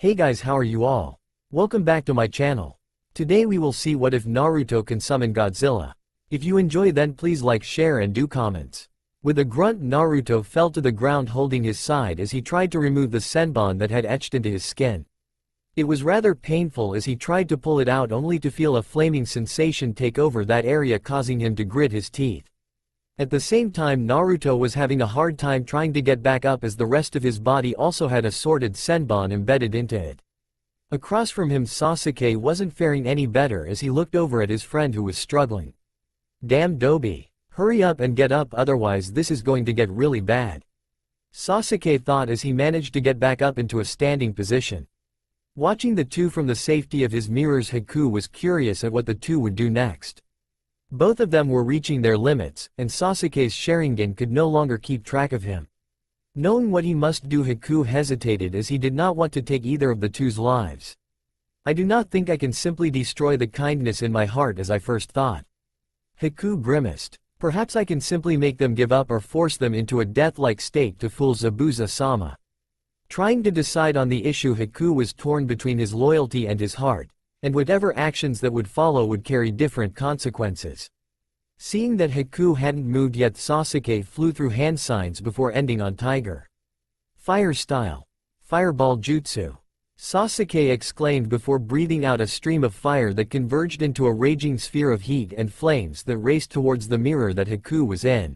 Hey guys, how are you all? Welcome back to my channel. Today we will see what if Naruto can summon Godzilla. If you enjoy, then please like, share and do comments. With a grunt, Naruto fell to the ground holding his side as he tried to remove the senbon that had etched into his skin. It was rather painful as he tried to pull it out, only to feel a flaming sensation take over that area, causing him to grit his teeth. At the same time, Naruto was having a hard time trying to get back up as the rest of his body also had a sorted senbon embedded into it. Across from him, Sasuke wasn't faring any better as he looked over at his friend who was struggling. "Damn Dobi. Hurry up and get up, otherwise this is going to get really bad," Sasuke thought as he managed to get back up into a standing position. Watching the two from the safety of his mirrors, Haku was curious at what the two would do next. Both of them were reaching their limits, and Sasuke's Sharingan could no longer keep track of him. Knowing what he must do, Haku hesitated as he did not want to take either of the two's lives. "I do not think I can simply destroy the kindness in my heart as I first thought," Haku grimaced. "Perhaps I can simply make them give up or force them into a death-like state to fool Zabuza-sama." Trying to decide on the issue, Haku was torn between his loyalty and his heart, and whatever actions that would follow would carry different consequences. Seeing that Haku hadn't moved yet, Sasuke flew through hand signs before ending on Tiger Fire style. "Fireball jutsu," Sasuke exclaimed before breathing out a stream of fire that converged into a raging sphere of heat and flames that raced towards the mirror that Haku was in.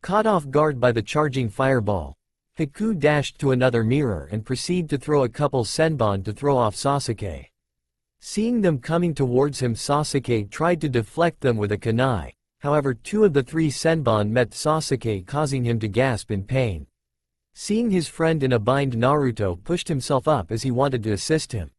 Caught off guard by the charging fireball, Haku dashed to another mirror and proceeded to throw a couple senbon to throw off Sasuke. Seeing them coming towards him, Sasuke tried to deflect them with a kunai, however two of the three senbon met Sasuke, causing him to gasp in pain. Seeing his friend in a bind, Naruto pushed himself up as he wanted to assist him.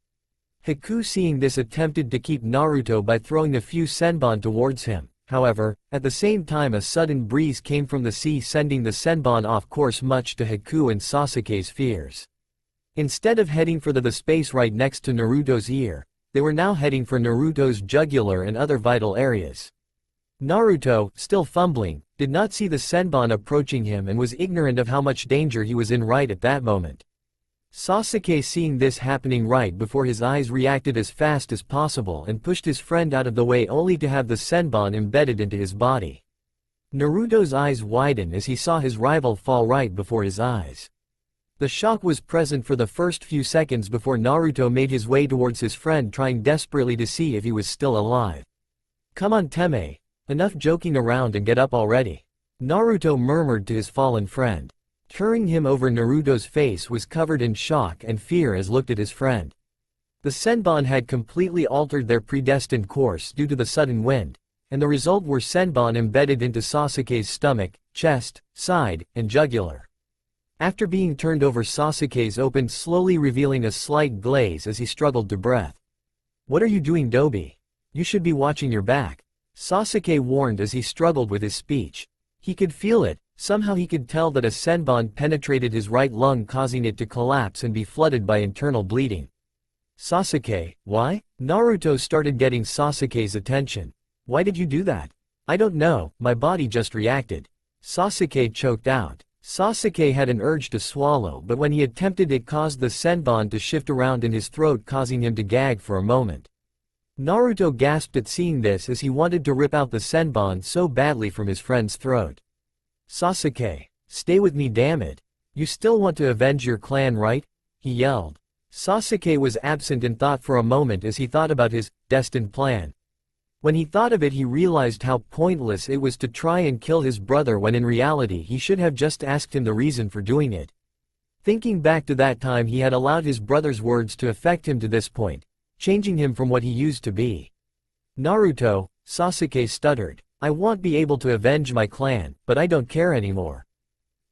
Haku, seeing this, attempted to keep Naruto by throwing a few senbon towards him, however, at the same time a sudden breeze came from the sea, sending the senbon off course, much to Haku and Sasuke's fears. Instead of heading for the space right next to Naruto's ear, they were now heading for Naruto's jugular and other vital areas. Naruto, still fumbling, did not see the senbon approaching him and was ignorant of how much danger he was in right at that moment. Sasuke, seeing this happening right before his eyes, reacted as fast as possible and pushed his friend out of the way, only to have the senbon embedded into his body. Naruto's eyes widened as he saw his rival fall right before his eyes. The shock was present for the first few seconds before Naruto made his way towards his friend, trying desperately to see if he was still alive. "Come on, Teme. Enough joking around and get up already," Naruto murmured to his fallen friend. Turning him over, Naruto's face was covered in shock and fear as looked at his friend. The senbon had completely altered their predestined course due to the sudden wind, and the result were senbon embedded into Sasuke's stomach, chest, side, and jugular. After being turned over, Sasuke's opened slowly, revealing a slight glaze as he struggled to breath. "What are you doing, Dobi? You should be watching your back," Sasuke warned as he struggled with his speech. He could feel it. Somehow he could tell that a senbon penetrated his right lung, causing it to collapse and be flooded by internal bleeding. "Sasuke, why?" Naruto started getting Sasuke's attention. "Why did you do that?" "I don't know, my body just reacted," Sasuke choked out. Sasuke had an urge to swallow, but when he attempted, it caused the senbon to shift around in his throat, causing him to gag for a moment. Naruto gasped at seeing this as he wanted to rip out the senbon so badly from his friend's throat. "Sasuke, stay with me, damn it. You still want to avenge your clan, right?" he yelled. Sasuke was absent in thought for a moment as he thought about his destined plan. When he thought of it, he realized how pointless it was to try and kill his brother, when in reality he should have just asked him the reason for doing it. Thinking back to that time, he had allowed his brother's words to affect him to this point, changing him from what he used to be. "Naruto," Sasuke stuttered, "I won't be able to avenge my clan, but I don't care anymore."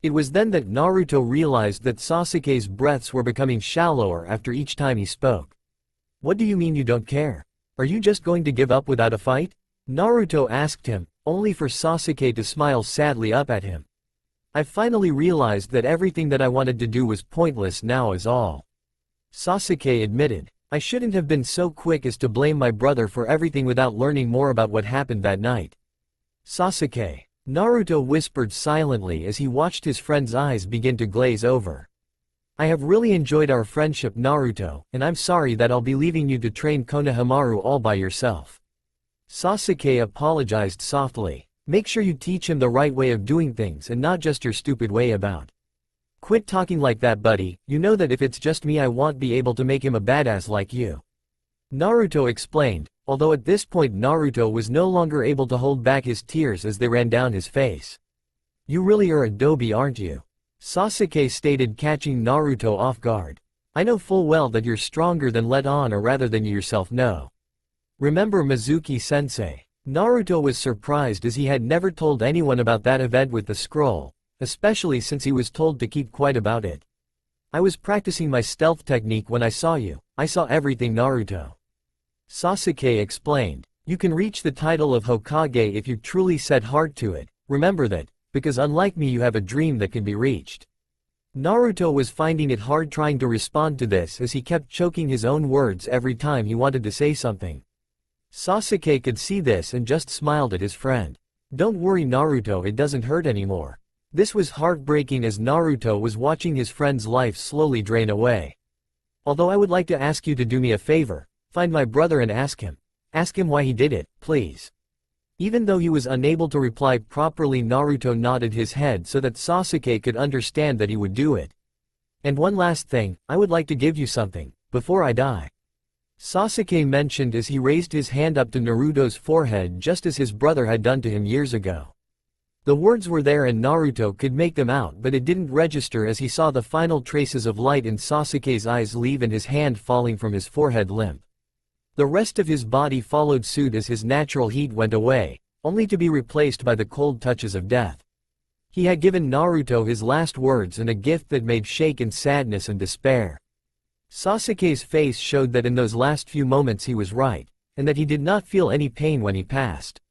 It was then that Naruto realized that Sasuke's breaths were becoming shallower after each time he spoke. "What do you mean you don't care? Are you just going to give up without a fight?" Naruto asked him, only for Sasuke to smile sadly up at him. "I finally realized that everything that I wanted to do was pointless now is all," Sasuke admitted. "I shouldn't have been so quick as to blame my brother for everything without learning more about what happened that night." "Sasuke," Naruto whispered silently as he watched his friend's eyes begin to glaze over. I have really enjoyed our friendship, Naruto, and I'm sorry that I'll be leaving you to train Konohamaru all by yourself. Sasuke apologized softly. Make sure you teach him the right way of doing things and not just your stupid way about. Quit talking like that, buddy. You know that if it's just me I won't be able to make him a badass like you. Naruto explained, although at this point Naruto was no longer able to hold back his tears as they ran down his face. You really are a dobe, aren't you? Sasuke stated, catching Naruto off guard. I know full well that you're stronger than let on, or rather than you yourself know. Remember Mizuki-sensei? Naruto was surprised as he had never told anyone about that event with the scroll, especially since he was told to keep quiet about it. I was practicing my stealth technique when I saw you. I saw everything, Naruto. Sasuke explained. You can reach the title of Hokage if you truly set hard to it. Remember that, because unlike me you have a dream that can be reached. Naruto was finding it hard trying to respond to this as he kept choking his own words every time he wanted to say something. Sasuke could see this and just smiled at his friend. Don't worry, Naruto, it doesn't hurt anymore. This was heartbreaking as Naruto was watching his friend's life slowly drain away. Although I would like to ask you to do me a favor, find my brother and ask him. Ask him why he did it, please. Even though he was unable to reply properly, Naruto nodded his head so that Sasuke could understand that he would do it. And one last thing, I would like to give you something, before I die. Sasuke mentioned as he raised his hand up to Naruto's forehead just as his brother had done to him years ago. The words were there and Naruto could make them out, but it didn't register as he saw the final traces of light in Sasuke's eyes leave and his hand falling from his forehead limp. The rest of his body followed suit as his natural heat went away, only to be replaced by the cold touches of death. He had given Naruto his last words and a gift that made shake in sadness and despair. Sasuke's face showed that in those last few moments he was right, and that he did not feel any pain when he passed.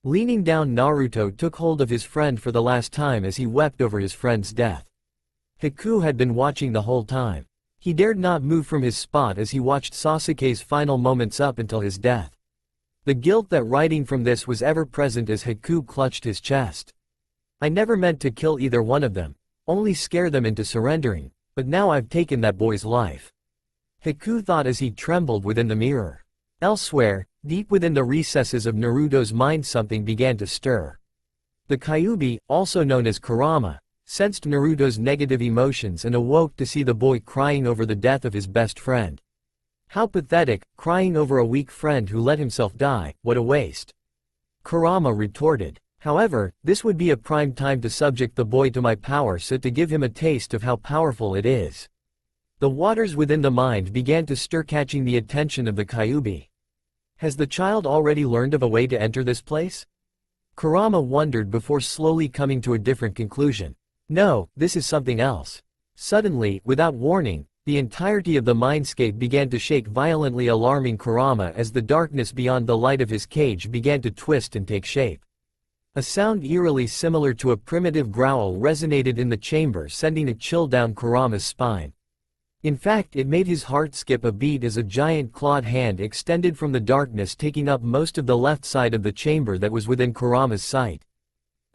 Leaning down, Naruto took hold of his friend for the last time as he wept over his friend's death. Haku had been watching the whole time. He dared not move from his spot as he watched Sasuke's final moments up until his death. The guilt that writing from this was ever present as Haku clutched his chest. I never meant to kill either one of them, only scare them into surrendering, but now I've taken that boy's life. Haku thought as he trembled within the mirror. Elsewhere, deep within the recesses of Naruto's mind, something began to stir. The Kyuubi, also known as Kurama, sensed Naruto's negative emotions and awoke to see the boy crying over the death of his best friend. How pathetic, crying over a weak friend who let himself die, what a waste. Kurama retorted. However, this would be a prime time to subject the boy to my power, so to give him a taste of how powerful it is. The waters within the mind began to stir, catching the attention of the Kyuubi. Has the child already learned of a way to enter this place? Kurama wondered before slowly coming to a different conclusion. No, this is something else. Suddenly, without warning, the entirety of the mindscape began to shake violently, alarming Kurama as the darkness beyond the light of his cage began to twist and take shape. A sound eerily similar to a primitive growl resonated in the chamber, sending a chill down Kurama's spine. In fact, it made his heart skip a beat as a giant clawed hand extended from the darkness, taking up most of the left side of the chamber that was within Kurama's sight.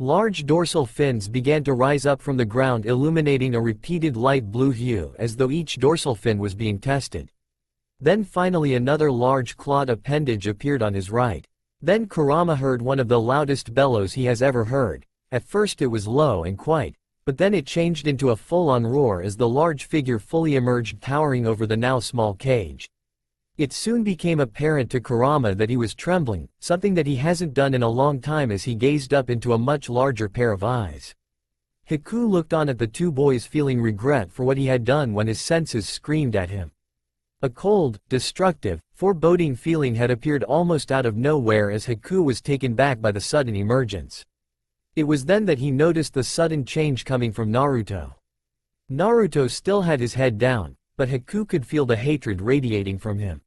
Large dorsal fins began to rise up from the ground, illuminating a repeated light blue hue as though each dorsal fin was being tested. Then finally another large clawed appendage appeared on his right. Then Kurama heard one of the loudest bellows he has ever heard. At first it was low and quiet, but then it changed into a full-on roar as the large figure fully emerged, towering over the now small cage. It soon became apparent to Kurama that he was trembling, something that he hasn't done in a long time, as he gazed up into a much larger pair of eyes. Haku looked on at the two boys, feeling regret for what he had done when his senses screamed at him. A cold, destructive, foreboding feeling had appeared almost out of nowhere as Haku was taken back by the sudden emergence. It was then that he noticed the sudden change coming from Naruto. Naruto still had his head down, but Haku could feel the hatred radiating from him.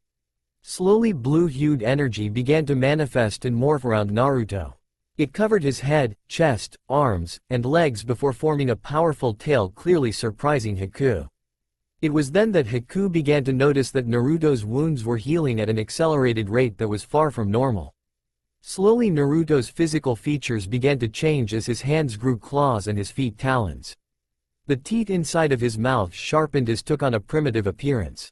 Slowly, blue-hued energy began to manifest and morph around Naruto. It covered his head, chest, arms, and legs before forming a powerful tail, clearly surprising Haku. It was then that Haku began to notice that Naruto's wounds were healing at an accelerated rate that was far from normal. Slowly, Naruto's physical features began to change as his hands grew claws and his feet talons. The teeth inside of his mouth sharpened as took on a primitive appearance.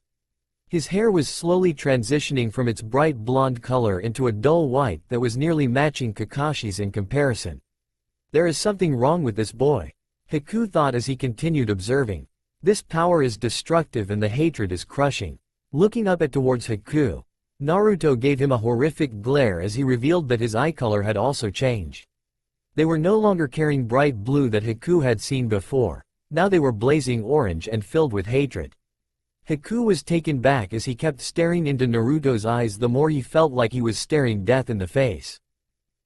His hair was slowly transitioning from its bright blonde color into a dull white that was nearly matching Kakashi's in comparison. There is something wrong with this boy, Haku thought as he continued observing. This power is destructive and the hatred is crushing. Looking up towards Haku, Naruto gave him a horrific glare as he revealed that his eye color had also changed. They were no longer carrying bright blue that Haku had seen before. Now they were blazing orange and filled with hatred. Haku was taken back as he kept staring into Naruto's eyes. The more he felt like he was staring death in the face.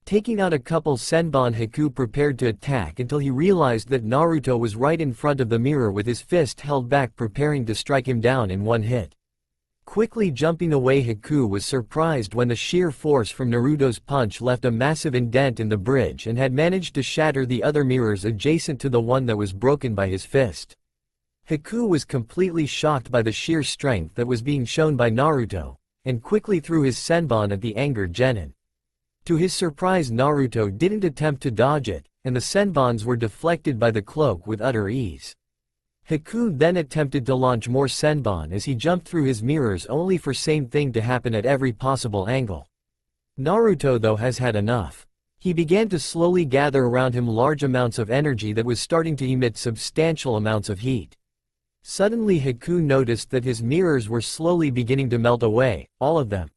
Taking out a couple senbon, Haku prepared to attack until he realized that Naruto was right in front of the mirror with his fist held back, preparing to strike him down in one hit. Quickly jumping away, Haku was surprised when the sheer force from Naruto's punch left a massive indent in the bridge and had managed to shatter the other mirrors adjacent to the one that was broken by his fist. Haku was completely shocked by the sheer strength that was being shown by Naruto, and quickly threw his senbon at the angered genin. To his surprise, Naruto didn't attempt to dodge it, and the senbons were deflected by the cloak with utter ease. Haku then attempted to launch more senbon as he jumped through his mirrors, only for same thing to happen at every possible angle. Naruto though has had enough. He began to slowly gather around him large amounts of energy that was starting to emit substantial amounts of heat. Suddenly Haku noticed that his mirrors were slowly beginning to melt away, all of them.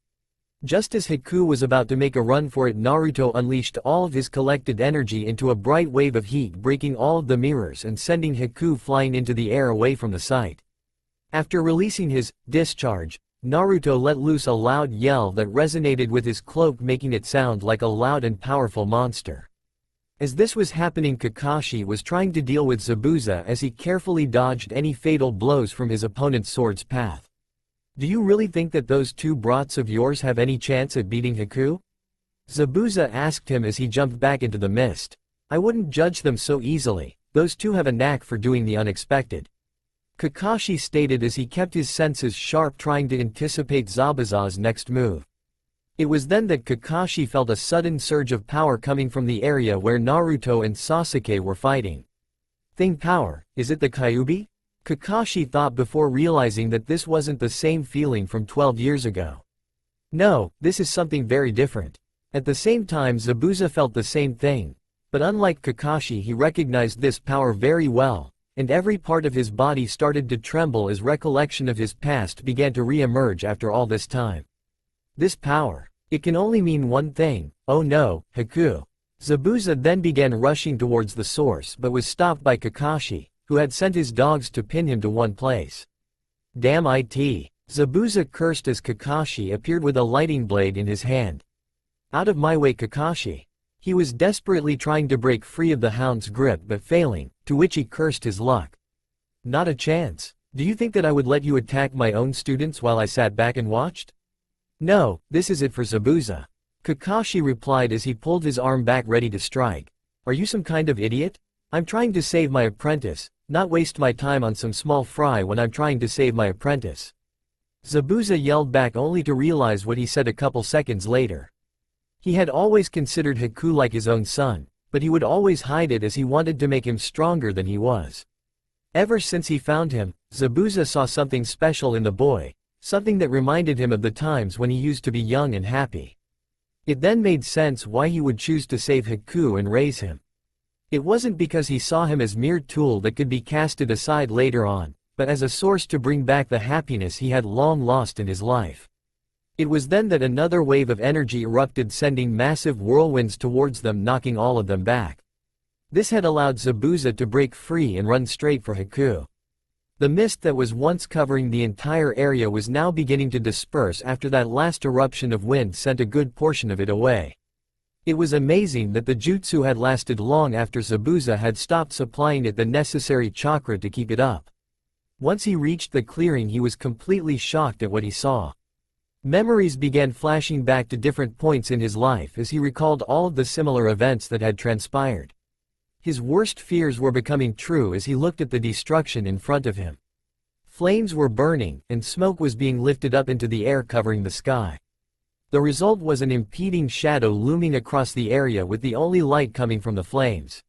Just as Haku was about to make a run for it, Naruto unleashed all of his collected energy into a bright wave of heat, breaking all of the mirrors and sending Haku flying into the air away from the site. After releasing his discharge, Naruto let loose a loud yell that resonated with his cloak, making it sound like a loud and powerful monster. As this was happening, Kakashi was trying to deal with Zabuza as he carefully dodged any fatal blows from his opponent's sword's path. Do you really think that those two brats of yours have any chance at beating Haku? Zabuza asked him as he jumped back into the mist. I wouldn't judge them so easily, those two have a knack for doing the unexpected. Kakashi stated as he kept his senses sharp, trying to anticipate Zabuza's next move. It was then that Kakashi felt a sudden surge of power coming from the area where Naruto and Sasuke were fighting. Thing power, is it the Kyuubi? Kakashi thought before realizing that this wasn't the same feeling from 12 years ago. No, this is something very different. At the same time, Zabuza felt the same thing. But unlike Kakashi, he recognized this power very well, and every part of his body started to tremble as recollection of his past began to re-emerge after all this time. This power. It can only mean one thing. Oh no, Haku. Zabuza then began rushing towards the source but was stopped by Kakashi, who had sent his dogs to pin him to one place. Damn it! Zabuza cursed as Kakashi appeared with a lighting blade in his hand. Out of my way, Kakashi. He was desperately trying to break free of the hound's grip but failing, to which he cursed his luck. Not a chance. Do you think that I would let you attack my own students while I sat back and watched? No, this is it for Zabuza. Kakashi replied as he pulled his arm back ready to strike. Are you some kind of idiot? I'm trying to save my apprentice, not waste my time on some small fry when I'm trying to save my apprentice. Zabuza yelled back only to realize what he said a couple seconds later. He had always considered Haku like his own son, but he would always hide it as he wanted to make him stronger than he was. Ever since he found him, Zabuza saw something special in the boy, something that reminded him of the times when he used to be young and happy. It then made sense why he would choose to save Haku and raise him. It wasn't because he saw him as mere tool that could be casted aside later on, but as a source to bring back the happiness he had long lost in his life. It was then that another wave of energy erupted, sending massive whirlwinds towards them, knocking all of them back. This had allowed Zabuza to break free and run straight for Haku. The mist that was once covering the entire area was now beginning to disperse after that last eruption of wind sent a good portion of it away. It was amazing that the jutsu had lasted long after Zabuza had stopped supplying it the necessary chakra to keep it up. Once he reached the clearing, he was completely shocked at what he saw. Memories began flashing back to different points in his life as he recalled all of the similar events that had transpired. His worst fears were becoming true as he looked at the destruction in front of him. Flames were burning, and smoke was being lifted up into the air, covering the sky. The result was an impeding shadow looming across the area, with the only light coming from the flames.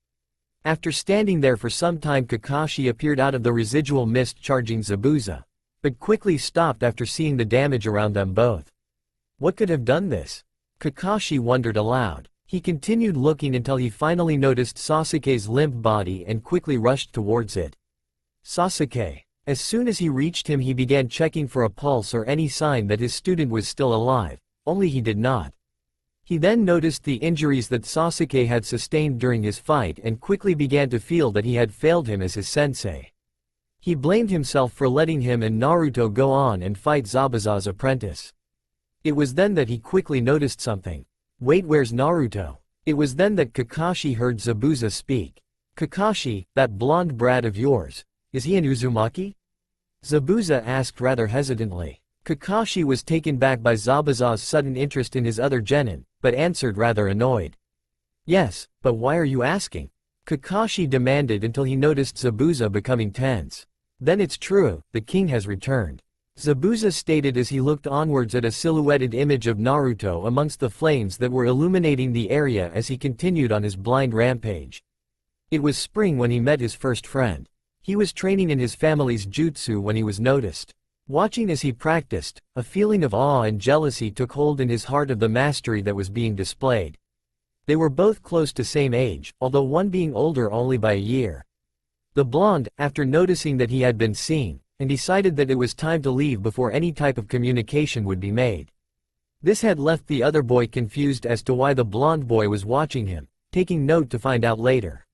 After standing there for some time, Kakashi appeared out of the residual mist charging Zabuza, but quickly stopped after seeing the damage around them both. What could have done this? Kakashi wondered aloud. He continued looking until he finally noticed Sasuke's limp body and quickly rushed towards it. Sasuke. As soon as he reached him, he began checking for a pulse or any sign that his student was still alive, only he did not. He then noticed the injuries that Sasuke had sustained during his fight and quickly began to feel that he had failed him as his sensei. He blamed himself for letting him and Naruto go on and fight Zabuza's apprentice. It was then that he quickly noticed something. Wait, where's Naruto? It was then that Kakashi heard Zabuza speak. Kakashi, that blonde brat of yours, is he an Uzumaki? Zabuza asked rather hesitantly. Kakashi was taken back by Zabuza's sudden interest in his other genin, but answered rather annoyed. Yes, but why are you asking? Kakashi demanded until he noticed Zabuza becoming tense. Then it's true, the king has returned. Zabuza stated as he looked onwards at a silhouetted image of Naruto amongst the flames that were illuminating the area as he continued on his blind rampage. It was spring when he met his first friend. He was training in his family's jutsu when he was noticed. Watching as he practiced, a feeling of awe and jealousy took hold in his heart of the mastery that was being displayed. They were both close to same age, although one being older only by a year. The blonde, after noticing that he had been seen, and decided that it was time to leave before any type of communication would be made. This had left the other boy confused as to why the blonde boy was watching him, taking note to find out later.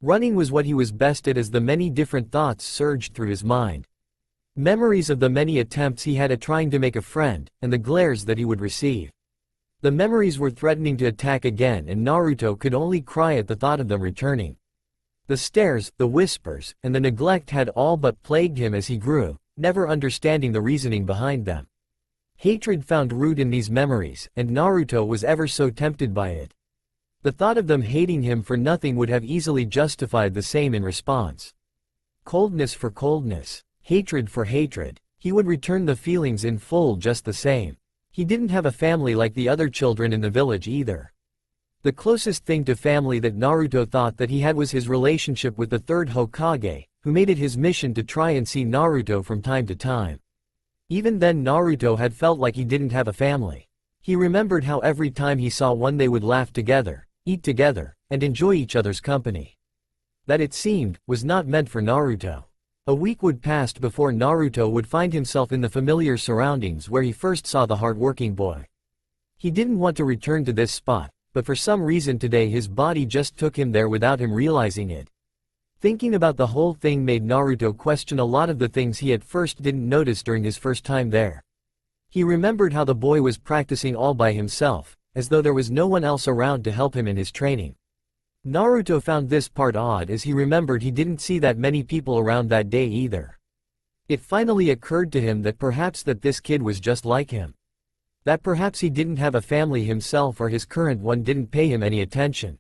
Running was what he was best at as the many different thoughts surged through his mind. Memories of the many attempts he had at trying to make a friend, and the glares that he would receive. The memories were threatening to attack again, and Naruto could only cry at the thought of them returning. The stares, the whispers, and the neglect had all but plagued him as he grew, never understanding the reasoning behind them. Hatred found root in these memories, and Naruto was ever so tempted by it. The thought of them hating him for nothing would have easily justified the same in response. Coldness for coldness, hatred for hatred, he would return the feelings in full just the same. He didn't have a family like the other children in the village either. The closest thing to family that Naruto thought that he had was his relationship with the third Hokage, who made it his mission to try and see Naruto from time to time. Even then Naruto had felt like he didn't have a family. He remembered how every time he saw one they would laugh together, eat together, and enjoy each other's company. That, it seemed, was not meant for Naruto. A week would pass before Naruto would find himself in the familiar surroundings where he first saw the hard-working boy. He didn't want to return to this spot, but for some reason today his body just took him there without him realizing it. Thinking about the whole thing made Naruto question a lot of the things he at first didn't notice during his first time there. He remembered how the boy was practicing all by himself, as though there was no one else around to help him in his training. Naruto found this part odd as he remembered he didn't see that many people around that day either. It finally occurred to him that perhaps that this kid was just like him. That perhaps he didn't have a family himself or his current one didn't pay him any attention.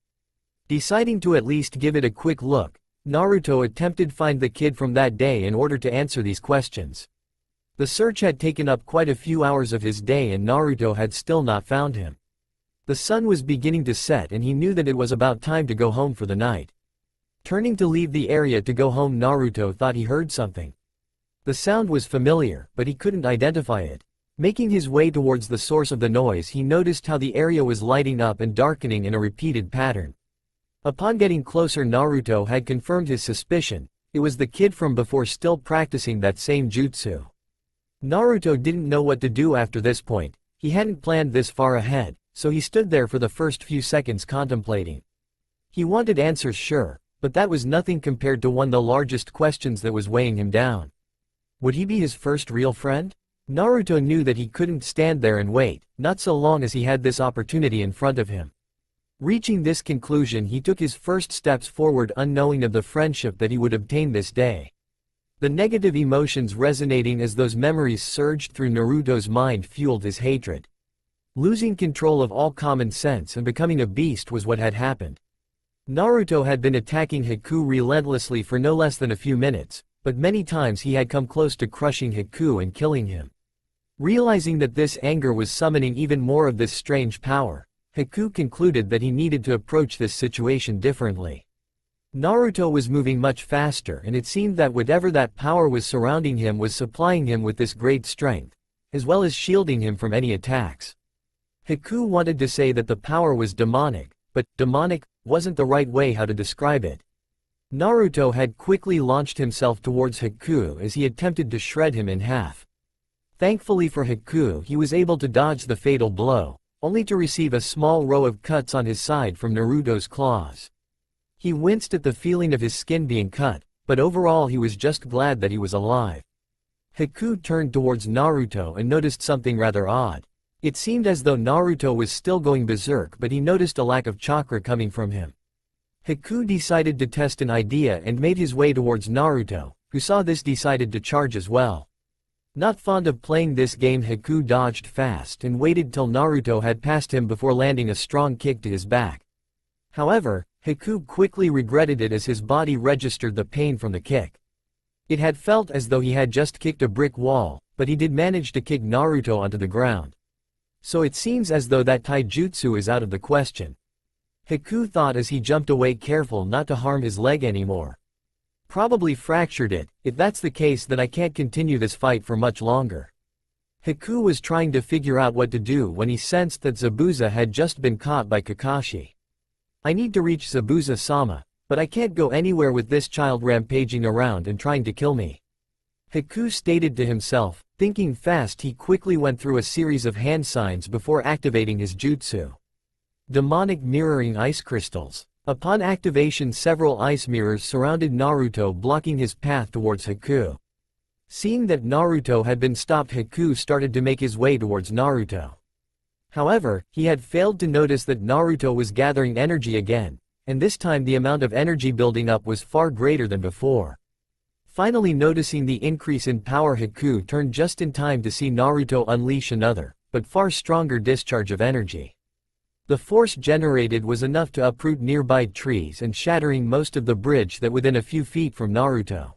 Deciding to at least give it a quick look, Naruto attempted to find the kid from that day in order to answer these questions. The search had taken up quite a few hours of his day and Naruto had still not found him. The sun was beginning to set and he knew that it was about time to go home for the night. Turning to leave the area to go home, Naruto thought he heard something. The sound was familiar, but he couldn't identify it. Making his way towards the source of the noise, he noticed how the area was lighting up and darkening in a repeated pattern. Upon getting closer, Naruto had confirmed his suspicion. It was the kid from before still practicing that same jutsu. Naruto didn't know what to do after this point. He hadn't planned this far ahead, so he stood there for the first few seconds contemplating. He wanted answers, sure, but that was nothing compared to one of the largest questions that was weighing him down. Would he be his first real friend? Naruto knew that he couldn't stand there and wait, not so long as he had this opportunity in front of him. Reaching this conclusion, he took his first steps forward unknowing of the friendship that he would obtain this day. The negative emotions resonating as those memories surged through Naruto's mind fueled his hatred. Losing control of all common sense and becoming a beast was what had happened. Naruto had been attacking Haku relentlessly for no less than a few minutes, but many times he had come close to crushing Haku and killing him. Realizing that this anger was summoning even more of this strange power, Haku concluded that he needed to approach this situation differently. Naruto was moving much faster and it seemed that whatever that power was surrounding him was supplying him with this great strength, as well as shielding him from any attacks. Haku wanted to say that the power was demonic, but demonic wasn't the right way how to describe it. Naruto had quickly launched himself towards Haku as he attempted to shred him in half. Thankfully for Haku, he was able to dodge the fatal blow, only to receive a small row of cuts on his side from Naruto's claws. He winced at the feeling of his skin being cut, but overall he was just glad that he was alive. Haku turned towards Naruto and noticed something rather odd. It seemed as though Naruto was still going berserk, but he noticed a lack of chakra coming from him. Haku decided to test an idea and made his way towards Naruto, who saw this decided to charge as well. Not fond of playing this game, Haku dodged fast and waited till Naruto had passed him before landing a strong kick to his back. However, Haku quickly regretted it as his body registered the pain from the kick. It had felt as though he had just kicked a brick wall, but he did manage to kick Naruto onto the ground. So it seems as though that taijutsu is out of the question. Haku thought as he jumped away, careful not to harm his leg anymore. Probably fractured it. If that's the case, then I can't continue this fight for much longer. Haku was trying to figure out what to do when he sensed that Zabuza had just been caught by Kakashi. I need to reach Zabuza-sama, but I can't go anywhere with this child rampaging around and trying to kill me. Haku stated to himself. Thinking fast, he quickly went through a series of hand signs before activating his jutsu. Demonic mirroring ice crystals. Upon activation, several ice mirrors surrounded Naruto, blocking his path towards Haku. Seeing that Naruto had been stopped, Haku started to make his way towards Naruto. However, he had failed to notice that Naruto was gathering energy again, and this time the amount of energy building up was far greater than before. Finally noticing the increase in power, Haku turned just in time to see Naruto unleash another, but far stronger discharge of energy. The force generated was enough to uproot nearby trees and shattering most of the bridge that within a few feet from Naruto.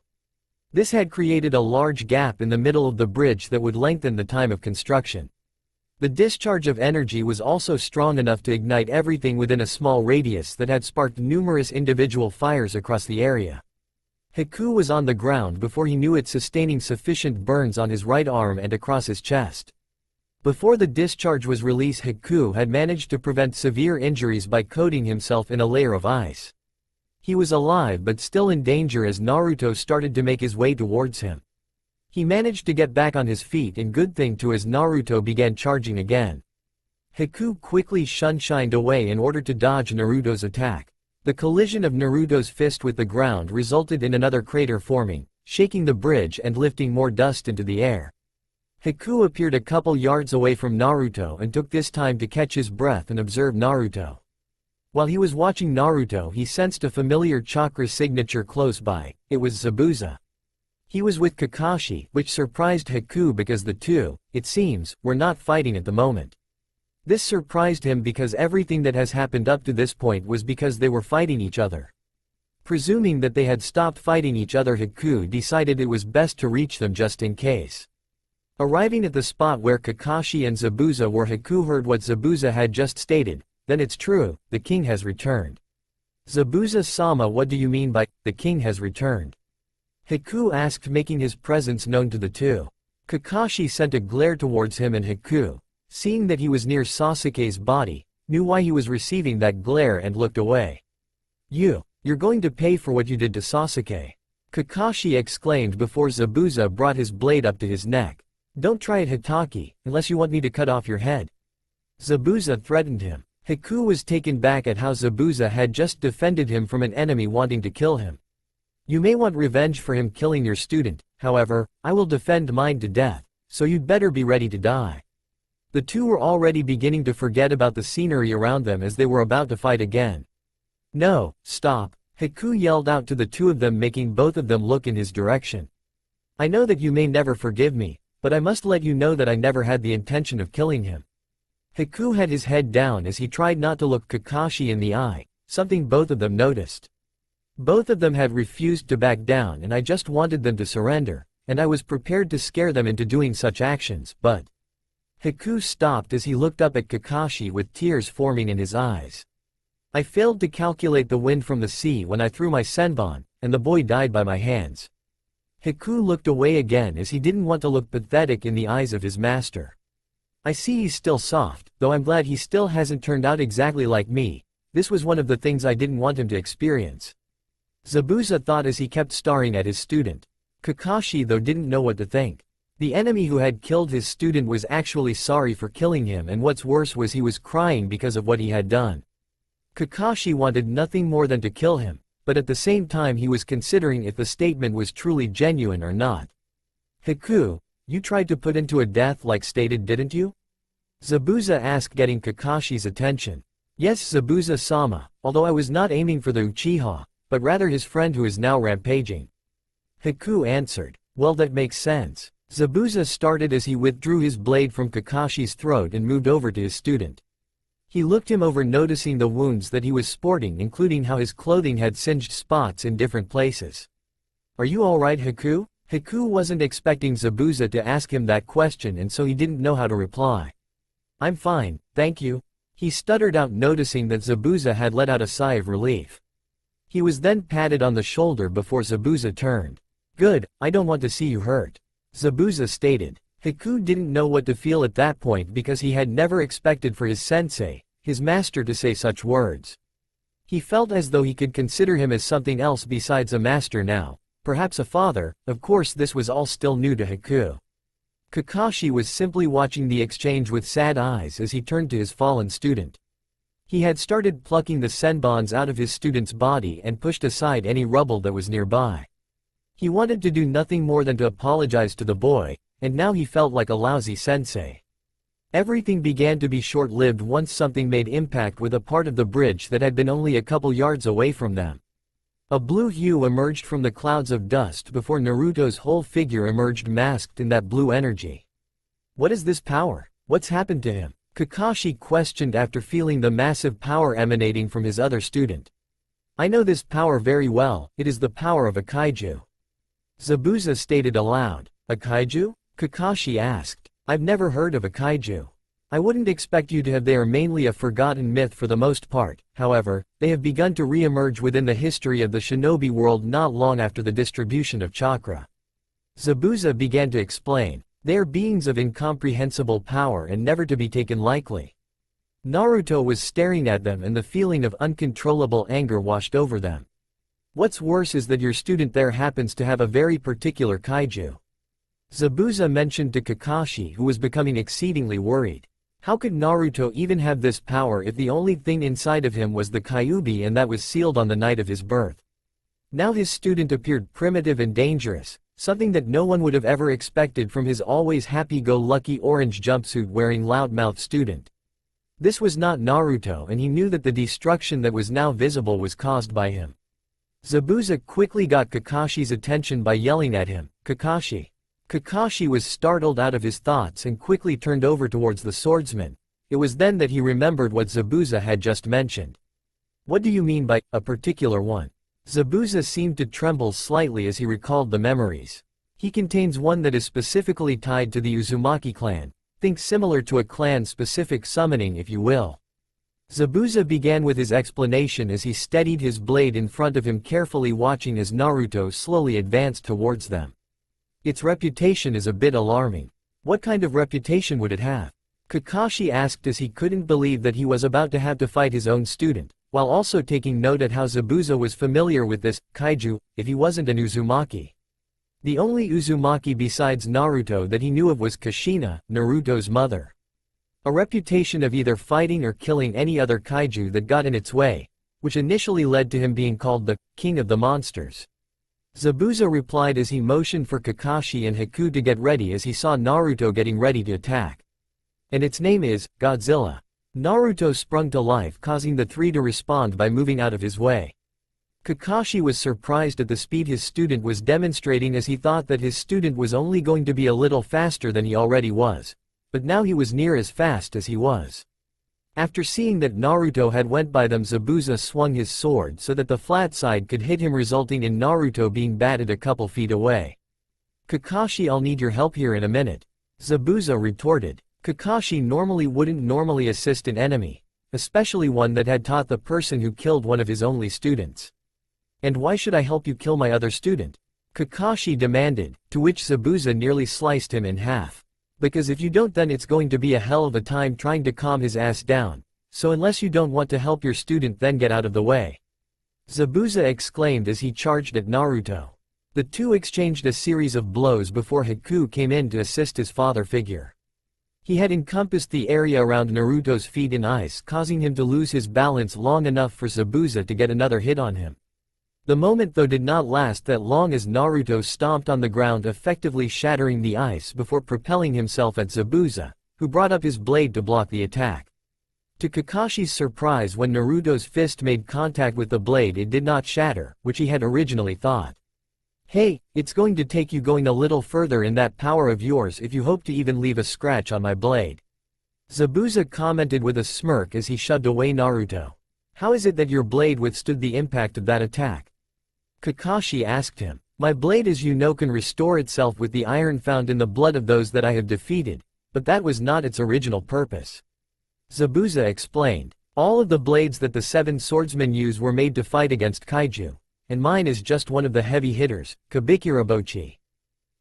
This had created a large gap in the middle of the bridge that would lengthen the time of construction. The discharge of energy was also strong enough to ignite everything within a small radius that had sparked numerous individual fires across the area. Haku was on the ground before he knew it, sustaining sufficient burns on his right arm and across his chest. Before the discharge was released, Haku had managed to prevent severe injuries by coating himself in a layer of ice. He was alive but still in danger as Naruto started to make his way towards him. He managed to get back on his feet, and good thing too, as Naruto began charging again. Haku quickly shined away in order to dodge Naruto's attack. The collision of Naruto's fist with the ground resulted in another crater forming, shaking the bridge and lifting more dust into the air. Haku appeared a couple yards away from Naruto and took this time to catch his breath and observe Naruto. While he was watching Naruto, he sensed a familiar chakra signature close by. It was Zabuza. He was with Kakashi, which surprised Haku because the two, it seems, were not fighting at the moment. This surprised him because everything that has happened up to this point was because they were fighting each other. Presuming that they had stopped fighting each other, Haku decided it was best to reach them just in case. Arriving at the spot where Kakashi and Zabuza were, Haku heard what Zabuza had just stated. Then it's true, the king has returned. Zabuza-sama, what do you mean by, the king has returned? Haku asked, making his presence known to the two. Kakashi sent a glare towards him, and Haku, seeing that he was near Sasuke's body, knew why he was receiving that glare and looked away. You're going to pay for what you did to Sasuke. Kakashi exclaimed before Zabuza brought his blade up to his neck. Don't try it, Hitaki, unless you want me to cut off your head. Zabuza threatened him. Haku was taken back at how Zabuza had just defended him from an enemy wanting to kill him. You may want revenge for him killing your student, however, I will defend mine to death, so you'd better be ready to die. The two were already beginning to forget about the scenery around them as they were about to fight again. No, stop, Haku yelled out to the two of them, making both of them look in his direction. I know that you may never forgive me, but I must let you know that I never had the intention of killing him. Haku had his head down as he tried not to look Kakashi in the eye, something both of them noticed. Both of them had refused to back down, and I just wanted them to surrender, and I was prepared to scare them into doing such actions, but... Haku stopped as he looked up at Kakashi with tears forming in his eyes. I failed to calculate the wind from the sea when I threw my senbon, and the boy died by my hands. Haku looked away again as he didn't want to look pathetic in the eyes of his master. I see he's still soft, though I'm glad he still hasn't turned out exactly like me. This was one of the things I didn't want him to experience. Zabuza thought as he kept staring at his student. Kakashi though didn't know what to think. The enemy who had killed his student was actually sorry for killing him, and what's worse was he was crying because of what he had done. Kakashi wanted nothing more than to kill him, but at the same time he was considering if the statement was truly genuine or not. Haku, you tried to put into a death like stated, didn't you? Zabuza asked, getting Kakashi's attention. Yes, Zabuza-sama, although I was not aiming for the Uchiha, but rather his friend who is now rampaging. Haku answered. Well, that makes sense. Zabuza started as he withdrew his blade from Kakashi's throat and moved over to his student. He looked him over, noticing the wounds that he was sporting, including how his clothing had singed spots in different places. Are you alright, Haku? Haku wasn't expecting Zabuza to ask him that question, and so he didn't know how to reply. I'm fine, thank you. He stuttered out, noticing that Zabuza had let out a sigh of relief. He was then patted on the shoulder before Zabuza turned. Good, I don't want to see you hurt, Zabuza stated. Haku didn't know what to feel at that point because he had never expected for his sensei, his master, to say such words. He felt as though he could consider him as something else besides a master now, perhaps a father. Of course this was all still new to Haku. Kakashi was simply watching the exchange with sad eyes as he turned to his fallen student. He had started plucking the senbons out of his student's body and pushed aside any rubble that was nearby. He wanted to do nothing more than to apologize to the boy, and now he felt like a lousy sensei. Everything began to be short-lived once something made impact with a part of the bridge that had been only a couple yards away from them. A blue hue emerged from the clouds of dust before Naruto's whole figure emerged masked in that blue energy. What is this power? What's happened to him? Kakashi questioned after feeling the massive power emanating from his other student. I know this power very well, it is the power of a kaiju. Zabuza stated aloud. A kaiju? Kakashi asked. I've never heard of a kaiju. I wouldn't expect you to have. They are mainly a forgotten myth for the most part. However, they have begun to re-emerge within the history of the shinobi world not long after the distribution of chakra. Zabuza began to explain. They are beings of incomprehensible power and never to be taken lightly. Naruto was staring at them, and the feeling of uncontrollable anger washed over them. What's worse is that your student there happens to have a very particular kaiju. Zabuza mentioned to Kakashi, who was becoming exceedingly worried. How could Naruto even have this power if the only thing inside of him was the Kyuubi, and that was sealed on the night of his birth? Now his student appeared primitive and dangerous, something that no one would have ever expected from his always happy-go-lucky orange jumpsuit wearing loudmouth student. This was not Naruto, and he knew that the destruction that was now visible was caused by him. Zabuza quickly got Kakashi's attention by yelling at him, Kakashi. Kakashi was startled out of his thoughts and quickly turned over towards the swordsman. It was then that he remembered what Zabuza had just mentioned. What do you mean by a particular one? Zabuza seemed to tremble slightly as he recalled the memories. He contains one that is specifically tied to the Uzumaki clan. Think similar to a clan-specific summoning, if you will. Zabuza began with his explanation as he steadied his blade in front of him, carefully watching as Naruto slowly advanced towards them. Its reputation is a bit alarming. What kind of reputation would it have? Kakashi asked as he couldn't believe that he was about to have to fight his own student, while also taking note at how Zabuza was familiar with this kaiju, if he wasn't an Uzumaki. The only Uzumaki besides Naruto that he knew of was Kushina, Naruto's mother. A reputation of either fighting or killing any other kaiju that got in its way, which initially led to him being called the King of the Monsters. Zabuza replied as he motioned for Kakashi and Haku to get ready as he saw Naruto getting ready to attack. And its name is Godzilla. Naruto sprung to life, causing the three to respond by moving out of his way. Kakashi was surprised at the speed his student was demonstrating, as he thought that his student was only going to be a little faster than he already was, but now he was near as fast as he was. After seeing that Naruto had went by them, Zabuza swung his sword so that the flat side could hit him, resulting in Naruto being batted a couple feet away. Kakashi, I'll need your help here in a minute, Zabuza retorted. Kakashi wouldn't normally assist an enemy, especially one that had taught the person who killed one of his only students. And why should I help you kill my other student? Kakashi demanded, to which Zabuza nearly sliced him in half. Because if you don't, then it's going to be a hell of a time trying to calm his ass down, so unless you don't want to help your student, then get out of the way. Zabuza exclaimed as he charged at Naruto. The two exchanged a series of blows before Haku came in to assist his father figure. He had encompassed the area around Naruto's feet in ice, causing him to lose his balance long enough for Zabuza to get another hit on him. The moment though did not last that long as Naruto stomped on the ground, effectively shattering the ice before propelling himself at Zabuza, who brought up his blade to block the attack. To Kakashi's surprise, when Naruto's fist made contact with the blade, it did not shatter, which he had originally thought. Hey, it's going to take you going a little further in that power of yours if you hope to even leave a scratch on my blade. Zabuza commented with a smirk as he shoved away Naruto. How is it that your blade withstood the impact of that attack? Kakashi asked him. My blade, as you know, can restore itself with the iron found in the blood of those that I have defeated, but that was not its original purpose. Zabuza explained. All of the blades that the 7 swordsmen use were made to fight against kaiju, and mine is just one of the heavy hitters, Kabikirabochi.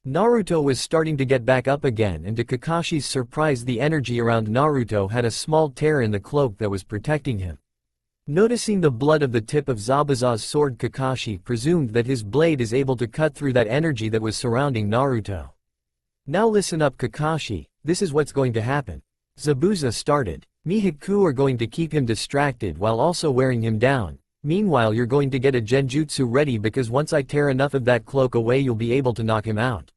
Naruto was starting to get back up again, and to Kakashi's surprise the energy around Naruto had a small tear in the cloak that was protecting him. Noticing the blood of the tip of Zabuza's sword, Kakashi presumed that his blade is able to cut through that energy that was surrounding Naruto. Now listen up, Kakashi, this is what's going to happen. Zabuza started. Me Haku are going to keep him distracted while also wearing him down. Meanwhile, you're going to get a genjutsu ready, because once I tear enough of that cloak away you'll be able to knock him out.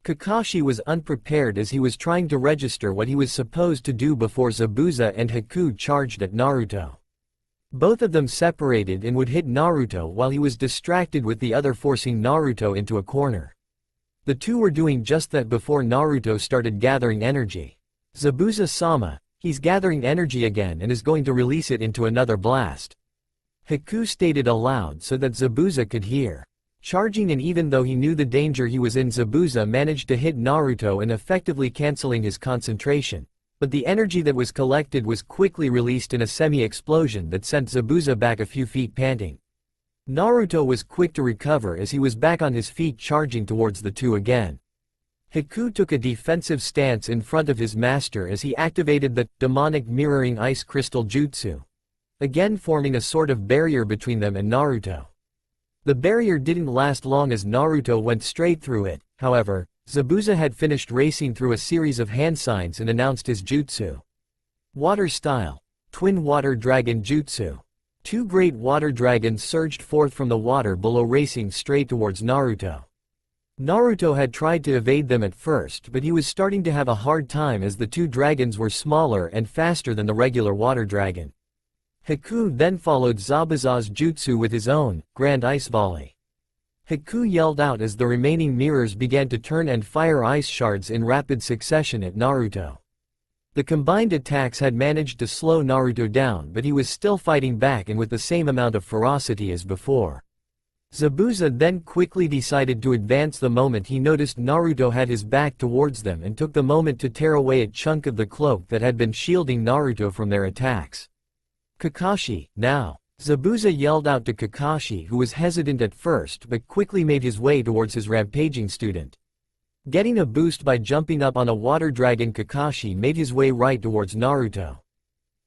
Kakashi was unprepared as he was trying to register what he was supposed to do before Zabuza and Haku charged at Naruto. Both of them separated and would hit Naruto while he was distracted with the other, forcing Naruto into a corner. The two were doing just that before Naruto started gathering energy. Zabuza-sama, he's gathering energy again and is going to release it into another blast. Haku stated aloud so that Zabuza could hear. Charging in, even though he knew the danger he was in, Zabuza managed to hit Naruto and effectively cancelling his concentration. But the energy that was collected was quickly released in a semi-explosion that sent Zabuza back a few feet panting. Naruto was quick to recover as he was back on his feet, charging towards the two again. Haku took a defensive stance in front of his master as he activated the demonic mirroring ice crystal jutsu, again forming a sort of barrier between them and Naruto. The barrier didn't last long as Naruto went straight through it. However, Zabuza had finished racing through a series of hand signs and announced his jutsu. Water Style. Twin Water Dragon Jutsu. 2 great water dragons surged forth from the water below, racing straight towards Naruto. Naruto had tried to evade them at first, but he was starting to have a hard time as the 2 dragons were smaller and faster than the regular water dragon. Haku then followed Zabuza's jutsu with his own Grand Ice Volley. Haku yelled out as the remaining mirrors began to turn and fire ice shards in rapid succession at Naruto. The combined attacks had managed to slow Naruto down, but he was still fighting back and with the same amount of ferocity as before. Zabuza then quickly decided to advance the moment he noticed Naruto had his back towards them, and took the moment to tear away a chunk of the cloak that had been shielding Naruto from their attacks. Kakashi, now! Zabuza yelled out to Kakashi, who was hesitant at first but quickly made his way towards his rampaging student. Getting a boost by jumping up on a water dragon, Kakashi made his way right towards Naruto.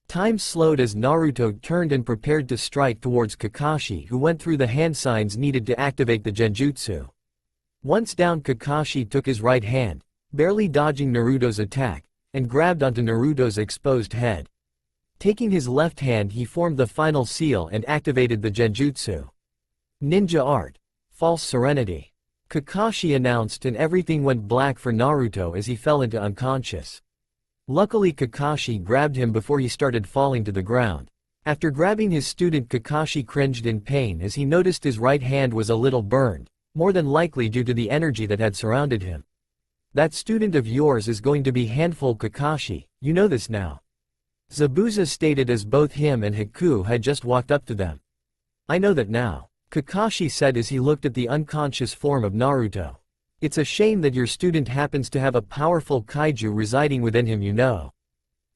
Time slowed as Naruto turned and prepared to strike towards Kakashi, who went through the hand signs needed to activate the genjutsu. Once down, Kakashi took his right hand, barely dodging Naruto's attack, and grabbed onto Naruto's exposed head. Taking his left hand, he formed the final seal and activated the genjutsu. Ninja Art. False Serenity. Kakashi announced, and everything went black for Naruto as he fell into unconscious. Luckily, Kakashi grabbed him before he started falling to the ground. After grabbing his student, Kakashi cringed in pain as he noticed his right hand was a little burned, more than likely due to the energy that had surrounded him. That student of yours is going to be handful, Kakashi, you know this now. Zabuza stated as both him and Haku had just walked up to them. I know that now, Kakashi said as he looked at the unconscious form of Naruto. It's a shame that your student happens to have a powerful kaiju residing within him, you know.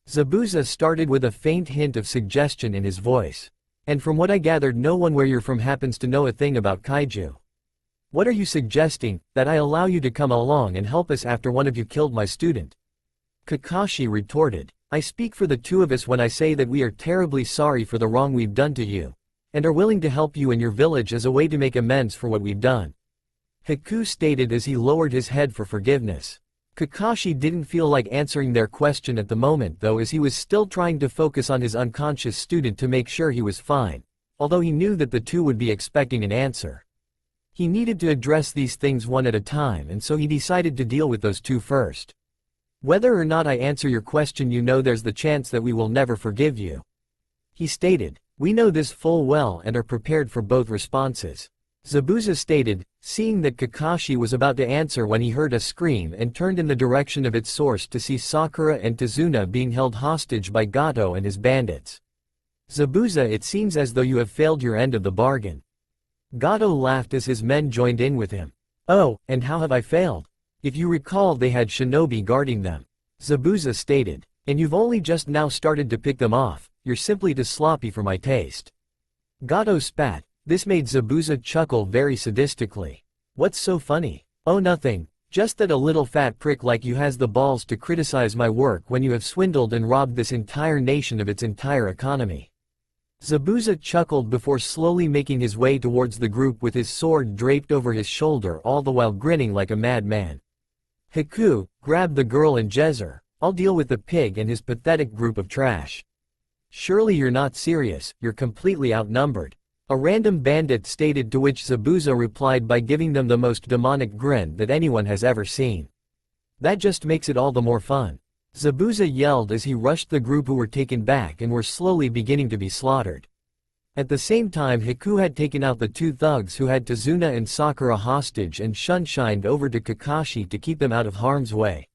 Zabuza started with a faint hint of suggestion in his voice. And from what I gathered, no one where you're from happens to know a thing about kaiju. What are you suggesting, that I allow you to come along and help us after one of you killed my student? Kakashi retorted. I speak for the two of us when I say that we are terribly sorry for the wrong we've done to you, and are willing to help you and your village as a way to make amends for what we've done. Haku stated as he lowered his head for forgiveness. Kakashi didn't feel like answering their question at the moment though, as he was still trying to focus on his unconscious student to make sure he was fine, although he knew that the two would be expecting an answer. He needed to address these things one at a time, and so he decided to deal with those two first. Whether or not I answer your question, you know there's the chance that we will never forgive you. He stated. We know this full well and are prepared for both responses. Zabuza stated, seeing that Kakashi was about to answer when he heard a scream and turned in the direction of its source to see Sakura and Tazuna being held hostage by Gato and his bandits. Zabuza, it seems as though you have failed your end of the bargain. Gato laughed as his men joined in with him. Oh, and how have I failed? If you recall, they had shinobi guarding them. Zabuza stated. And you've only just now started to pick them off, you're simply too sloppy for my taste. Gato spat. This made Zabuza chuckle very sadistically. What's so funny? Oh, nothing. Just that a little fat prick like you has the balls to criticize my work when you have swindled and robbed this entire nation of its entire economy. Zabuza chuckled before slowly making his way towards the group with his sword draped over his shoulder, all the while grinning like a madman. Haku, grab the girl and Jezer. I'll deal with the pig and his pathetic group of trash. Surely you're not serious, you're completely outnumbered. A random bandit stated, to which Zabuza replied by giving them the most demonic grin that anyone has ever seen. That just makes it all the more fun. Zabuza yelled as he rushed the group who were taken back and were slowly beginning to be slaughtered. At the same time, Haku had taken out the two thugs who had Tazuna and Sakura hostage and shunshined over to Kakashi to keep them out of harm's way.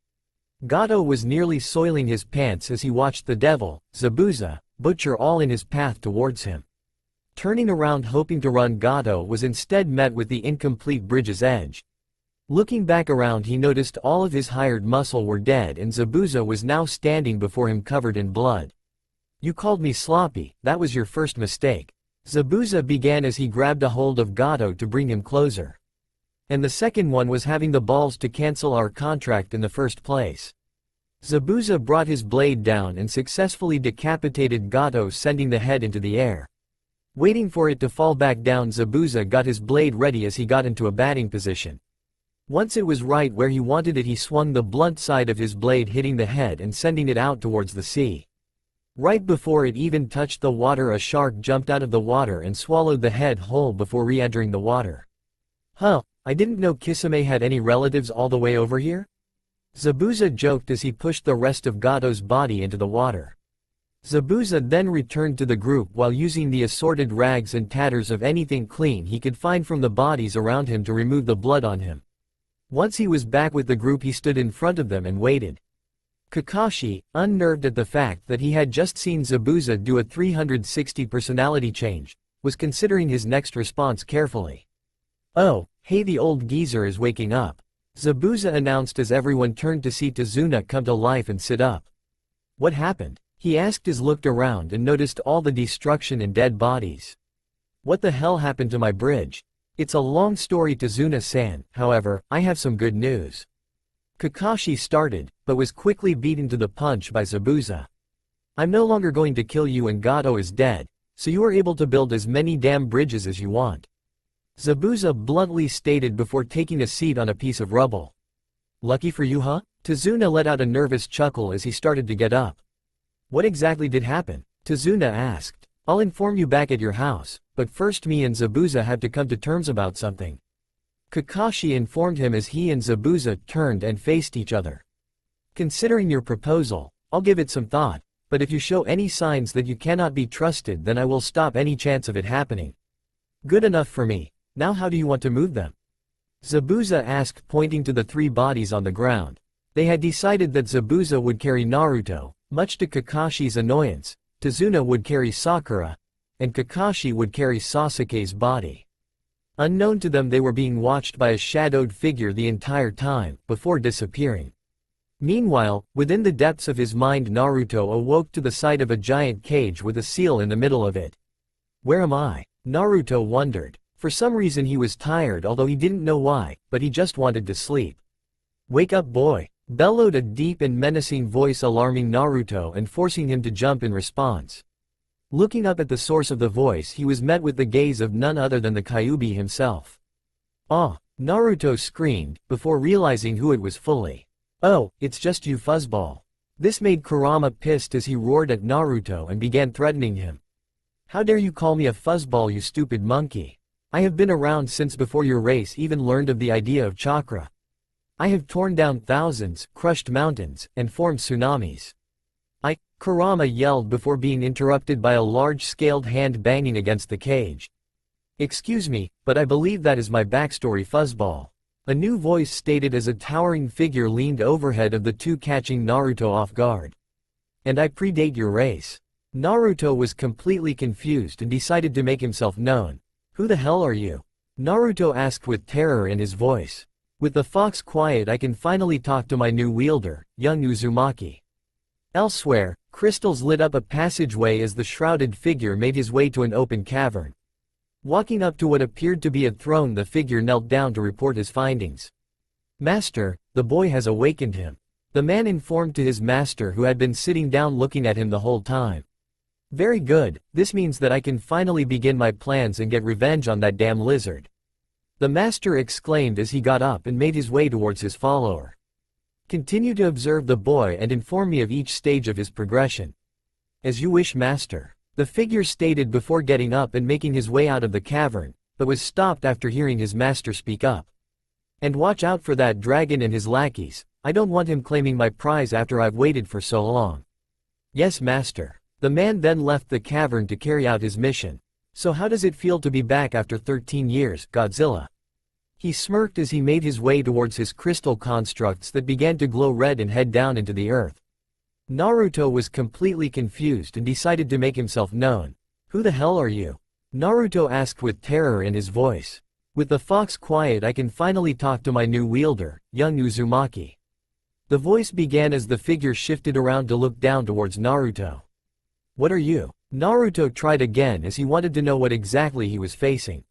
Gato was nearly soiling his pants as he watched the devil, Zabuza, butcher all in his path towards him. Turning around hoping to run, Gato was instead met with the incomplete bridge's edge. Looking back around, he noticed all of his hired muscle were dead and Zabuza was now standing before him covered in blood. You called me sloppy, that was your first mistake. Zabuza began as he grabbed a hold of Gato to bring him closer. And the second one was having the balls to cancel our contract in the first place. Zabuza brought his blade down and successfully decapitated Gato, sending the head into the air. Waiting for it to fall back down, Zabuza got his blade ready as he got into a batting position. Once it was right where he wanted it, he swung the blunt side of his blade, hitting the head and sending it out towards the sea. Right before it even touched the water, a shark jumped out of the water and swallowed the head whole before re-entering the water. Huh, I didn't know Kisame had any relatives all the way over here? Zabuza joked as he pushed the rest of Gato's body into the water. Zabuza then returned to the group while using the assorted rags and tatters of anything clean he could find from the bodies around him to remove the blood on him. Once he was back with the group, he stood in front of them and waited. Kakashi, unnerved at the fact that he had just seen Zabuza do a 360 personality change, was considering his next response carefully. Oh, hey, the old geezer is waking up, Zabuza announced as everyone turned to see Tazuna come to life and sit up. What happened? He asked as looked around and noticed all the destruction and dead bodies. What the hell happened to my bridge? It's a long story, Tazuna-san, however, I have some good news. Kakashi started, but was quickly beaten to the punch by Zabuza. I'm no longer going to kill you and Gato is dead, so you are able to build as many damn bridges as you want. Zabuza bluntly stated before taking a seat on a piece of rubble. Lucky for you, huh? Tazuna let out a nervous chuckle as he started to get up. What exactly did happen? Tazuna asked. I'll inform you back at your house, but first me and Zabuza have to come to terms about something. Kakashi informed him as he and Zabuza turned and faced each other. Considering your proposal, I'll give it some thought, but if you show any signs that you cannot be trusted, then I will stop any chance of it happening. Good enough for me. Now how do you want to move them? Zabuza asked, pointing to the three bodies on the ground. They had decided that Zabuza would carry Naruto, much to Kakashi's annoyance. Tazuna would carry Sakura, and Kakashi would carry Sasuke's body. Unknown to them, they were being watched by a shadowed figure the entire time, before disappearing. Meanwhile, within the depths of his mind Naruto awoke to the sight of a giant cage with a seal in the middle of it. Where am I? Naruto wondered. For some reason he was tired, although he didn't know why, but he just wanted to sleep. Wake up, boy! Bellowed a deep and menacing voice, alarming Naruto and forcing him to jump in response. Looking up at the source of the voice, he was met with the gaze of none other than the Kyuubi himself. "Ah!" Naruto screamed, before realizing who it was fully. "Oh, it's just you, fuzzball." This made Kurama pissed as he roared at Naruto and began threatening him. "How dare you call me a fuzzball, you stupid monkey? I have been around since before your race even learned of the idea of chakra. I have torn down thousands, crushed mountains, and formed tsunamis." Kurama yelled before being interrupted by a large-scaled hand banging against the cage. "Excuse me, but I believe that is my backstory, fuzzball," a new voice stated as a towering figure leaned overhead of the two, catching Naruto off guard. "And I predate your race." Naruto was completely confused and decided to make himself known. "Who the hell are you?" Naruto asked with terror in his voice. "With the fox quiet, I can finally talk to my new wielder, young Uzumaki." Elsewhere, crystals lit up a passageway as the shrouded figure made his way to an open cavern. Walking up to what appeared to be a throne, the figure knelt down to report his findings. "Master, the boy has awakened him," the man informed to his master, who had been sitting down looking at him the whole time. "Very good, this means that I can finally begin my plans and get revenge on that damn lizard," the master exclaimed as he got up and made his way towards his follower. "Continue to observe the boy and inform me of each stage of his progression." "As you wish, master," the figure stated before getting up and making his way out of the cavern, but was stopped after hearing his master speak up. "And watch out for that dragon and his lackeys. I don't want him claiming my prize after I've waited for so long." "Yes, master." The man then left the cavern to carry out his mission. "So how does it feel to be back after 13 years, Godzilla?" He smirked as he made his way towards his crystal constructs that began to glow red and head down into the earth. Naruto was completely confused and decided to make himself known. "Who the hell are you?" Naruto asked with terror in his voice. "With the fox quiet, I can finally talk to my new wielder, young Uzumaki." The voice began as the figure shifted around to look down towards Naruto. "What are you?" Naruto tried again as he wanted to know what exactly he was facing.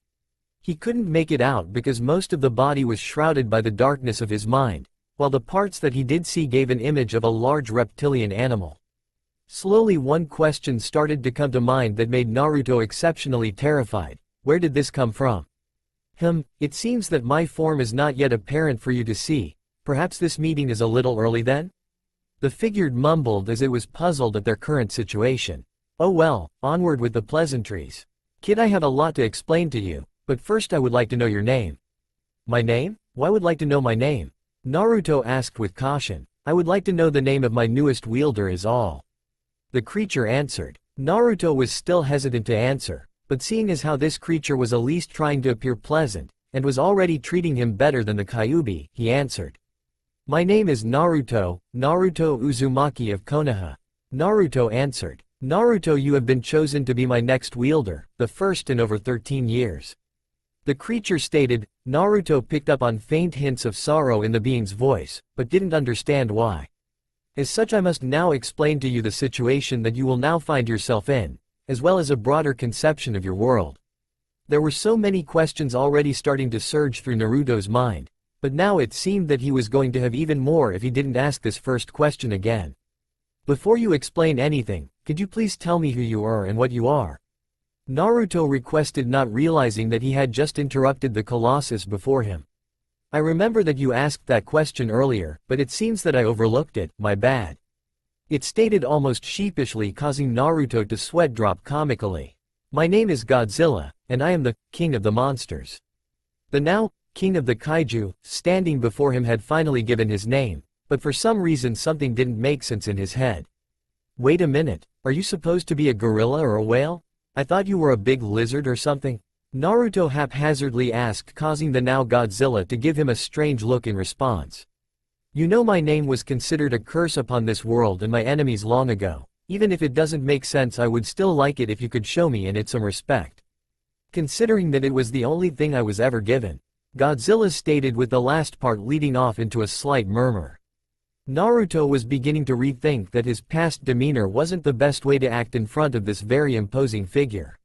He couldn't make it out because most of the body was shrouded by the darkness of his mind, while the parts that he did see gave an image of a large reptilian animal. Slowly one question started to come to mind that made Naruto exceptionally terrified. Where did this come from? It seems that my form is not yet apparent for you to see. Perhaps this meeting is a little early then? The figure mumbled as it was puzzled at their current situation. "Oh well, onward with the pleasantries. Kid, I have a lot to explain to you. But first I would like to know your name." "My name? Why would like to know my name?" Naruto asked with caution. "I would like to know the name of my newest wielder is all," the creature answered. Naruto was still hesitant to answer, but seeing as how this creature was at least trying to appear pleasant, and was already treating him better than the Kyuubi, he answered. "My name is Naruto, Naruto Uzumaki of Konoha." Naruto answered. "Naruto, you have been chosen to be my next wielder, the first in over 13 years. The creature stated. Naruto picked up on faint hints of sorrow in the being's voice, but didn't understand why. "As such, I must now explain to you the situation that you will now find yourself in, as well as a broader conception of your world." There were so many questions already starting to surge through Naruto's mind, but now it seemed that he was going to have even more if he didn't ask this first question again. "Before you explain anything, could you please tell me who you are and what you are?" Naruto requested, not realizing that he had just interrupted the Colossus before him. "I remember that you asked that question earlier, but it seems that I overlooked it, my bad," it stated almost sheepishly, causing Naruto to sweat drop comically. "My name is Godzilla, and I am the king of the monsters." The now king of the kaiju, standing before him, had finally given his name, but for some reason something didn't make sense in his head. "Wait a minute, are you supposed to be a gorilla or a whale? I thought you were a big lizard or something?" Naruto haphazardly asked, causing the now Godzilla to give him a strange look in response. "You know, my name was considered a curse upon this world and my enemies long ago. Even if it doesn't make sense, I would still like it if you could show me in it some respect, considering that it was the only thing I was ever given," Godzilla stated, with the last part leading off into a slight murmur. Naruto was beginning to rethink that his past demeanor wasn't the best way to act in front of this very imposing figure.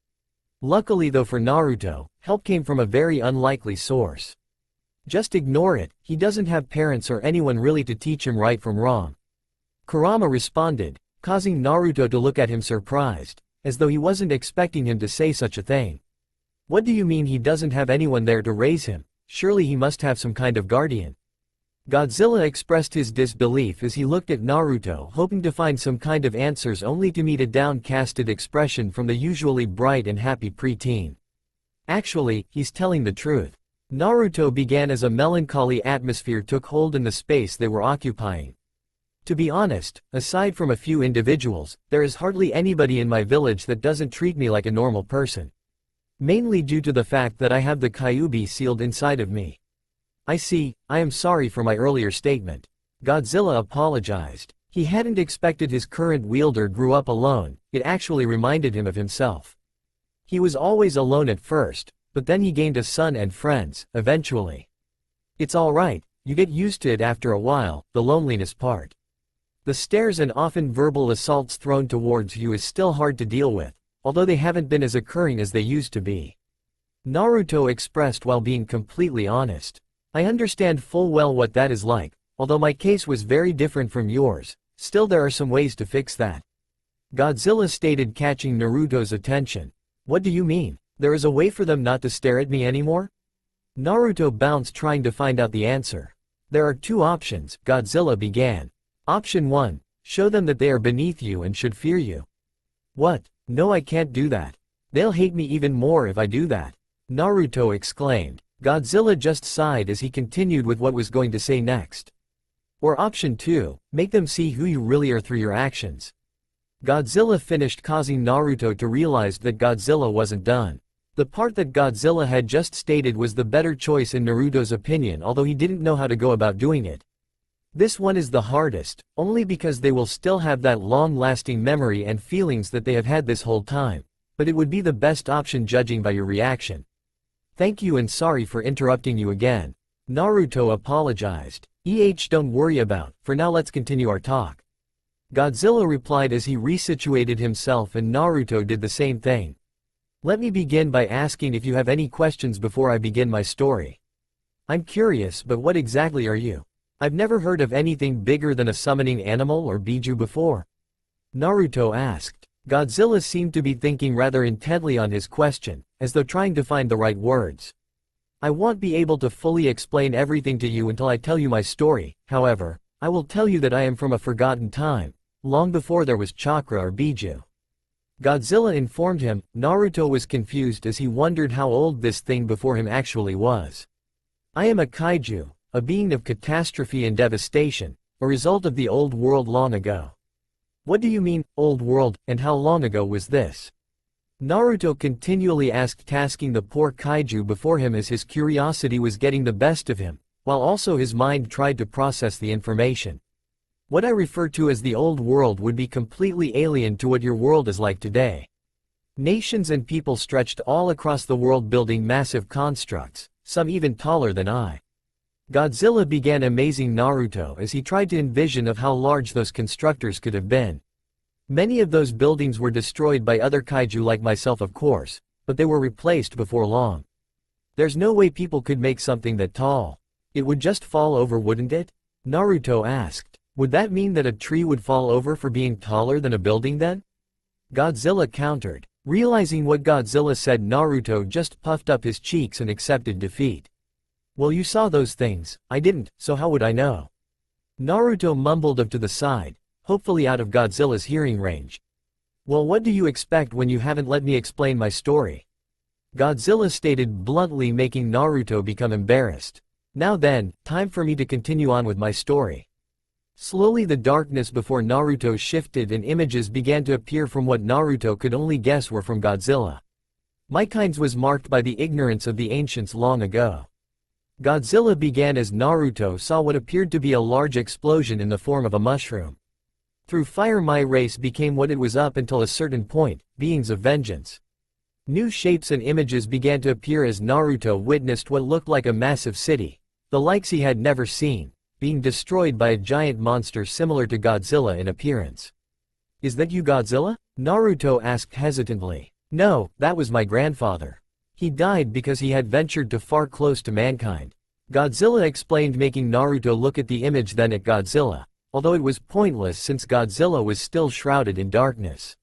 Luckily though for Naruto, help came from a very unlikely source. Just ignore it, he doesn't have parents or anyone really to teach him right from wrong. Kurama responded, causing Naruto to look at him surprised, as though he wasn't expecting him to say such a thing. What do you mean he doesn't have anyone there to raise him? Surely he must have some kind of guardian. Godzilla expressed his disbelief as he looked at Naruto, hoping to find some kind of answers only to meet a downcasted expression from the usually bright and happy preteen. Actually, he's telling the truth. Naruto began as a melancholy atmosphere took hold in the space they were occupying. To be honest, aside from a few individuals, there is hardly anybody in my village that doesn't treat me like a normal person. Mainly due to the fact that I have the Kyuubi sealed inside of me. I see, I am sorry for my earlier statement. Godzilla apologized. He hadn't expected his current wielder grew up alone, it actually reminded him of himself. He was always alone at first, but then he gained a son and friends, eventually. It's alright, you get used to it after a while, the loneliness part. The stares and often verbal assaults thrown towards you is still hard to deal with, although they haven't been as occurring as they used to be. Naruto expressed while being completely honest. I understand full well what that is like, although my case was very different from yours, still there are some ways to fix that. Godzilla stated, catching Naruto's attention. What do you mean? There is a way for them not to stare at me anymore? Naruto bounced, trying to find out the answer. There are two options, Godzilla began. Option 1, show them that they are beneath you and should fear you. What? No, I can't do that. They'll hate me even more if I do that. Naruto exclaimed. Godzilla just sighed as he continued with what was going to say next. Or option 2, make them see who you really are through your actions. Godzilla finished, causing Naruto to realize that Godzilla wasn't done. The part that Godzilla had just stated was the better choice in Naruto's opinion, although he didn't know how to go about doing it. This one is the hardest, only because they will still have that long-lasting memory and feelings that they have had this whole time, but it would be the best option judging by your reaction. Thank you and sorry for interrupting you again. Naruto apologized. Don't worry about, for now let's continue our talk. Godzilla replied as he resituated himself, and Naruto did the same thing. Let me begin by asking if you have any questions before I begin my story. I'm curious, but what exactly are you? I've never heard of anything bigger than a summoning animal or biju before. Naruto asked. Godzilla seemed to be thinking rather intently on his question, as though trying to find the right words. I won't be able to fully explain everything to you until I tell you my story, however, I will tell you that I am from a forgotten time, long before there was chakra or biju. Godzilla informed him. Naruto was confused as he wondered how old this thing before him actually was. I am a kaiju, a being of catastrophe and devastation, a result of the old world long ago. What do you mean, old world, and how long ago was this? Naruto continually asked, tasking the poor kaiju before him as his curiosity was getting the best of him, while also his mind tried to process the information. What I refer to as the old world would be completely alien to what your world is like today. Nations and people stretched all across the world building massive constructs, some even taller than I. Godzilla began amazing Naruto as he tried to envision of how large those constructors could have been. Many of those buildings were destroyed by other kaiju like myself, of course, but they were replaced before long. There's no way people could make something that tall. It would just fall over, wouldn't it? Naruto asked. Would that mean that a tree would fall over for being taller than a building then? Godzilla countered. Realizing what Godzilla said, Naruto just puffed up his cheeks and accepted defeat. Well, you saw those things, I didn't, so how would I know? Naruto mumbled to the side, hopefully out of Godzilla's hearing range. Well, what do you expect when you haven't let me explain my story? Godzilla stated bluntly, making Naruto become embarrassed. Now then, time for me to continue on with my story. Slowly the darkness before Naruto shifted and images began to appear from what Naruto could only guess were from Godzilla. My kinds was marked by the ignorance of the ancients long ago. Godzilla began as Naruto saw what appeared to be a large explosion in the form of a mushroom. Through fire my race became what it was up until a certain point, beings of vengeance. New shapes and images began to appear as Naruto witnessed what looked like a massive city, the likes he had never seen. being destroyed by a giant monster similar to Godzilla in appearance. "Is that you, Godzilla?" Naruto asked hesitantly. "No, that was my grandfather. He died because he had ventured too far close to mankind," Godzilla explained, making Naruto look at the image then at Godzilla, although it was pointless since Godzilla was still shrouded in darkness.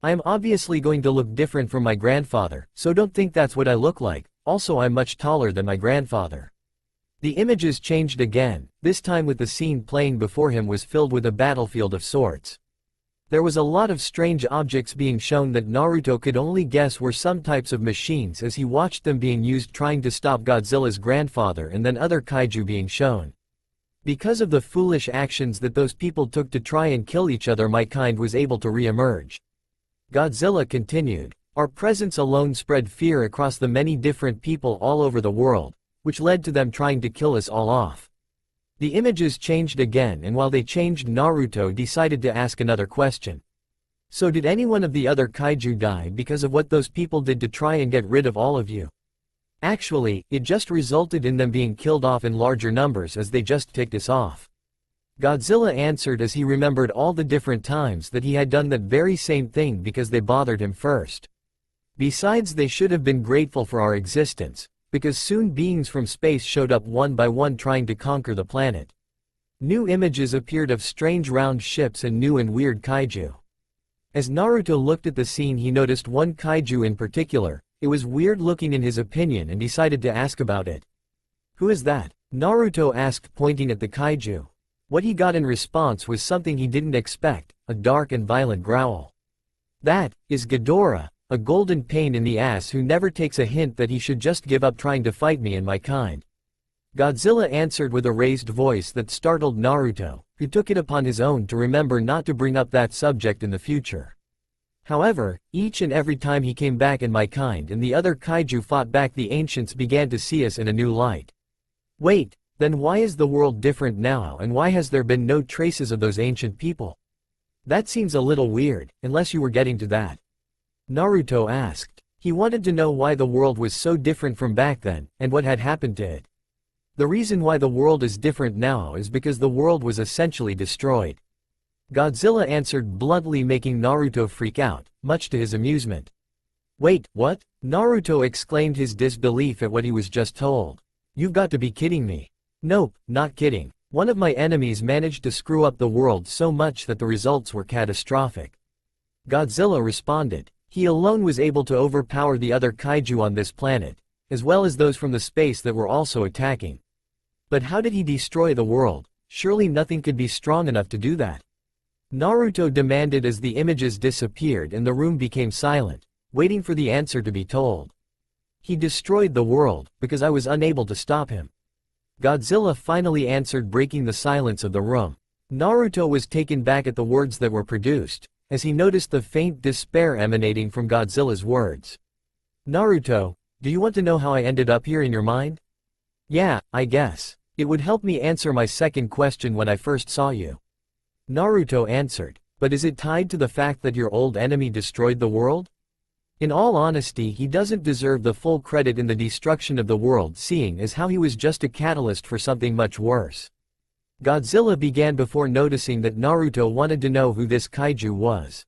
"I am obviously going to look different from my grandfather, so don't think that's what I look like, also I'm much taller than my grandfather." The images changed again, this time with the scene playing before him was filled with a battlefield of sorts. There was a lot of strange objects being shown that Naruto could only guess were some types of machines as he watched them being used trying to stop Godzilla's grandfather, and then other kaiju being shown. Because of the foolish actions that those people took to try and kill each other, my kind was able to re-emerge. Godzilla continued, "Our presence alone spread fear across the many different people all over the world, which led to them trying to kill us all off." The images changed again, and while they changed, Naruto decided to ask another question. "So did any one of the other kaiju die because of what those people did to try and get rid of all of you?" "Actually, it just resulted in them being killed off in larger numbers as they just ticked us off," Godzilla answered as he remembered all the different times that he had done that very same thing because they bothered him first. Besides, they should have been grateful for our existence, because soon beings from space showed up one by one trying to conquer the planet. New images appeared of strange round ships and new and weird kaiju. As Naruto looked at the scene, he noticed one kaiju in particular. It was weird looking in his opinion and decided to ask about it. "Who is that?" Naruto asked, pointing at the kaiju. What he got in response was something he didn't expect, a dark and violent growl. "That is Ghidorah, a golden pain in the ass who never takes a hint that he should just give up trying to fight me and my kind," Godzilla answered with a raised voice that startled Naruto, who took it upon his own to remember not to bring up that subject in the future. However, each and every time he came back and my kind and the other kaiju fought back, the ancients began to see us in a new light. "Wait, then why is the world different now, and why has there been no traces of those ancient people? That seems a little weird, unless you were getting to that," Naruto asked. He wanted to know why the world was so different from back then, and what had happened to it. The reason why the world is different now is because the world was essentially destroyed, Godzilla answered bluntly, making Naruto freak out, much to his amusement. "Wait, what?" Naruto exclaimed, his disbelief at what he was just told. "You've got to be kidding me." "Nope, not kidding. One of my enemies managed to screw up the world so much that the results were catastrophic," Godzilla responded. He alone was able to overpower the other kaiju on this planet, as well as those from the space that were also attacking. But how did he destroy the world? Surely nothing could be strong enough to do that, Naruto demanded as the images disappeared and the room became silent, waiting for the answer to be told. "He destroyed the world, because I was unable to stop him," Godzilla finally answered, breaking the silence of the room. Naruto was taken back at the words that were produced, as he noticed the faint despair emanating from Godzilla's words. "Naruto, do you want to know how I ended up here in your mind?" "Yeah, I guess. It would help me answer my second question when I first saw you," Naruto answered. "But is it tied to the fact that your old enemy destroyed the world?" In all honesty, he doesn't deserve the full credit in the destruction of the world, seeing as how he was just a catalyst for something much worse. Godzilla began before noticing that Naruto wanted to know who this kaiju was.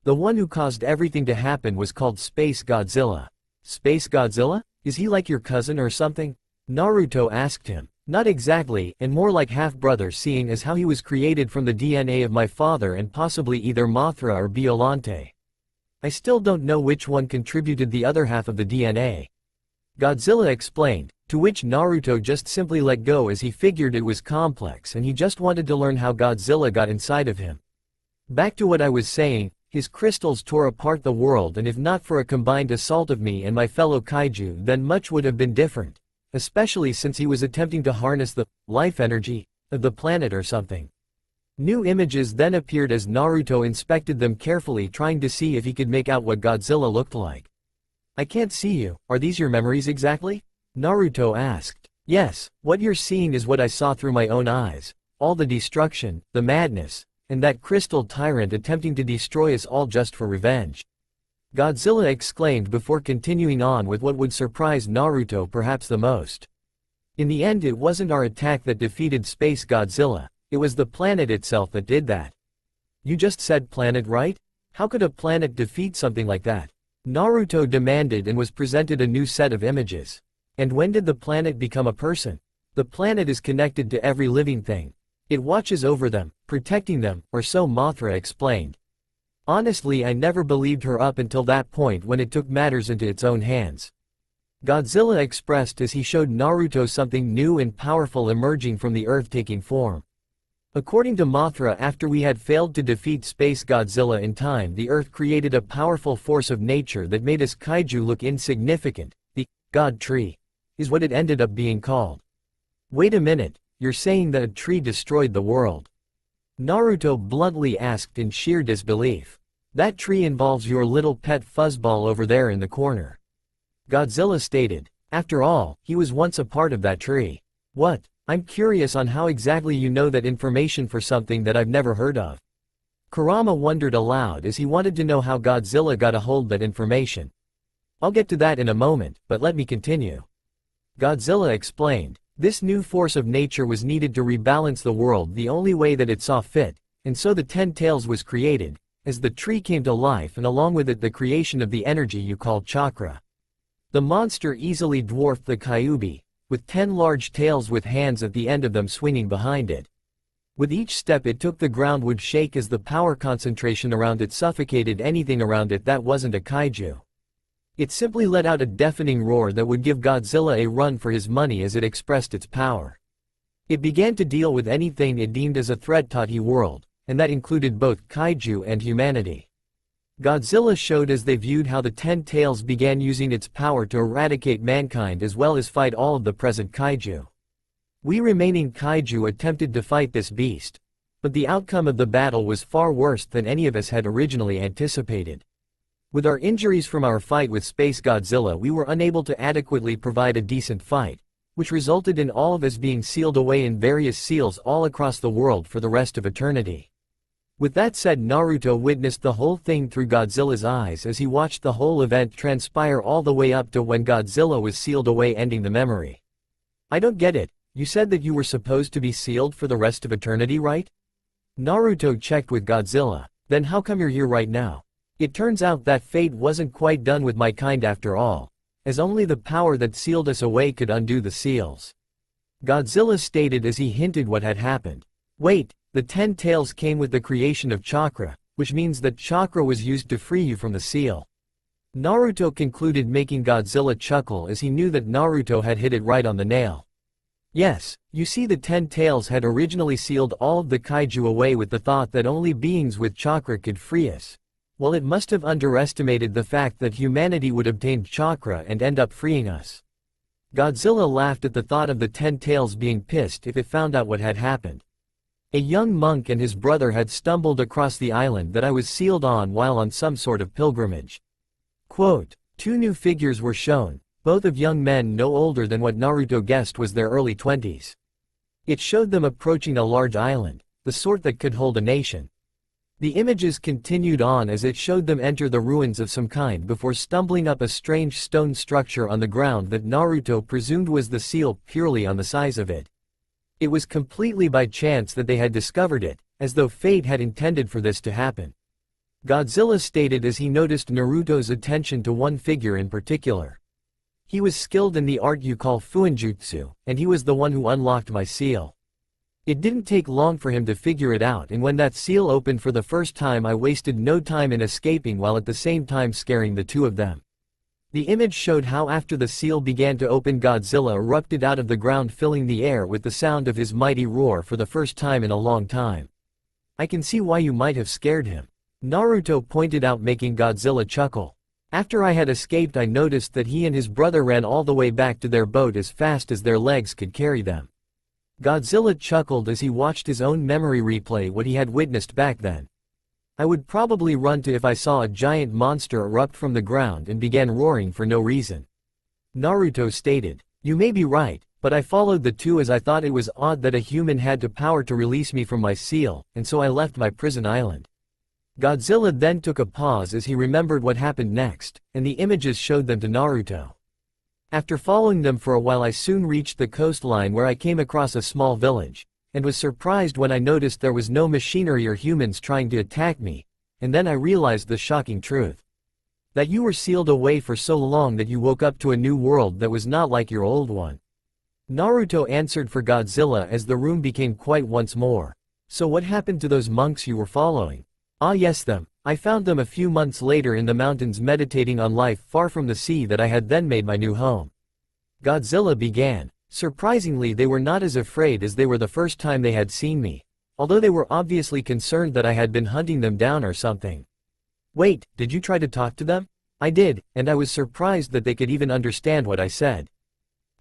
The one who caused everything to happen was called Space Godzilla. "Space Godzilla? Is he like your cousin or something?" Naruto asked him. "Not exactly, and more like half-brother, seeing as how he was created from the DNA of my father and possibly either Mothra or Biollante. I still don't know which one contributed the other half of the DNA," Godzilla explained, to which Naruto just simply let go as he figured it was complex and he just wanted to learn how Godzilla got inside of him. "Back to what I was saying, his crystals tore apart the world, and if not for a combined assault of me and my fellow kaiju, then much would have been different, especially since he was attempting to harness the life energy of the planet or something." New images then appeared as Naruto inspected them carefully, trying to see if he could make out what Godzilla looked like. "I can't see you. Are these your memories exactly?" Naruto asked. "Yes, what you're seeing is what I saw through my own eyes. All the destruction, the madness, and that crystal tyrant attempting to destroy us all just for revenge," Godzilla exclaimed before continuing on with what would surprise Naruto perhaps the most. In the end, it wasn't our attack that defeated Space Godzilla, it was the planet itself that did that. You just said planet, right? How could a planet defeat something like that? Naruto demanded and was presented a new set of images. And when did the planet become a person? The planet is connected to every living thing. It watches over them, protecting them, or so Mothra explained. Honestly, I never believed her up until that point when it took matters into its own hands. Godzilla expressed as he showed Naruto something new and powerful emerging from the earth taking form. According to Mothra, after we had failed to defeat Space Godzilla in time, the earth created a powerful force of nature that made us kaiju look insignificant. The God Tree is what it ended up being called. Wait a minute, you're saying that a tree destroyed the world? Naruto bluntly asked in sheer disbelief. That tree involves your little pet fuzzball over there in the corner. Godzilla stated. After all, he was once a part of that tree. What? I'm curious on how exactly you know that information for something that I've never heard of. Kurama wondered aloud as he wanted to know how Godzilla got a hold of that information. I'll get to that in a moment, but let me continue. Godzilla explained. This new force of nature was needed to rebalance the world the only way that it saw fit, and so the 10 Tails was created, as the tree came to life and along with it the creation of the energy you call chakra. The monster easily dwarfed the Kyuubi, with 10 large tails with hands at the end of them swinging behind it. With each step it took, the ground would shake as the power concentration around it suffocated anything around it that wasn't a kaiju. It simply let out a deafening roar that would give Godzilla a run for his money as it expressed its power. It began to deal with anything it deemed as a threat to the world, and that included both kaiju and humanity. Godzilla showed as they viewed how the 10 Tails began using its power to eradicate mankind as well as fight all of the present kaiju. We remaining kaiju attempted to fight this beast, but the outcome of the battle was far worse than any of us had originally anticipated. With our injuries from our fight with Space Godzilla, we were unable to adequately provide a decent fight, which resulted in all of us being sealed away in various seals all across the world for the rest of eternity. With that said, Naruto witnessed the whole thing through Godzilla's eyes as he watched the whole event transpire all the way up to when Godzilla was sealed away, ending the memory. I don't get it, you said that you were supposed to be sealed for the rest of eternity, right? Naruto checked with Godzilla. Then how come you're here right now? It turns out that fate wasn't quite done with my kind after all, as only the power that sealed us away could undo the seals. Godzilla stated as he hinted what had happened. Wait, the 10 Tails came with the creation of chakra, which means that chakra was used to free you from the seal. Naruto concluded, making Godzilla chuckle as he knew that Naruto had hit it right on the nail. Yes, you see, the 10 Tails had originally sealed all of the kaiju away with the thought that only beings with chakra could free us. Well, it must have underestimated the fact that humanity would obtain chakra and end up freeing us. Godzilla laughed at the thought of the 10 Tails being pissed if it found out what had happened. A young monk and his brother had stumbled across the island that I was sealed on while on some sort of pilgrimage. Quote, 2 new figures were shown, both of young men no older than what Naruto guessed was their early 20s. It showed them approaching a large island, the sort that could hold a nation. The images continued on as it showed them enter the ruins of some kind before stumbling up a strange stone structure on the ground that Naruto presumed was the seal purely on the size of it. It was completely by chance that they had discovered it, as though fate had intended for this to happen. Godzilla stated as he noticed Naruto's attention to one figure in particular. He was skilled in the art you call fuinjutsu, and he was the one who unlocked my seal. It didn't take long for him to figure it out, and when that seal opened for the first time, I wasted no time in escaping while at the same time scaring the 2 of them. The image showed how after the seal began to open, Godzilla erupted out of the ground, filling the air with the sound of his mighty roar for the first time in a long time. I can see why you might have scared him, Naruto pointed out, making Godzilla chuckle. After I had escaped, I noticed that he and his brother ran all the way back to their boat as fast as their legs could carry them. Godzilla chuckled as he watched his own memory replay what he had witnessed back then. I would probably run too if I saw a giant monster erupt from the ground and began roaring for no reason. Naruto stated, you may be right, but I followed the 2 as I thought it was odd that a human had the power to release me from my seal, and so I left my prison island. Godzilla then took a pause as he remembered what happened next, and the images showed them to Naruto. After following them for a while I soon reached the coastline where I came across a small village, and was surprised when I noticed there was no machinery or humans trying to attack me, and then I realized the shocking truth. That you were sealed away for so long that you woke up to a new world that was not like your old one. Naruto answered for Godzilla as the room became quiet once more. So what happened to those monks you were following? Ah yes, them. I found them a few months later in the mountains meditating on life far from the sea that I had then made my new home. Godzilla began. Surprisingly, they were not as afraid as they were the first time they had seen me, although they were obviously concerned that I had been hunting them down or something. Wait, did you try to talk to them? I did, and I was surprised that they could even understand what I said.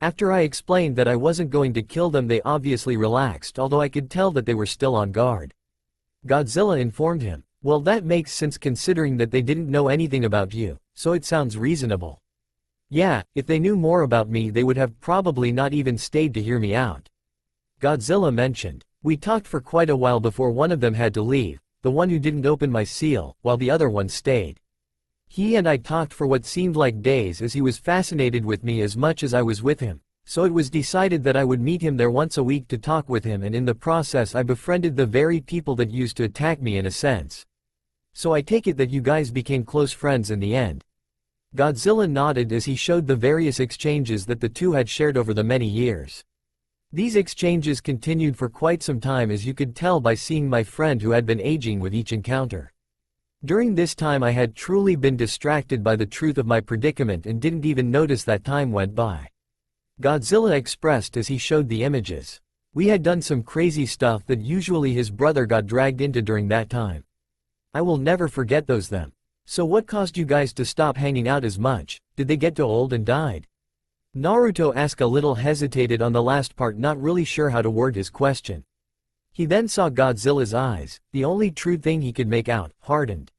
After I explained that I wasn't going to kill them, they obviously relaxed, although I could tell that they were still on guard. Godzilla informed him. Well, that makes sense considering that they didn't know anything about you, so it sounds reasonable. Yeah, if they knew more about me they would have probably not even stayed to hear me out. Godzilla mentioned. We talked for quite a while before one of them had to leave, the one who didn't open my seal, while the other one stayed. He and I talked for what seemed like days as he was fascinated with me as much as I was with him, so it was decided that I would meet him there once a week to talk with him, and in the process I befriended the very people that used to attack me in a sense. So I take it that you guys became close friends in the end. Godzilla nodded as he showed the various exchanges that the two had shared over the many years. These exchanges continued for quite some time, as you could tell by seeing my friend who had been aging with each encounter. During this time I had truly been distracted by the truth of my predicament and didn't even notice that time went by. Godzilla expressed as he showed the images. We had done some crazy stuff that usually his brother got dragged into during that time. I will never forget those them. So what caused you guys to stop hanging out as much? Did they get too old and died? Naruto asked, a little hesitated on the last part, not really sure how to word his question. He then saw Godzilla's eyes, the only true thing he could make out, hardened.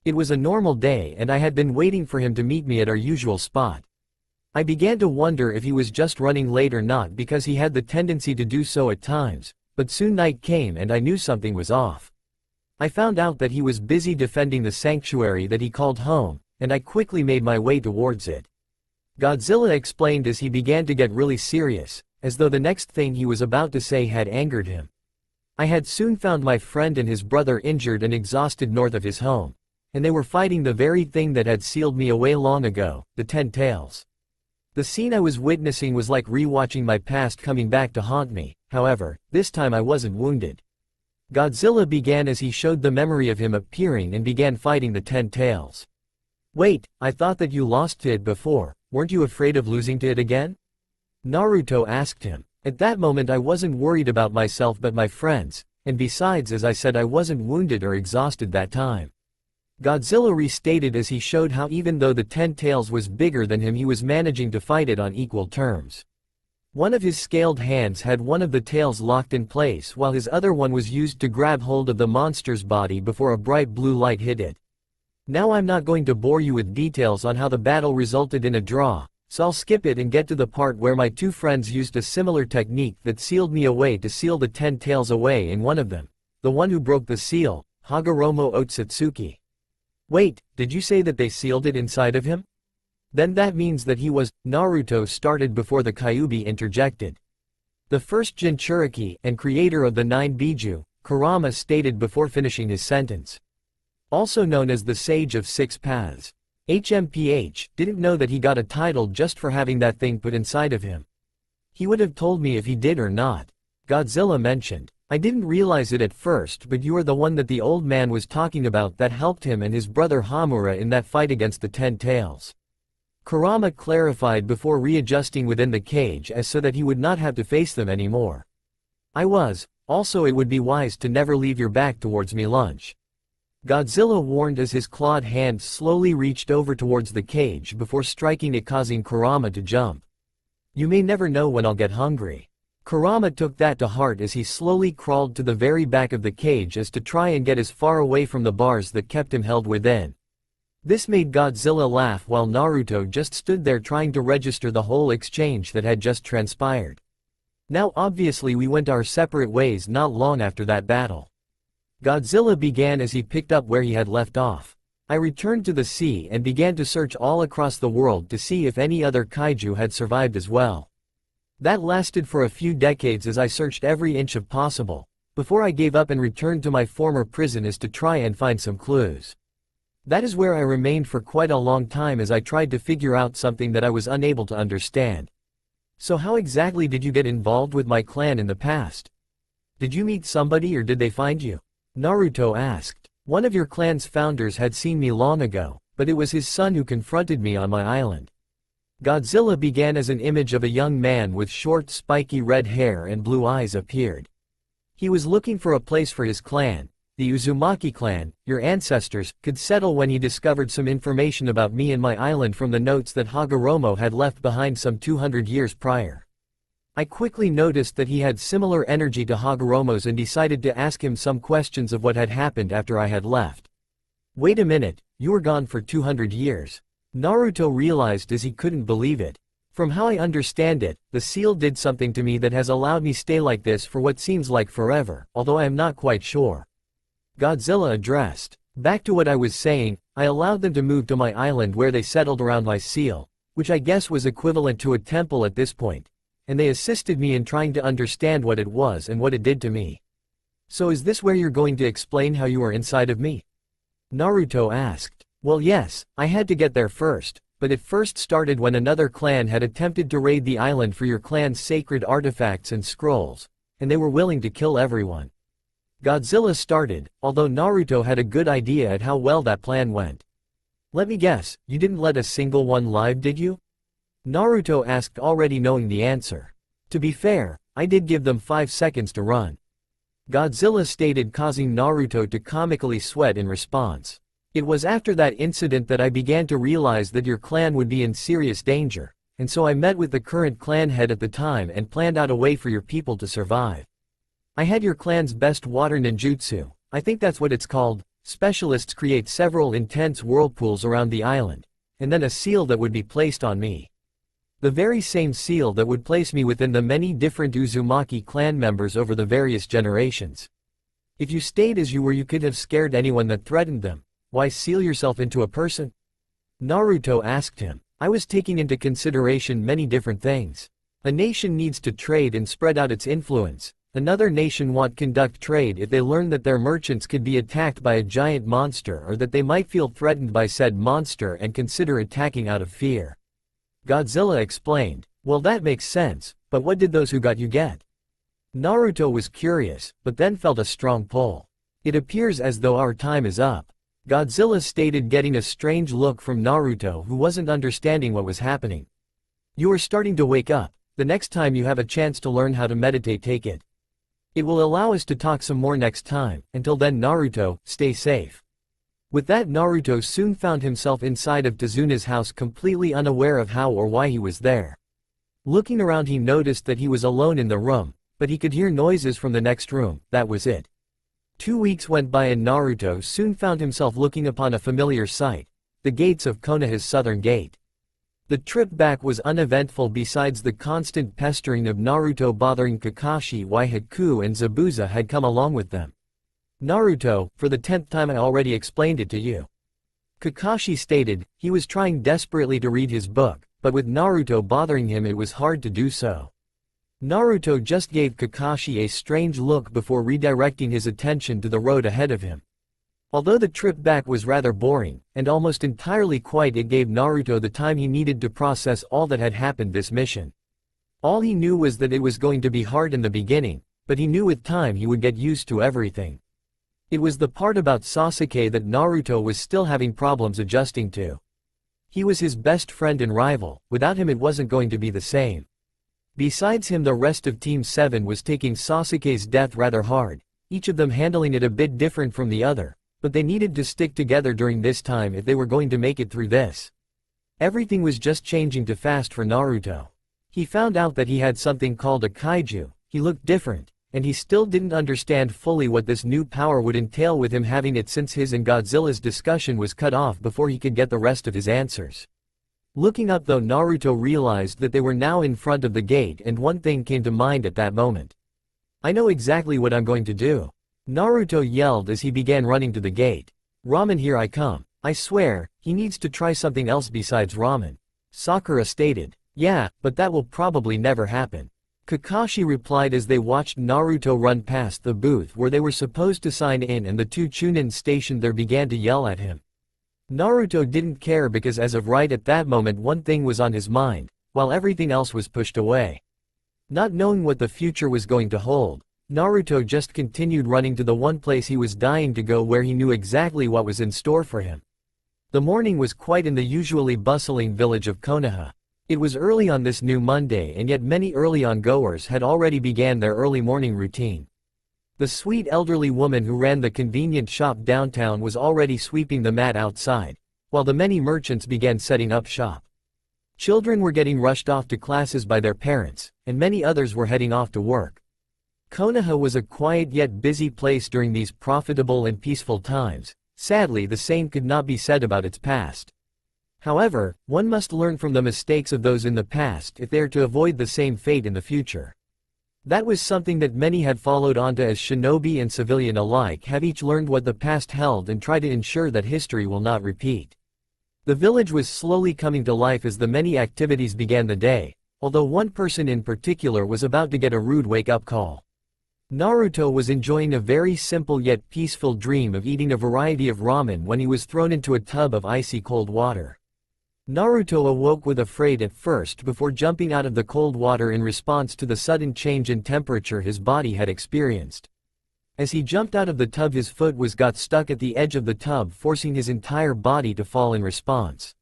It was a normal day and I had been waiting for him to meet me at our usual spot. I began to wonder if he was just running late or not, because he had the tendency to do so at times, but soon night came and I knew something was off. I found out that he was busy defending the sanctuary that he called home, and I quickly made my way towards it. Godzilla explained as he began to get really serious, as though the next thing he was about to say had angered him. I had soon found my friend and his brother injured and exhausted north of his home, and they were fighting the very thing that had sealed me away long ago, the 10 Tails. The scene I was witnessing was like rewatching my past coming back to haunt me. However, this time I wasn't wounded. Godzilla began as he showed the memory of him appearing and began fighting the 10 Tails. Wait, I thought that you lost to it before, weren't you afraid of losing to it again? Naruto asked him. At that moment I wasn't worried about myself but my friends, and besides, as I said, I wasn't wounded or exhausted that time. Godzilla restated as he showed how even though the 10 Tails was bigger than him he was managing to fight it on equal terms. One of his scaled hands had one of the tails locked in place while his other one was used to grab hold of the monster's body before a bright blue light hit it. Now I'm not going to bore you with details on how the battle resulted in a draw, so I'll skip it and get to the part where my two friends used a similar technique that sealed me away to seal the 10 Tails away in one of them, the one who broke the seal, Hagoromo Otsutsuki. Wait, did you say that they sealed it inside of him? Then that means that he was. Naruto started before the Kyuubi interjected. The first Jinchuriki and creator of the 9 Biju, Kurama stated before finishing his sentence. Also known as the Sage of Six Paths. HMPH didn't know that he got a title just for having that thing put inside of him. He would have told me if he did or not. Godzilla mentioned. I didn't realize it at first, but you are the one that the old man was talking about that helped him and his brother Hamura in that fight against the 10 Tails. Kurama clarified before readjusting within the cage as so that he would not have to face them anymore. I was. Also, it would be wise to never leave your back towards me lunch. Godzilla warned as his clawed hand slowly reached over towards the cage before striking it, causing Kurama to jump. You may never know when I'll get hungry. Kurama took that to heart as he slowly crawled to the very back of the cage as to try and get as far away from the bars that kept him held within. This made Godzilla laugh while Naruto just stood there trying to register the whole exchange that had just transpired. Now obviously we went our separate ways not long after that battle. Godzilla began as he picked up where he had left off. I returned to the sea and began to search all across the world to see if any other kaiju had survived as well. That lasted for a few decades as I searched every inch of possible, before I gave up and returned to my former prison as to try and find some clues. That is where I remained for quite a long time as I tried to figure out something that I was unable to understand. So how exactly did you get involved with my clan in the past? Did you meet somebody or did they find you? Naruto asked. One of your clan's founders had seen me long ago, but it was his son who confronted me on my island. Godzilla began as an image of a young man with short spiky red hair and blue eyes appeared. He was looking for a place for his clan, the Uzumaki clan, your ancestors, could settle when he discovered some information about me and my island from the notes that Hagoromo had left behind some 200 years prior. I quickly noticed that he had similar energy to Hagoromo's and decided to ask him some questions of what had happened after I had left. Wait a minute, you were gone for 200 years. Naruto realized as he couldn't believe it. From how I understand it, the seal did something to me that has allowed me stay like this for what seems like forever, although I am not quite sure. Godzilla addressed. Back to what I was saying, I allowed them to move to my island where they settled around my seal, which I guess was equivalent to a temple at this point. And they assisted me in trying to understand what it was and what it did to me. So is this where you're going to explain how you are inside of me? Naruto asked. Well yes, I had to get there first, but it first started when another clan had attempted to raid the island for your clan's sacred artifacts and scrolls, and they were willing to kill everyone. Godzilla started, although Naruto had a good idea at how well that plan went. Let me guess, you didn't let a single one live, did you? Naruto asked, already knowing the answer. To be fair, I did give them 5 seconds to run. Godzilla stated, causing Naruto to comically sweat in response. It was after that incident that I began to realize that your clan would be in serious danger, and so I met with the current clan head at the time and planned out a way for your people to survive. I had your clan's best water ninjutsu, I think that's what it's called, specialists create several intense whirlpools around the island, and then a seal that would be placed on me. The very same seal that would place me within the many different Uzumaki clan members over the various generations. If you stayed as you were, you could have scared anyone that threatened them. Why seal yourself into a person? Naruto asked him. I was taking into consideration many different things. A nation needs to trade and spread out its influence. Another nation won't conduct trade if they learn that their merchants could be attacked by a giant monster or that they might feel threatened by said monster and consider attacking out of fear. Godzilla explained. Well, that makes sense, but what did those who got you get? Naruto was curious, but then felt a strong pull. It appears as though our time is up. Godzilla stated, getting a strange look from Naruto, who wasn't understanding what was happening. You are starting to wake up. The next time you have a chance to learn how to meditate, take it. It will allow us to talk some more next time. Until then, Naruto, stay safe. With that, Naruto soon found himself inside of Tazuna's house, completely unaware of how or why he was there. Looking around, he noticed that he was alone in the room, but he could hear noises from the next room. That was it. 2 weeks went by and Naruto soon found himself looking upon a familiar sight, the gates of Konoha's southern gate. The trip back was uneventful besides the constant pestering of Naruto bothering Kakashi. Why Haku and Zabuza had come along with them. Naruto, for the 10th time I already explained it to you. Kakashi stated, he was trying desperately to read his book, but with Naruto bothering him it was hard to do so. Naruto just gave Kakashi a strange look before redirecting his attention to the road ahead of him. Although the trip back was rather boring, and almost entirely quiet, it gave Naruto the time he needed to process all that had happened this mission. All he knew was that it was going to be hard in the beginning, but he knew with time he would get used to everything. It was the part about Sasuke that Naruto was still having problems adjusting to. He was his best friend and rival, without him it wasn't going to be the same. Besides him, the rest of Team 7 was taking Sasuke's death rather hard, each of them handling it a bit different from the other, but they needed to stick together during this time if they were going to make it through this. Everything was just changing too fast for Naruto. He found out that he had something called a kaiju, he looked different, and he still didn't understand fully what this new power would entail with him having it, since his and Godzilla's discussion was cut off before he could get the rest of his answers. Looking up though, Naruto realized that they were now in front of the gate, and one thing came to mind at that moment. I know exactly what I'm going to do. Naruto yelled as he began running to the gate. Ramen, here I come. I swear, he needs to try something else besides ramen. Sakura stated. Yeah, but that will probably never happen. Kakashi replied as they watched Naruto run past the booth where they were supposed to sign in, and the two Chunin stationed there began to yell at him. Naruto didn't care because as of right at that moment one thing was on his mind, while everything else was pushed away. Not knowing what the future was going to hold, Naruto just continued running to the one place he was dying to go, where he knew exactly what was in store for him. The morning was quite in the usually bustling village of Konoha. It was early on this new Monday, and yet many early on-goers had already began their early morning routine. The sweet elderly woman who ran the convenient shop downtown was already sweeping the mat outside, while the many merchants began setting up shop. Children were getting rushed off to classes by their parents, and many others were heading off to work. Konoha was a quiet yet busy place during these profitable and peaceful times. Sadly, the same could not be said about its past. However, one must learn from the mistakes of those in the past if they are to avoid the same fate in the future. That was something that many had followed onto, as shinobi and civilian alike have each learned what the past held and try to ensure that history will not repeat. The village was slowly coming to life as the many activities began the day, although one person in particular was about to get a rude wake-up call. Naruto was enjoying a very simple yet peaceful dream of eating a variety of ramen when he was thrown into a tub of icy cold water. Naruto awoke with afraid at first before jumping out of the cold water in response to the sudden change in temperature his body had experienced. As he jumped out of the tub, his foot got stuck at the edge of the tub, forcing his entire body to fall in response.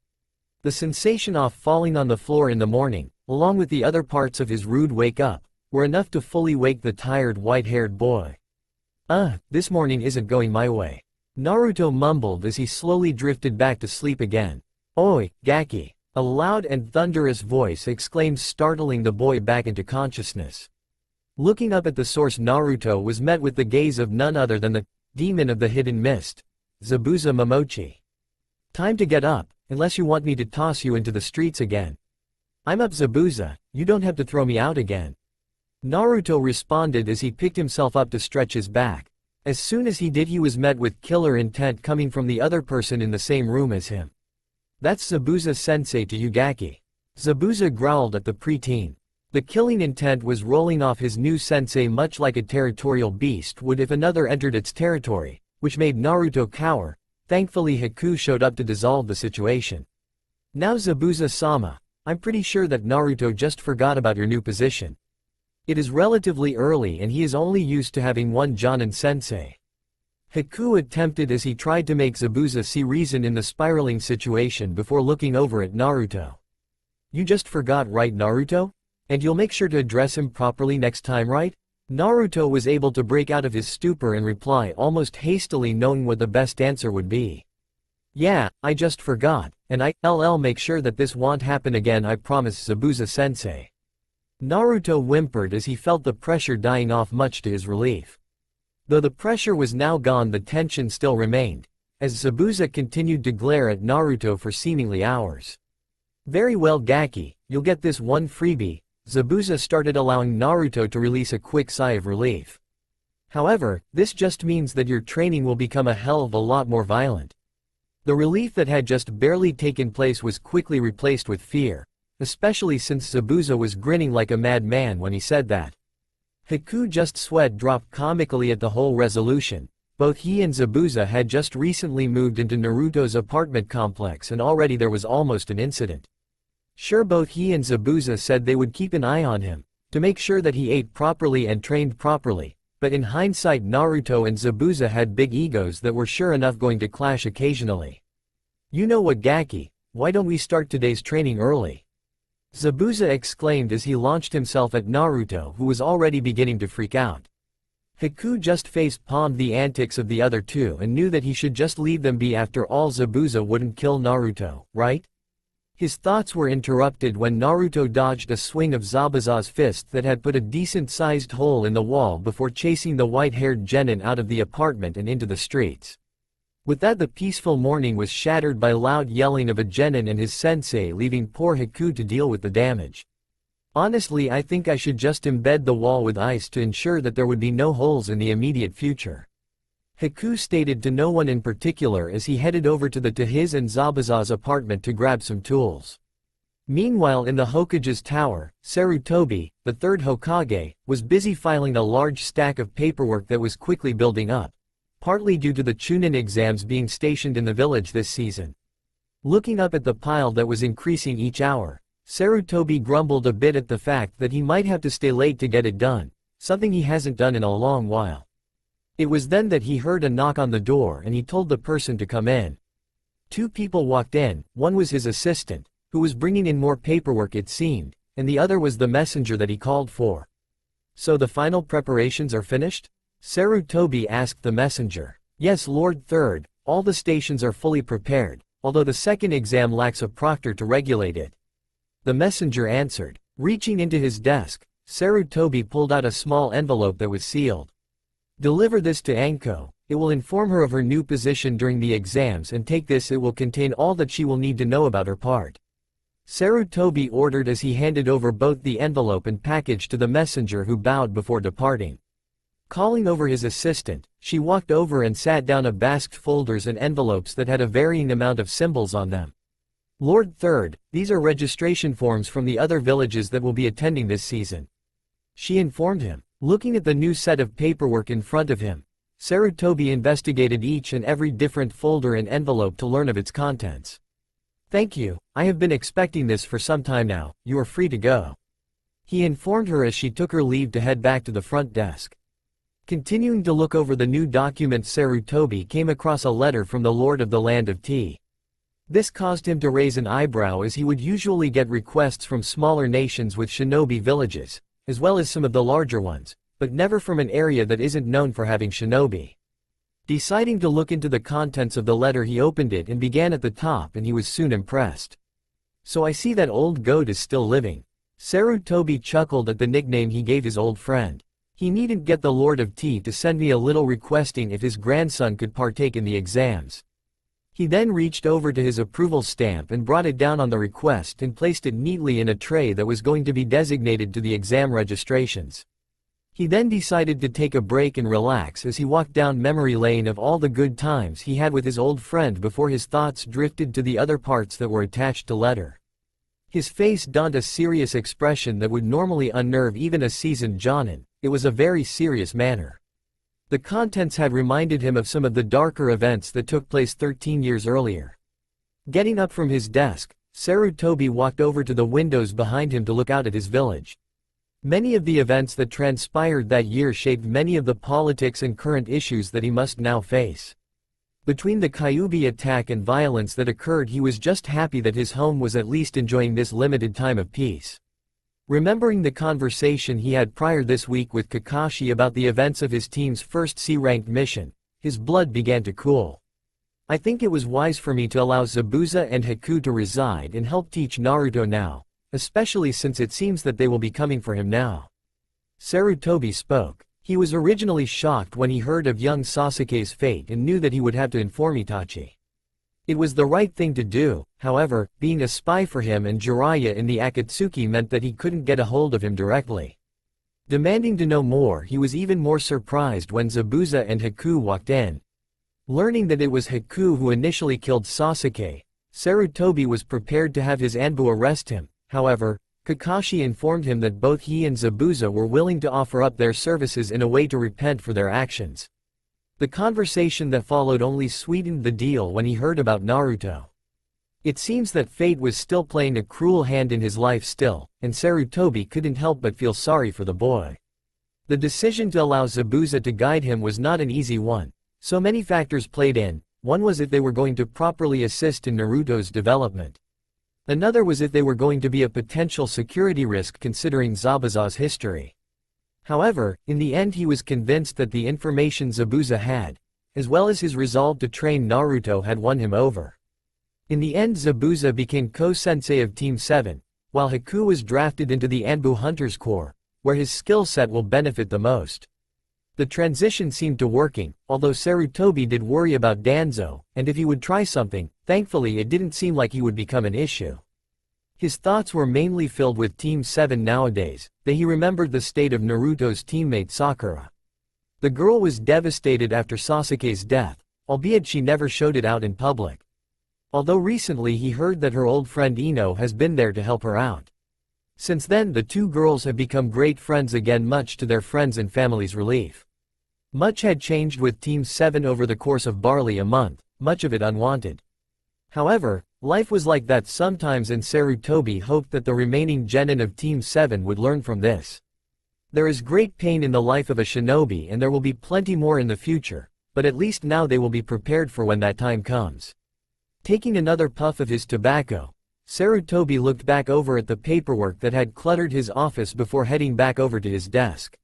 The sensation of falling on the floor in the morning, along with the other parts of his rude wake-up, were enough to fully wake the tired white-haired boy. This morning isn't going my way," Naruto mumbled as he slowly drifted back to sleep again. "Oi, Gaki!" a loud and thunderous voice exclaimed, startling the boy back into consciousness. Looking up at the source, Naruto was met with the gaze of none other than the demon of the hidden mist, Zabuza Momochi. "Time to get up, unless you want me to toss you into the streets again." "I'm up, Zabuza, you don't have to throw me out again," Naruto responded as he picked himself up to stretch his back. As soon as he did, he was met with killer intent coming from the other person in the same room as him. "That's Zabuza-sensei to you, Gaki," Zabuza growled at the preteen. The killing intent was rolling off his new sensei much like a territorial beast would if another entered its territory, which made Naruto cower. Thankfully, Haku showed up to dissolve the situation. "Now Zabuza-sama, I'm pretty sure that Naruto just forgot about your new position. It is relatively early and he is only used to having one Jonin sensei." Haku attempted as he tried to make Zabuza see reason in the spiraling situation before looking over at Naruto. "You just forgot, right, Naruto? And you'll make sure to address him properly next time, right?" Naruto was able to break out of his stupor and reply almost hastily, knowing what the best answer would be. "Yeah, I just forgot, and I'll make sure that this won't happen again, I promise, Zabuza-sensei." Naruto whimpered as he felt the pressure dying off, much to his relief. Though the pressure was now gone, the tension still remained, as Zabuza continued to glare at Naruto for seemingly hours. "Very well, Gaki, you'll get this one freebie." Zabuza started, allowing Naruto to release a quick sigh of relief. "However, this just means that your training will become a hell of a lot more violent." The relief that had just barely taken place was quickly replaced with fear, especially since Zabuza was grinning like a madman when he said that. Haku just sweat dropped comically at the whole resolution. Both he and Zabuza had just recently moved into Naruto's apartment complex, and already there was almost an incident. Sure, both he and Zabuza said they would keep an eye on him, to make sure that he ate properly and trained properly, but in hindsight Naruto and Zabuza had big egos that were sure enough going to clash occasionally. "You know what, Gaki, why don't we start today's training early?" Zabuza exclaimed as he launched himself at Naruto, who was already beginning to freak out. Haku just face-palmed the antics of the other two and knew that he should just leave them be. After all, Zabuza wouldn't kill Naruto, right? His thoughts were interrupted when Naruto dodged a swing of Zabuza's fist that had put a decent-sized hole in the wall before chasing the white-haired genin out of the apartment and into the streets. With that, the peaceful morning was shattered by loud yelling of a genin and his sensei, leaving poor Haku to deal with the damage. "Honestly, I think I should just embed the wall with ice to ensure that there would be no holes in the immediate future." Haku stated to no one in particular as he headed over to his and Zabuza's apartment to grab some tools. Meanwhile in the Hokage's tower, Sarutobi, the third Hokage, was busy filing a large stack of paperwork that was quickly building up, partly due to the Chunin exams being stationed in the village this season. Looking up at the pile that was increasing each hour, Sarutobi grumbled a bit at the fact that he might have to stay late to get it done, something he hasn't done in a long while. It was then that he heard a knock on the door and he told the person to come in. Two people walked in, one was his assistant, who was bringing in more paperwork it seemed, and the other was the messenger that he called for. "So the final preparations are finished?" Sarutobi asked the messenger. "Yes, Lord Third, all the stations are fully prepared, although the second exam lacks a proctor to regulate it," the messenger answered. Reaching into his desk, Sarutobi pulled out a small envelope that was sealed. "Deliver this to Anko, it will inform her of her new position during the exams, and take this, it will contain all that she will need to know about her part," Sarutobi ordered as he handed over both the envelope and package to the messenger, who bowed before departing. Calling over his assistant, she walked over and sat down and basked folders and envelopes that had a varying amount of symbols on them. "Lord Third, these are registration forms from the other villages that will be attending this season," she informed him. Looking at the new set of paperwork in front of him, Sarutobi investigated each and every different folder and envelope to learn of its contents. "Thank you, I have been expecting this for some time now, you are free to go," he informed her as she took her leave to head back to the front desk. Continuing to look over the new document, Sarutobi came across a letter from the Lord of the Land of Tea. This caused him to raise an eyebrow, as he would usually get requests from smaller nations with shinobi villages, as well as some of the larger ones, but never from an area that isn't known for having shinobi. Deciding to look into the contents of the letter, he opened it and began at the top, and he was soon impressed. "So I see that old goat is still living." Sarutobi chuckled at the nickname he gave his old friend. He needn't get the Lord of Tea to send me a little requesting if his grandson could partake in the exams. He then reached over to his approval stamp and brought it down on the request and placed it neatly in a tray that was going to be designated to the exam registrations. He then decided to take a break and relax as he walked down memory lane of all the good times he had with his old friend before his thoughts drifted to the other parts that were attached to letter. His face donned a serious expression that would normally unnerve even a seasoned jonin. It was a very serious manner. The contents had reminded him of some of the darker events that took place 13 years earlier. Getting up from his desk, Sarutobi walked over to the windows behind him to look out at his village. Many of the events that transpired that year shaped many of the politics and current issues that he must now face. Between the Kyuubi attack and violence that occurred, he was just happy that his home was at least enjoying this limited time of peace. Remembering the conversation he had prior this week with Kakashi about the events of his team's first C-ranked mission, his blood began to cool. "I think it was wise for me to allow Zabuza and Haku to reside and help teach Naruto now, especially since it seems that they will be coming for him now," Sarutobi spoke. He was originally shocked when he heard of young Sasuke's fate and knew that he would have to inform Itachi. It was the right thing to do, however, being a spy for him and Jiraiya in the Akatsuki meant that he couldn't get a hold of him directly. Demanding to know more, he was even more surprised when Zabuza and Haku walked in. Learning that it was Haku who initially killed Sasuke, Sarutobi was prepared to have his Anbu arrest him. However, Kakashi informed him that both he and Zabuza were willing to offer up their services in a way to repent for their actions. The conversation that followed only sweetened the deal when he heard about Naruto. It seems that fate was still playing a cruel hand in his life still, and Sarutobi couldn't help but feel sorry for the boy. The decision to allow Zabuza to guide him was not an easy one. So many factors played in. One was if they were going to properly assist in Naruto's development. Another was if they were going to be a potential security risk considering Zabuza's history. However, in the end he was convinced that the information Zabuza had, as well as his resolve to train Naruto, had won him over. In the end Zabuza became co-sensei of Team 7, while Haku was drafted into the Anbu Hunters Corps, where his skill set will benefit the most. The transition seemed to working, although Sarutobi did worry about Danzo, and if he would try something. Thankfully it didn't seem like he would become an issue. His thoughts were mainly filled with Team 7 nowadays, that he remembered the state of Naruto's teammate Sakura. The girl was devastated after Sasuke's death, albeit she never showed it out in public. Although recently he heard that her old friend Ino has been there to help her out. Since then the two girls have become great friends again, much to their friends' and family's relief. Much had changed with Team 7 over the course of barely a month, much of it unwanted. However, life was like that sometimes, and Sarutobi hoped that the remaining genin of Team 7 would learn from this. There is great pain in the life of a shinobi, and there will be plenty more in the future, but at least now they will be prepared for when that time comes. Taking another puff of his tobacco, Sarutobi looked back over at the paperwork that had cluttered his office before heading back over to his desk.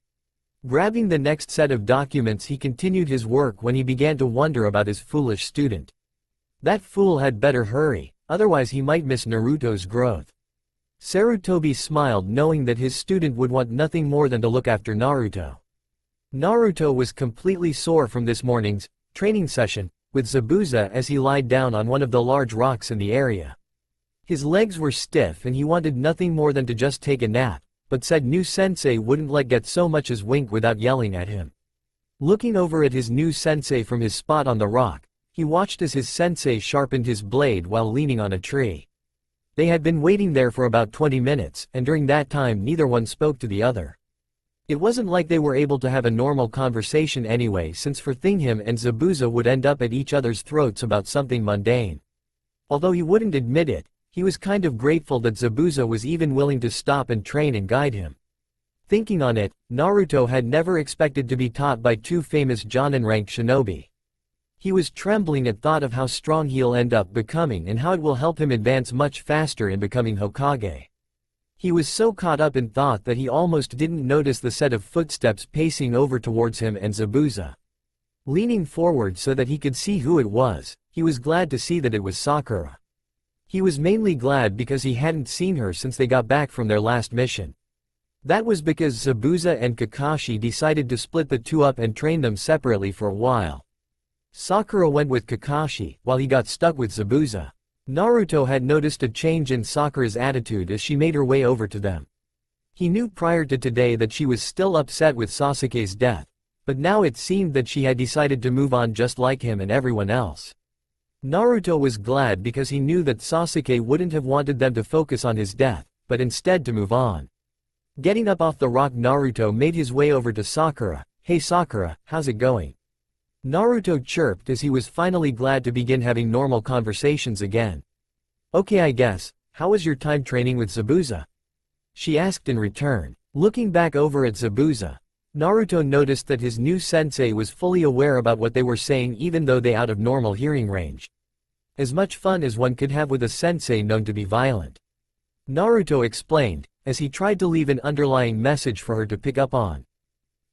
Grabbing the next set of documents, he continued his work when he began to wonder about his foolish student. That fool had better hurry, otherwise he might miss Naruto's growth. Sarutobi smiled, knowing that his student would want nothing more than to look after Naruto. Naruto was completely sore from this morning's training session with Zabuza as he lied down on one of the large rocks in the area. His legs were stiff and he wanted nothing more than to just take a nap, but said new sensei wouldn't let get so much as wink without yelling at him. Looking over at his new sensei from his spot on the rock, he watched as his sensei sharpened his blade while leaning on a tree. They had been waiting there for about 20 minutes, and during that time neither one spoke to the other. It wasn't like they were able to have a normal conversation anyway, since for thing him and Zabuza would end up at each other's throats about something mundane. Although he wouldn't admit it, he was kind of grateful that Zabuza was even willing to stop and train and guide him. Thinking on it, Naruto had never expected to be taught by two famous Jonin-ranked shinobi. He was trembling at thought of how strong he'll end up becoming and how it will help him advance much faster in becoming Hokage. He was so caught up in thought that he almost didn't notice the set of footsteps pacing over towards him and Zabuza. Leaning forward so that he could see who it was, he was glad to see that it was Sakura. He was mainly glad because he hadn't seen her since they got back from their last mission. That was because Zabuza and Kakashi decided to split the two up and train them separately for a while. Sakura went with Kakashi, while he got stuck with Zabuza. Naruto had noticed a change in Sakura's attitude as she made her way over to them. He knew prior to today that she was still upset with Sasuke's death, but now it seemed that she had decided to move on just like him and everyone else. Naruto was glad because he knew that Sasuke wouldn't have wanted them to focus on his death, but instead to move on. Getting up off the rock, Naruto made his way over to Sakura. "Hey Sakura, how's it going?" Naruto chirped as he was finally glad to begin having normal conversations again. "Okay, I guess. How was your time training with Zabuza?" she asked in return. Looking back over at Zabuza, Naruto noticed that his new sensei was fully aware about what they were saying, even though they out of normal hearing range. As much fun as one could have with a sensei known to be violent. Naruto explained, as he tried to leave an underlying message for her to pick up on.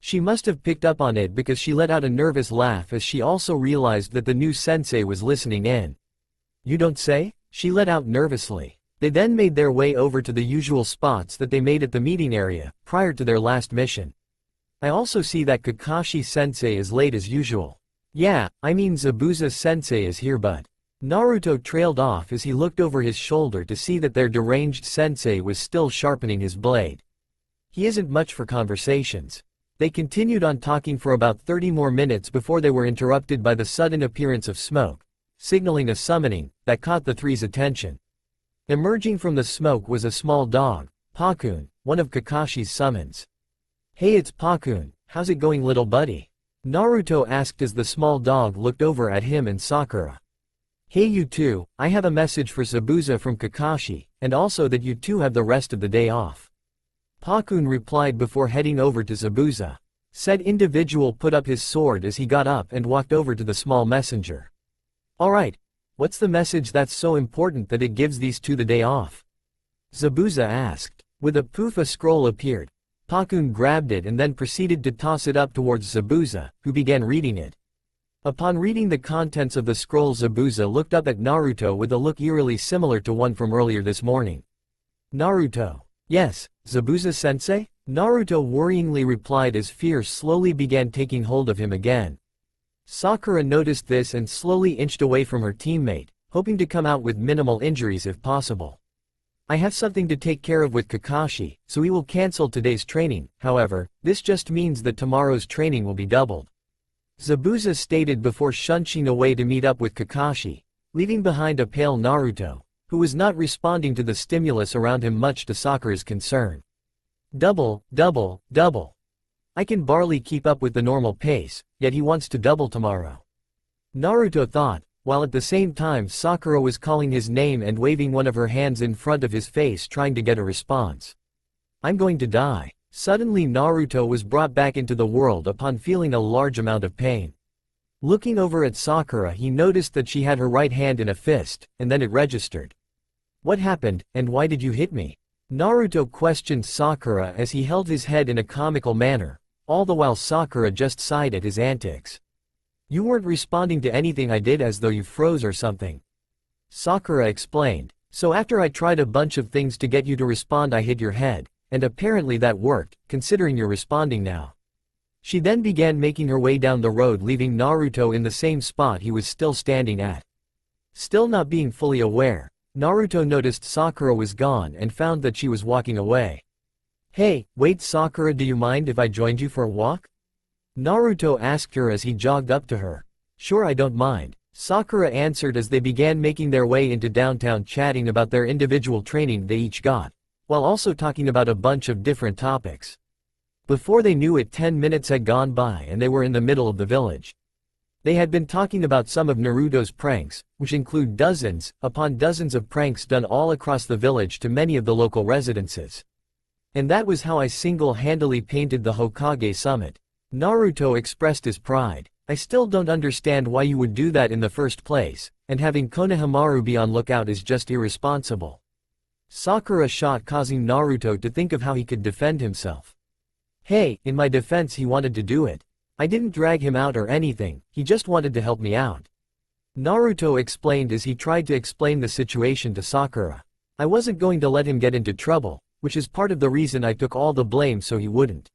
She must have picked up on it because she let out a nervous laugh as she also realized that the new sensei was listening in. "You don't say?" she let out nervously. They then made their way over to the usual spots that they made at the meeting area, prior to their last mission. "I also see that Kakashi sensei is late as usual." "Yeah, I mean Zabuza sensei is here but..." Naruto trailed off as he looked over his shoulder to see that their deranged sensei was still sharpening his blade. He isn't much for conversations. They continued on talking for about 30 more minutes before they were interrupted by the sudden appearance of smoke, signaling a summoning, that caught the three's attention. Emerging from the smoke was a small dog, Pakun, one of Kakashi's summons. "Hey, it's Pakun, how's it going, little buddy?" Naruto asked as the small dog looked over at him and Sakura. "Hey you two, I have a message for Zabuza from Kakashi, and also that you two have the rest of the day off." Pakun replied before heading over to Zabuza. Said individual put up his sword as he got up and walked over to the small messenger. "Alright, what's the message that's so important that it gives these two the day off?" Zabuza asked. With a poof, a scroll appeared. Pakun grabbed it and then proceeded to toss it up towards Zabuza, who began reading it. Upon reading the contents of the scroll, Zabuza looked up at Naruto with a look eerily similar to one from earlier this morning. "Naruto." "Yes, Zabuza-sensei?" Naruto worryingly replied as fear slowly began taking hold of him again. Sakura noticed this and slowly inched away from her teammate, hoping to come out with minimal injuries if possible. I have something to take care of with Kakashi, so we will cancel today's training. However, this just means that tomorrow's training will be doubled. Zabuza stated before shunching away to meet up with Kakashi, leaving behind a pale Naruto, who was not responding to the stimulus around him much to Sakura's concern. Double, double, double. I can barely keep up with the normal pace, yet he wants to double tomorrow. Naruto thought, while at the same time Sakura was calling his name and waving one of her hands in front of his face trying to get a response. I'm going to die. Suddenly Naruto was brought back into the world upon feeling a large amount of pain. Looking over at Sakura, he noticed that she had her right hand in a fist, and then it registered. What happened, and why did you hit me? Naruto questioned Sakura as he held his head in a comical manner, all the while Sakura just sighed at his antics. You weren't responding to anything I did, as though you froze or something. Sakura explained. So after I tried a bunch of things to get you to respond, I hit your head, and apparently that worked, considering you're responding now. She then began making her way down the road, leaving Naruto in the same spot he was still standing at. Still not being fully aware, Naruto noticed Sakura was gone and found that she was walking away. Hey, wait Sakura, do you mind if I joined you for a walk? Naruto asked her as he jogged up to her. Sure, I don't mind, Sakura answered as they began making their way into downtown, chatting about their individual training they each got, while also talking about a bunch of different topics. Before they knew it, 10 minutes had gone by and they were in the middle of the village. They had been talking about some of Naruto's pranks, which include dozens upon dozens of pranks done all across the village to many of the local residences. And that was how I single-handedly painted the Hokage summit. Naruto expressed his pride. I still don't understand why you would do that in the first place, and having Konohamaru be on lookout is just irresponsible. Sakura shot, causing Naruto to think of how he could defend himself. Hey, in my defense, he wanted to do it. I didn't drag him out or anything, he just wanted to help me out. Naruto explained as he tried to explain the situation to Sakura. I wasn't going to let him get into trouble, which is part of the reason I took all the blame so he wouldn't.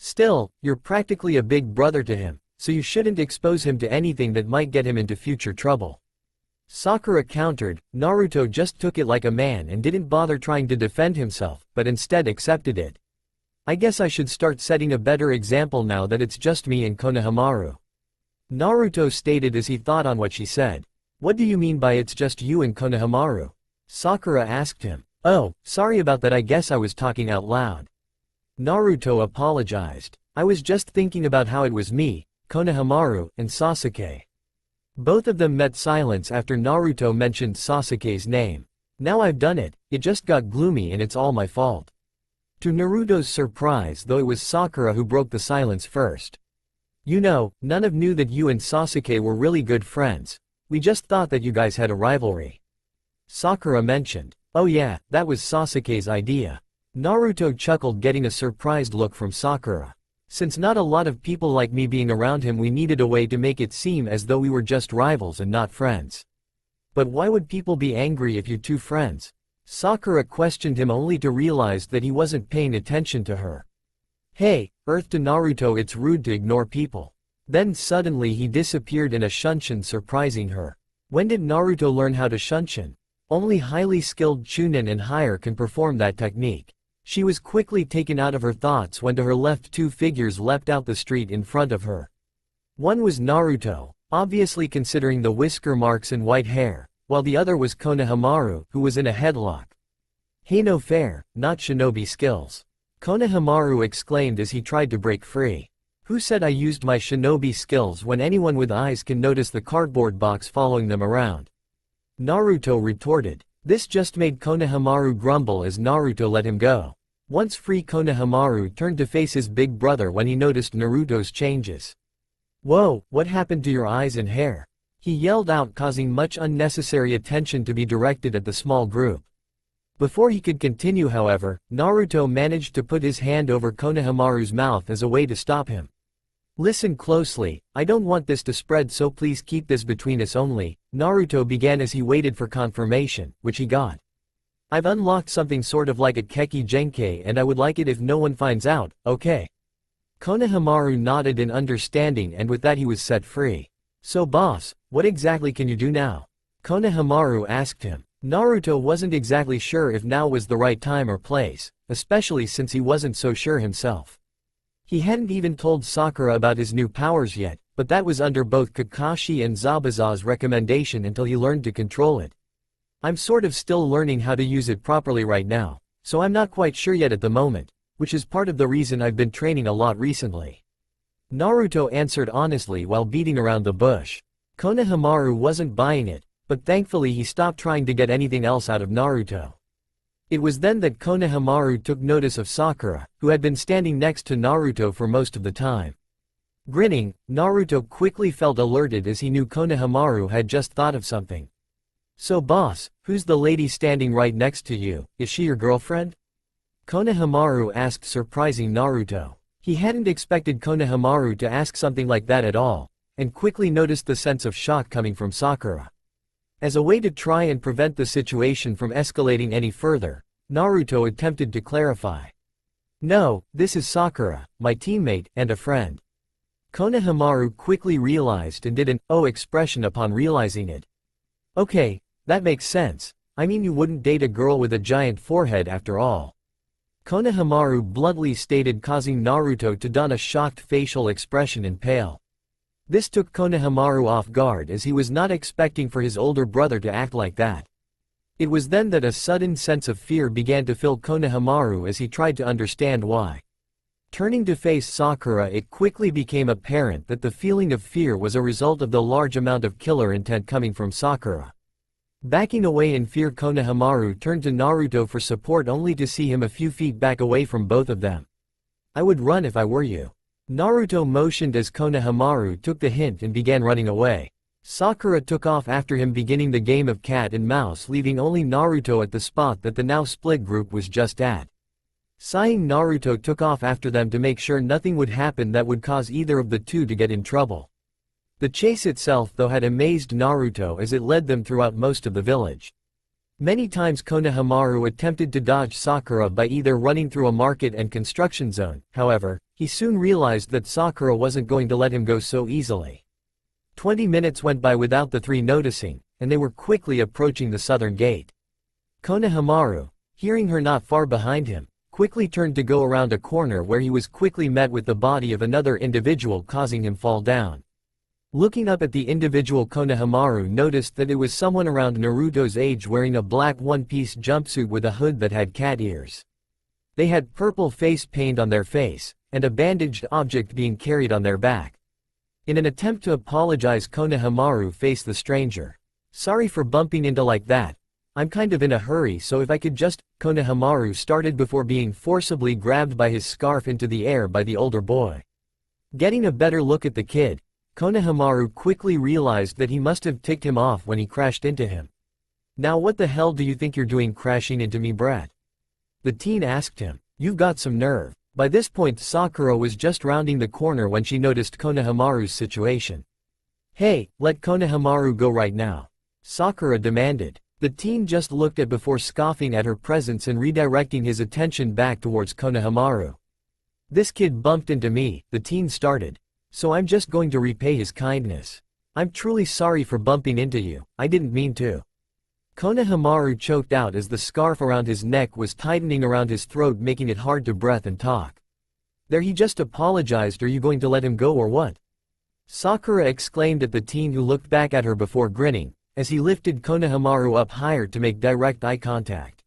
Still, you're practically a big brother to him, so you shouldn't expose him to anything that might get him into future trouble. Sakura countered. Naruto just took it like a man and didn't bother trying to defend himself, but instead accepted it. I guess I should start setting a better example now that it's just me and Konohamaru. Naruto stated as he thought on what she said. What do you mean by it's just you and Konohamaru? Sakura asked him. Oh, sorry about that, I guess I was talking out loud. Naruto apologized. I was just thinking about how it was me, Konohamaru, and Sasuke. Both of them met silence after Naruto mentioned Sasuke's name. Now I've done it, it just got gloomy and it's all my fault. To Naruto's surprise, though, it was Sakura who broke the silence first. You know, none of knew that you and Sasuke were really good friends. We just thought that you guys had a rivalry. Sakura mentioned. Oh yeah, that was Sasuke's idea. Naruto chuckled, getting a surprised look from Sakura. Since not a lot of people like me being around him, we needed a way to make it seem as though we were just rivals and not friends. But why would people be angry if you're two friends? Sakura questioned him, only to realize that he wasn't paying attention to her. Hey, Earth to Naruto, it's rude to ignore people. Then suddenly he disappeared in a shunshin, surprising her. When did Naruto learn how to shunshin? Only highly skilled chunin and higher can perform that technique. She was quickly taken out of her thoughts when to her left two figures leapt out the street in front of her. One was Naruto, obviously considering the whisker marks and white hair, while the other was Konohamaru, who was in a headlock. Hey, no fair, not shinobi skills. Konohamaru exclaimed as he tried to break free. Who said I used my shinobi skills when anyone with eyes can notice the cardboard box following them around? Naruto retorted. This just made Konohamaru grumble as Naruto let him go. Once free, Konohamaru turned to face his big brother when he noticed Naruto's changes. Whoa, what happened to your eyes and hair? He yelled out, causing much unnecessary attention to be directed at the small group. Before he could continue, however, Naruto managed to put his hand over Konohamaru's mouth as a way to stop him. Listen closely, I don't want this to spread, so please keep this between us only, Naruto began as he waited for confirmation, which he got. I've unlocked something sort of like a Keki Genkei and I would like it if no one finds out, okay? Konohamaru nodded in understanding, and with that he was set free. So boss, what exactly can you do now? Konohamaru asked him. Naruto wasn't exactly sure if now was the right time or place, especially since he wasn't so sure himself. He hadn't even told Sakura about his new powers yet, but that was under both Kakashi and Zabuza's recommendation until he learned to control it. I'm sort of still learning how to use it properly right now, so I'm not quite sure yet at the moment, which is part of the reason I've been training a lot recently. Naruto answered honestly while beating around the bush. Konohamaru wasn't buying it, but thankfully he stopped trying to get anything else out of Naruto. It was then that Konohamaru took notice of Sakura, who had been standing next to Naruto for most of the time. Grinning, Naruto quickly felt alerted as he knew Konohamaru had just thought of something. "So boss, who's the lady standing right next to you, is she your girlfriend?" Konohamaru asked, surprising Naruto. He hadn't expected Konohamaru to ask something like that at all, and quickly noticed the sense of shock coming from Sakura. As a way to try and prevent the situation from escalating any further, Naruto attempted to clarify. "No, this is Sakura, my teammate and a friend." Konohamaru quickly realized and did an "oh" expression upon realizing it. "Okay, that makes sense. I mean, you wouldn't date a girl with a giant forehead after all," Konohamaru bluntly stated, causing Naruto to don a shocked facial expression and pale. This took Konohamaru off guard as he was not expecting for his older brother to act like that. It was then that a sudden sense of fear began to fill Konohamaru as he tried to understand why. Turning to face Sakura, it quickly became apparent that the feeling of fear was a result of the large amount of killer intent coming from Sakura. Backing away in fear, Konohamaru turned to Naruto for support only to see him a few feet back away from both of them. "I would run if I were you." Naruto motioned as Konohamaru took the hint and began running away. Sakura took off after him, beginning the game of cat and mouse, leaving only Naruto at the spot that the now split group was just at. Sighing, Naruto took off after them to make sure nothing would happen that would cause either of the two to get in trouble. The chase itself though had amazed Naruto as it led them throughout most of the village. Many times Konohamaru attempted to dodge Sakura by either running through a market and construction zone, however, he soon realized that Sakura wasn't going to let him go so easily. 20 minutes went by without the three noticing, and they were quickly approaching the southern gate. Konohamaru, hearing her not far behind him, quickly turned to go around a corner where he was quickly met with the body of another individual, causing him fall down. Looking up at the individual, Konohamaru noticed that it was someone around Naruto's age wearing a black one-piece jumpsuit with a hood that had cat ears. They had purple face paint on their face, and a bandaged object being carried on their back. In an attempt to apologize, Konohamaru faced the stranger. "Sorry for bumping into like that. I'm kind of in a hurry, so if I could just..." Konohamaru started before being forcibly grabbed by his scarf into the air by the older boy. Getting a better look at the kid, Konohamaru quickly realized that he must have ticked him off when he crashed into him. "Now what the hell do you think you're doing crashing into me, brat?" the teen asked him. "You've got some nerve." By this point Sakura was just rounding the corner when she noticed Konohamaru's situation. "Hey, let Konohamaru go right now," Sakura demanded. The teen just looked at before scoffing at her presence and redirecting his attention back towards Konohamaru. "This kid bumped into me," the teen started. "So I'm just going to repay his kindness. I'm truly sorry for bumping into you, I didn't mean to." Konohamaru choked out as the scarf around his neck was tightening around his throat, making it hard to breathe and talk. "There, he just apologized. Are you going to let him go or what?" Sakura exclaimed at the teen, who looked back at her before grinning, as he lifted Konohamaru up higher to make direct eye contact.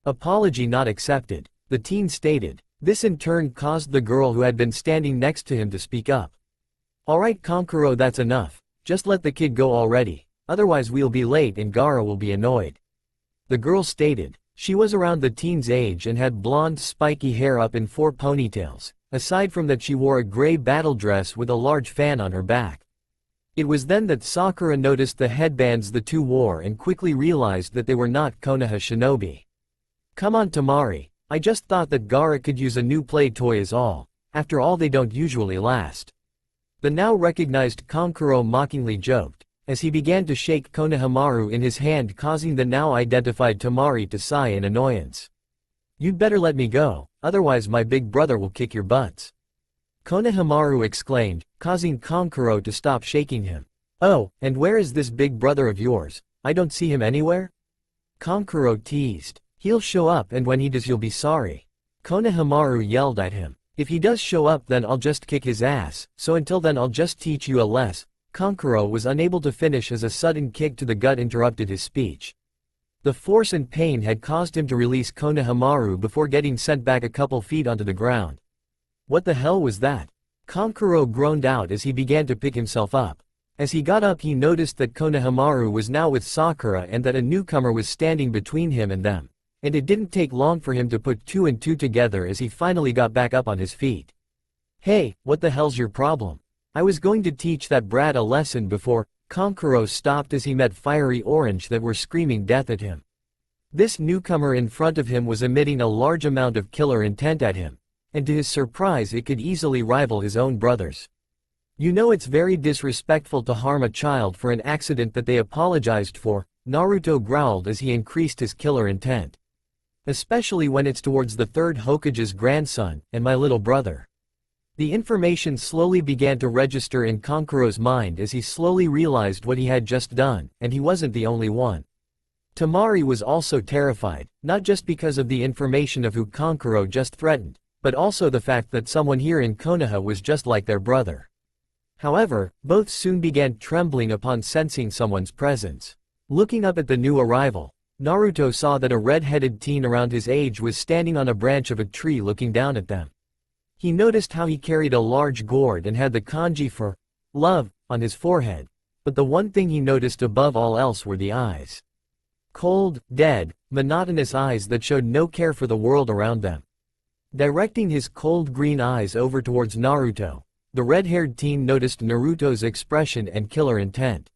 "Apology not accepted," the teen stated. This in turn caused the girl who had been standing next to him to speak up. "Alright Kankuro, that's enough. Just let the kid go already, otherwise we'll be late and Gaara will be annoyed," the girl stated. She was around the teen's age and had blonde spiky hair up in 4 ponytails. Aside from that, she wore a gray battle dress with a large fan on her back. It was then that Sakura noticed the headbands the two wore and quickly realized that they were not Konoha shinobi. "Come on Tamari. I just thought that Gaara could use a new play toy is all. After all, they don't usually last," the now recognized Kankuro mockingly joked, as he began to shake Konohamaru in his hand, causing the now identified Tamari to sigh in annoyance. "You'd better let me go, otherwise my big brother will kick your butts," Konohamaru exclaimed, causing Kankuro to stop shaking him. "Oh, and where is this big brother of yours? I don't see him anywhere?" Kankuro teased. He'll show up, and when he does you'll be sorry. Konohamaru yelled at him. If he does show up, then I'll just kick his ass, so until then I'll just teach you a lesson. Kankuro was unable to finish as a sudden kick to the gut interrupted his speech. The force and pain had caused him to release Konohamaru before getting sent back a couple feet onto the ground. What the hell was that? Kankuro groaned out as he began to pick himself up. As he got up, he noticed that Konohamaru was now with Sakura and that a newcomer was standing between him and them. And it didn't take long for him to put two and two together as he finally got back up on his feet. Hey, what the hell's your problem? I was going to teach that brat a lesson before. Kankuro stopped as he met Fiery Orange that were screaming death at him. This newcomer in front of him was emitting a large amount of killer intent at him, and to his surprise it could easily rival his own brothers. You know it's very disrespectful to harm a child for an accident that they apologized for, Naruto growled as he increased his killer intent. Especially when it's towards the third Hokage's grandson, and my little brother. The information slowly began to register in Kankuro's mind as he slowly realized what he had just done, and he wasn't the only one. Temari was also terrified, not just because of the information of who Kankuro just threatened, but also the fact that someone here in Konoha was just like their brother. However, both soon began trembling upon sensing someone's presence. Looking up at the new arrival, Naruto saw that a red-headed teen around his age was standing on a branch of a tree looking down at them. He noticed how he carried a large gourd and had the kanji for love on his forehead, but the one thing he noticed above all else were the eyes. Cold, dead, monotonous eyes that showed no care for the world around them. Directing his cold green eyes over towards Naruto, the red-haired teen noticed Naruto's expression and killer intent.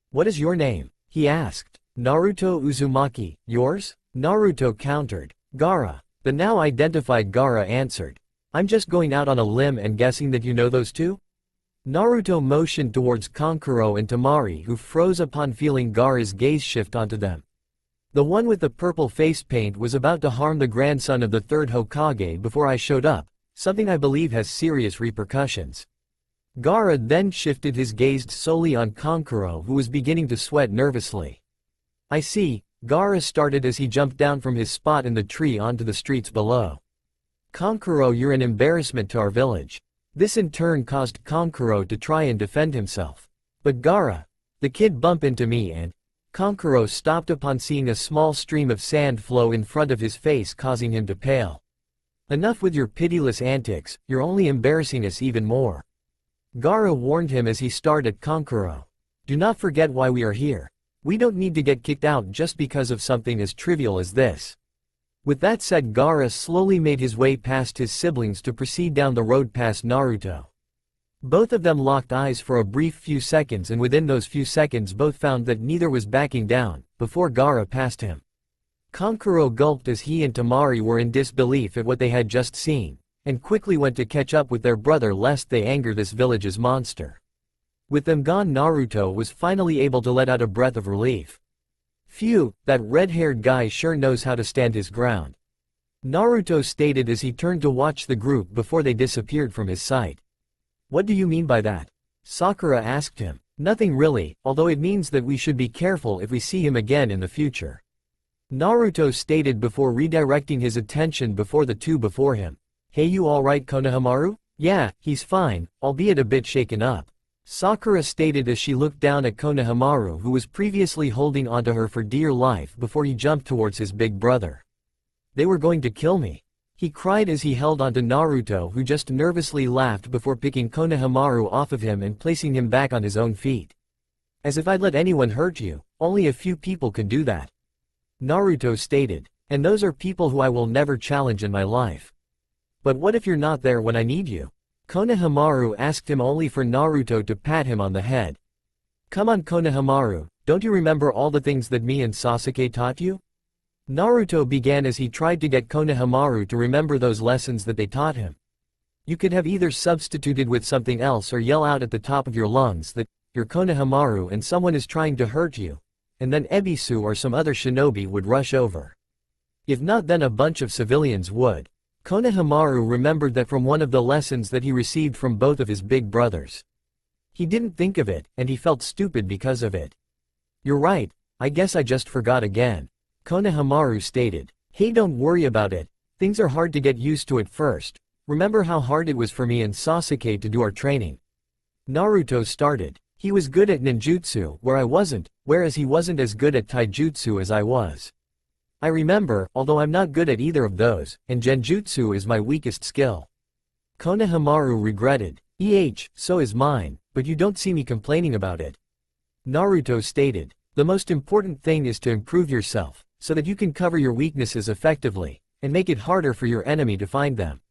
"What is your name?" he asked. "Naruto Uzumaki, yours?" Naruto countered. "Gaara." The now identified Gaara answered. "I'm just going out on a limb and guessing that you know those two?" Naruto motioned towards Kankuro and Temari, who froze upon feeling Gaara's gaze shift onto them. The one with the purple face paint was about to harm the grandson of the third Hokage before I showed up, something I believe has serious repercussions. Gaara then shifted his gaze solely on Kankuro, who was beginning to sweat nervously. "I see," Gaara started as he jumped down from his spot in the tree onto the streets below. "Kankuro, you're an embarrassment to our village." This in turn caused Kankuro to try and defend himself. "But Gaara, the kid bumped into me and—" Kankuro stopped upon seeing a small stream of sand flow in front of his face, causing him to pale. "Enough with your pitiless antics, you're only embarrassing us even more." Gaara warned him as he stared at Kankuro. "Do not forget why we are here. We don't need to get kicked out just because of something as trivial as this." With that said, Gaara slowly made his way past his siblings to proceed down the road past Naruto. Both of them locked eyes for a brief few seconds, and within those few seconds both found that neither was backing down, before Gaara passed him. Kankuro gulped as he and Temari were in disbelief at what they had just seen, and quickly went to catch up with their brother lest they anger this village's monster. With them gone, Naruto was finally able to let out a breath of relief. "Phew, that red-haired guy sure knows how to stand his ground," Naruto stated as he turned to watch the group before they disappeared from his sight. "What do you mean by that?" Sakura asked him. "Nothing really, although it means that we should be careful if we see him again in the future," Naruto stated before redirecting his attention before the two before him. "Hey, you alright, Konohamaru?" "Yeah, he's fine, albeit a bit shaken up," Sakura stated as she looked down at Konohamaru, who was previously holding onto her for dear life before he jumped towards his big brother. "They were going to kill me," he cried as he held onto Naruto, who just nervously laughed before picking Konohamaru off of him and placing him back on his own feet. "As if I'd let anyone hurt you, only a few people can do that," Naruto stated, "and those are people who I will never challenge in my life." "But what if you're not there when I need you?" Konohamaru asked him, only for Naruto to pat him on the head. "Come on, Konohamaru, don't you remember all the things that me and Sasuke taught you?" Naruto began as he tried to get Konohamaru to remember those lessons that they taught him. "You could have either substituted with something else or yell out at the top of your lungs that you're Konohamaru and someone is trying to hurt you, and then Ebisu or some other shinobi would rush over. If not, then a bunch of civilians would." Konohamaru remembered that from one of the lessons that he received from both of his big brothers. He didn't think of it, and he felt stupid because of it. "You're right, I guess I just forgot again." Konohamaru stated. Hey, don't worry about it. Things are hard to get used to at first. Remember how hard it was for me and Sasuke to do our training. Naruto started. He was good at ninjutsu, where I wasn't, whereas he wasn't as good at taijutsu as I was. I remember, although I'm not good at either of those, and genjutsu is my weakest skill. Konohamaru regretted. So is mine, but you don't see me complaining about it. Naruto stated. The most important thing is to improve yourself, so that you can cover your weaknesses effectively, and make it harder for your enemy to find them.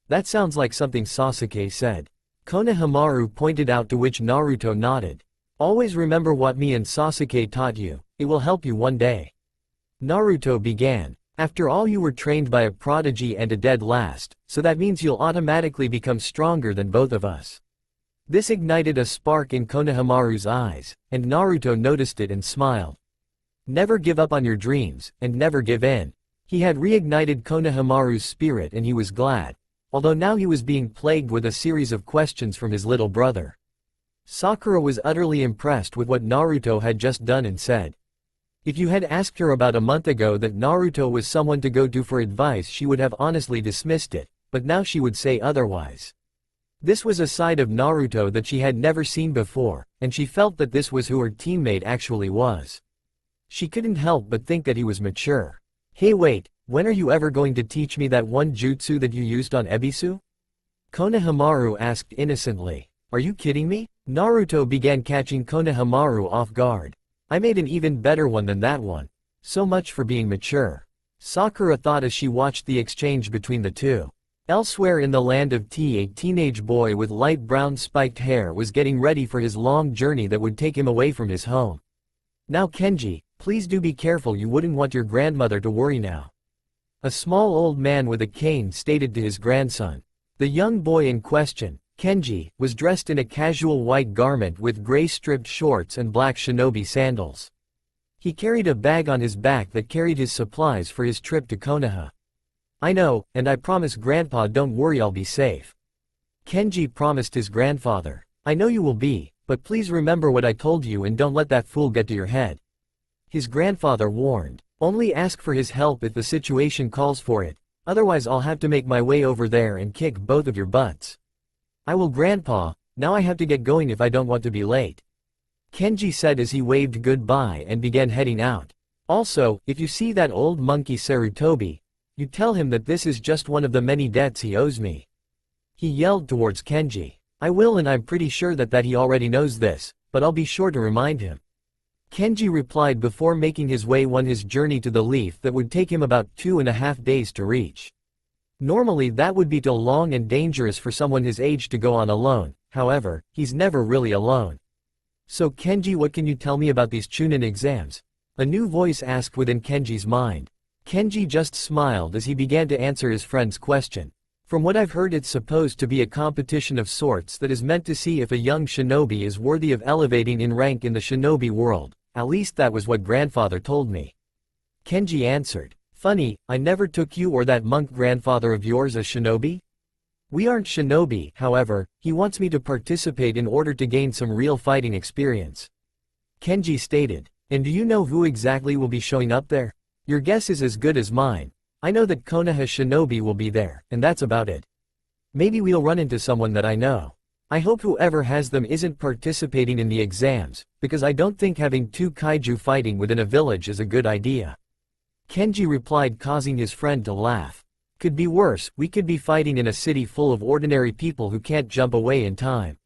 That sounds like something Sasuke said. Konohamaru pointed out, to which Naruto nodded. Always remember what me and Sasuke taught you, it will help you one day. Naruto began. After all, you were trained by a prodigy and a dead last, so that means you'll automatically become stronger than both of us. This ignited a spark in Konohamaru's eyes, and Naruto noticed it and smiled. Never give up on your dreams, and never give in. He had reignited Konohamaru's spirit and he was glad, although now he was being plagued with a series of questions from his little brother. Sakura was utterly impressed with what Naruto had just done and said. If you had asked her about a month ago that Naruto was someone to go to for advice, she would have honestly dismissed it, but now she would say otherwise. This was a side of Naruto that she had never seen before, and she felt that this was who her teammate actually was. She couldn't help but think that he was mature. Hey, wait, when are you ever going to teach me that one jutsu that you used on Ebisu? Konohamaru asked innocently. Are you kidding me? Naruto began catching Konohamaru off guard. I made an even better one than that one. So much for being mature. Sakura thought as she watched the exchange between the two. Elsewhere in the land of Tea, a teenage boy with light brown spiked hair was getting ready for his long journey that would take him away from his home. Now Kenji, please do be careful, you wouldn't want your grandmother to worry now. A small old man with a cane stated to his grandson. The young boy in question, Kenji, was dressed in a casual white garment with gray striped shorts and black shinobi sandals. He carried a bag on his back that carried his supplies for his trip to Konoha. I know, and I promise Grandpa, don't worry, I'll be safe. Kenji promised his grandfather. I know you will be, but please remember what I told you and don't let that fool get to your head. His grandfather warned. Only ask for his help if the situation calls for it, otherwise I'll have to make my way over there and kick both of your butts. I will, Grandpa. Now I have to get going if I don't want to be late. Kenji said as he waved goodbye and began heading out. Also, if you see that old monkey Sarutobi, you tell him that this is just one of the many debts he owes me. He yelled towards Kenji. I will, and I'm pretty sure that he already knows this, but I'll be sure to remind him. Kenji replied before making his way on his journey to the leaf that would take him about 2.5 days to reach. Normally that would be too long and dangerous for someone his age to go on alone, however, he's never really alone. So Kenji, what can you tell me about these Chunin exams? A new voice asked within Kenji's mind. Kenji just smiled as he began to answer his friend's question. From what I've heard, it's supposed to be a competition of sorts that is meant to see if a young shinobi is worthy of elevating in rank in the shinobi world, at least that was what grandfather told me. Kenji answered. Funny, I never took you or that monk grandfather of yours as shinobi? We aren't shinobi, however, he wants me to participate in order to gain some real fighting experience. Kenji stated. And do you know who exactly will be showing up there? Your guess is as good as mine. I know that Konoha shinobi will be there, and that's about it. Maybe we'll run into someone that I know. I hope whoever has them isn't participating in the exams, because I don't think having two kaiju fighting within a village is a good idea. Kenji replied, causing his friend to laugh. Could be worse, we could be fighting in a city full of ordinary people who can't jump away in time.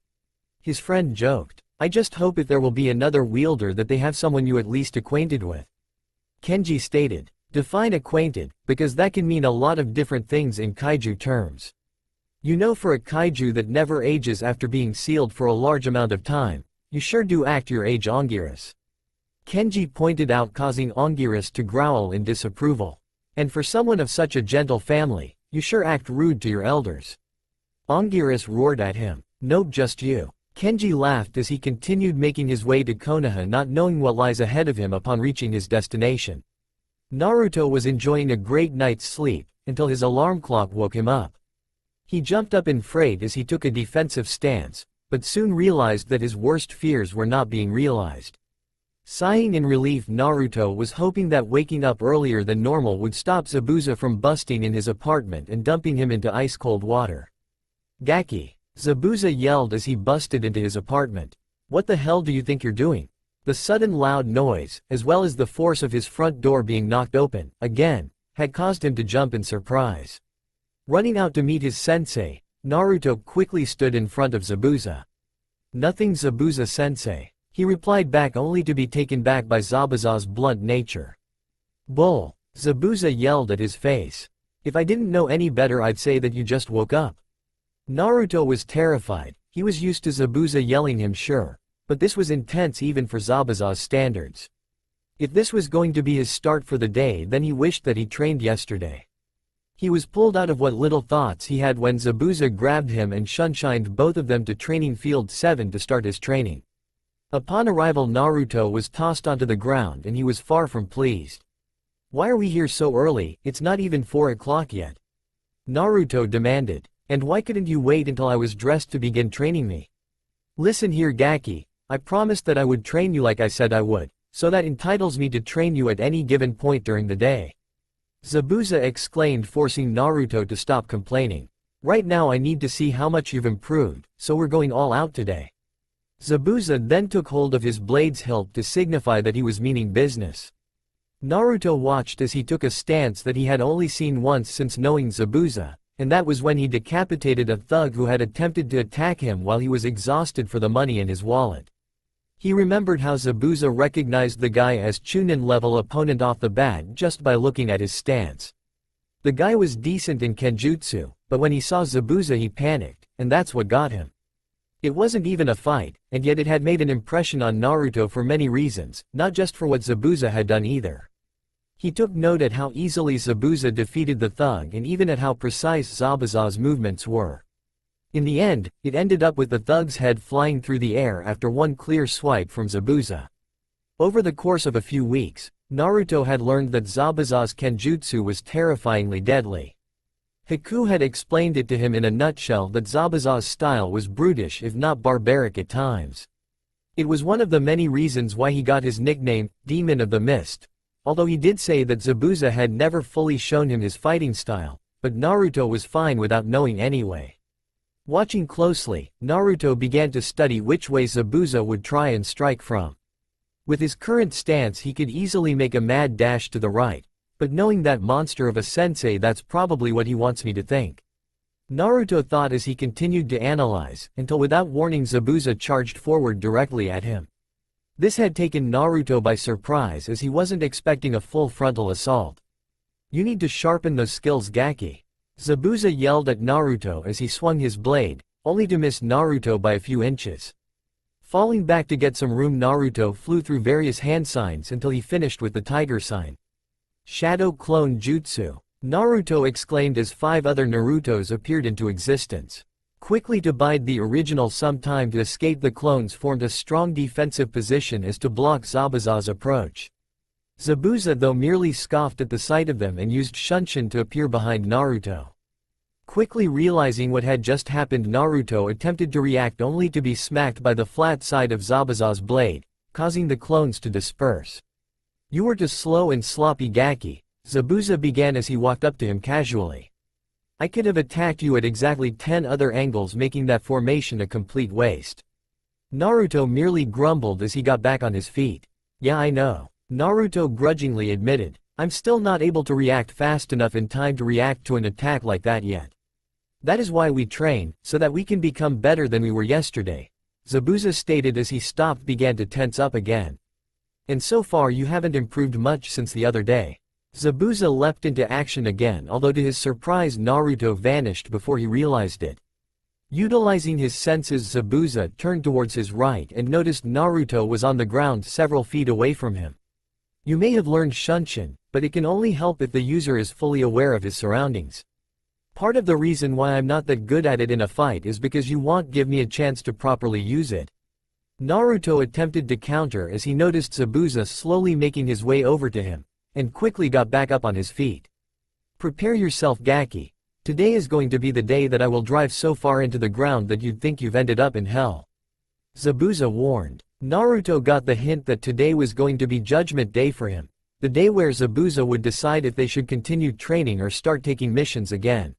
His friend joked. I just hope if there will be another wielder that they have someone you at least acquainted with. Kenji stated. Define acquainted, because that can mean a lot of different things in kaiju terms. You know, for a kaiju that never ages after being sealed for a large amount of time, you sure do act your age, Ongiris. Kenji pointed out, causing Ongiris to growl in disapproval. And for someone of such a gentle family, you sure act rude to your elders. Ongiris roared at him. Nope, just you. Kenji laughed as he continued making his way to Konoha, not knowing what lies ahead of him upon reaching his destination. Naruto was enjoying a great night's sleep, until his alarm clock woke him up. He jumped up in fright as he took a defensive stance, but soon realized that his worst fears were not being realized. Sighing in relief, Naruto was hoping that waking up earlier than normal would stop Zabuza from busting in his apartment and dumping him into ice-cold water. "Gaki!" Zabuza yelled as he busted into his apartment. "What the hell do you think you're doing?" The sudden loud noise, as well as the force of his front door being knocked open, again, had caused him to jump in surprise. Running out to meet his sensei, Naruto quickly stood in front of Zabuza. "Nothing, Zabuza-sensei," he replied back, only to be taken back by Zabuza's blunt nature. "Bull!" Zabuza yelled at his face. "If I didn't know any better, I'd say that you just woke up." Naruto was terrified. He was used to Zabuza yelling him, sure, but this was intense even for Zabuza's standards. If this was going to be his start for the day, then he wished that he trained yesterday. He was pulled out of what little thoughts he had when Zabuza grabbed him and shunshined both of them to Training Field 7 to start his training. Upon arrival, Naruto was tossed onto the ground and he was far from pleased. "Why are we here so early? It's not even 4 o'clock yet," Naruto demanded. "And why couldn't you wait until I was dressed to begin training me?" "Listen here, Gaki, I promised that I would train you like I said I would, so that entitles me to train you at any given point during the day," Zabuza exclaimed, forcing Naruto to stop complaining. "Right now I need to see how much you've improved, so we're going all out today." Zabuza then took hold of his blade's hilt to signify that he was meaning business. Naruto watched as he took a stance that he had only seen once since knowing Zabuza, and that was when he decapitated a thug who had attempted to attack him while he was exhausted for the money in his wallet. He remembered how Zabuza recognized the guy as Chunin-level opponent off the bat just by looking at his stance. The guy was decent in Kenjutsu, but when he saw Zabuza he panicked, and that's what got him. It wasn't even a fight, and yet it had made an impression on Naruto for many reasons, not just for what Zabuza had done either. He took note at how easily Zabuza defeated the thug and even at how precise Zabuza's movements were. In the end, it ended up with the thug's head flying through the air after one clear swipe from Zabuza. Over the course of a few weeks, Naruto had learned that Zabuza's Kenjutsu was terrifyingly deadly. Haku had explained it to him in a nutshell that Zabuza's style was brutish if not barbaric at times. It was one of the many reasons why he got his nickname, Demon of the Mist, although he did say that Zabuza had never fully shown him his fighting style, but Naruto was fine without knowing anyway. Watching closely, Naruto began to study which way Zabuza would try and strike from. With his current stance he could easily make a mad dash to the right, but knowing that monster of a sensei, that's probably what he wants me to think, Naruto thought as he continued to analyze, until without warning Zabuza charged forward directly at him. This had taken Naruto by surprise as he wasn't expecting a full frontal assault. "You need to sharpen those skills, Gaki," Zabuza yelled at Naruto as he swung his blade, only to miss Naruto by a few inches. Falling back to get some room, Naruto flew through various hand signs until he finished with the tiger sign. "Shadow Clone Jutsu," Naruto exclaimed as 5 other Narutos appeared into existence. Quickly to bide the original some time to escape, the clones formed a strong defensive position as to block Zabuza's approach. Zabuza though merely scoffed at the sight of them and used Shunshin to appear behind Naruto. Quickly realizing what had just happened, Naruto attempted to react only to be smacked by the flat side of Zabuza's blade, causing the clones to disperse. "You were too slow and sloppy, Gaki," Zabuza began as he walked up to him casually. "I could have attacked you at exactly 10 other angles, making that formation a complete waste." Naruto merely grumbled as he got back on his feet. "Yeah, I know," Naruto grudgingly admitted. "I'm still not able to react fast enough in time to react to an attack like that yet. That is why we train, so that we can become better than we were yesterday," Zabuza stated as he began to tense up again. "And so far you haven't improved much since the other day." Zabuza leapt into action again, although to his surprise Naruto vanished before he realized it. Utilizing his senses, Zabuza turned towards his right and noticed Naruto was on the ground several feet away from him. "You may have learned Shunshin, but it can only help if the user is fully aware of his surroundings. Part of the reason why I'm not that good at it in a fight is because you won't give me a chance to properly use it." Naruto attempted to counter as he noticed Zabuza slowly making his way over to him, and quickly got back up on his feet. "Prepare yourself, Gaki. Today is going to be the day that I will drive so far into the ground that you'd think you've ended up in hell." Zabuza warned. Naruto got the hint that today was going to be Judgment Day for him, the day where Zabuza would decide if they should continue training or start taking missions again.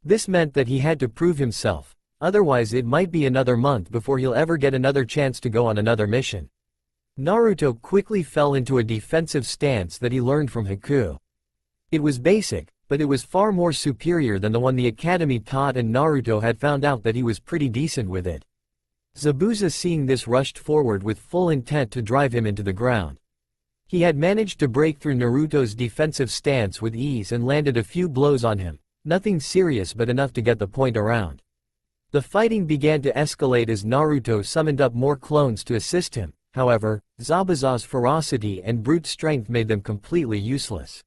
This meant that he had to prove himself, otherwise it might be another month before he'll ever get another chance to go on another mission. Naruto quickly fell into a defensive stance that he learned from Haku. It was basic, but it was far more superior than the one the academy taught, and Naruto had found out that he was pretty decent with it. Zabuza, seeing this, rushed forward with full intent to drive him into the ground. He had managed to break through Naruto's defensive stance with ease and landed a few blows on him, nothing serious but enough to get the point around. The fighting began to escalate as Naruto summoned up more clones to assist him. However, Zabuza's ferocity and brute strength made them completely useless.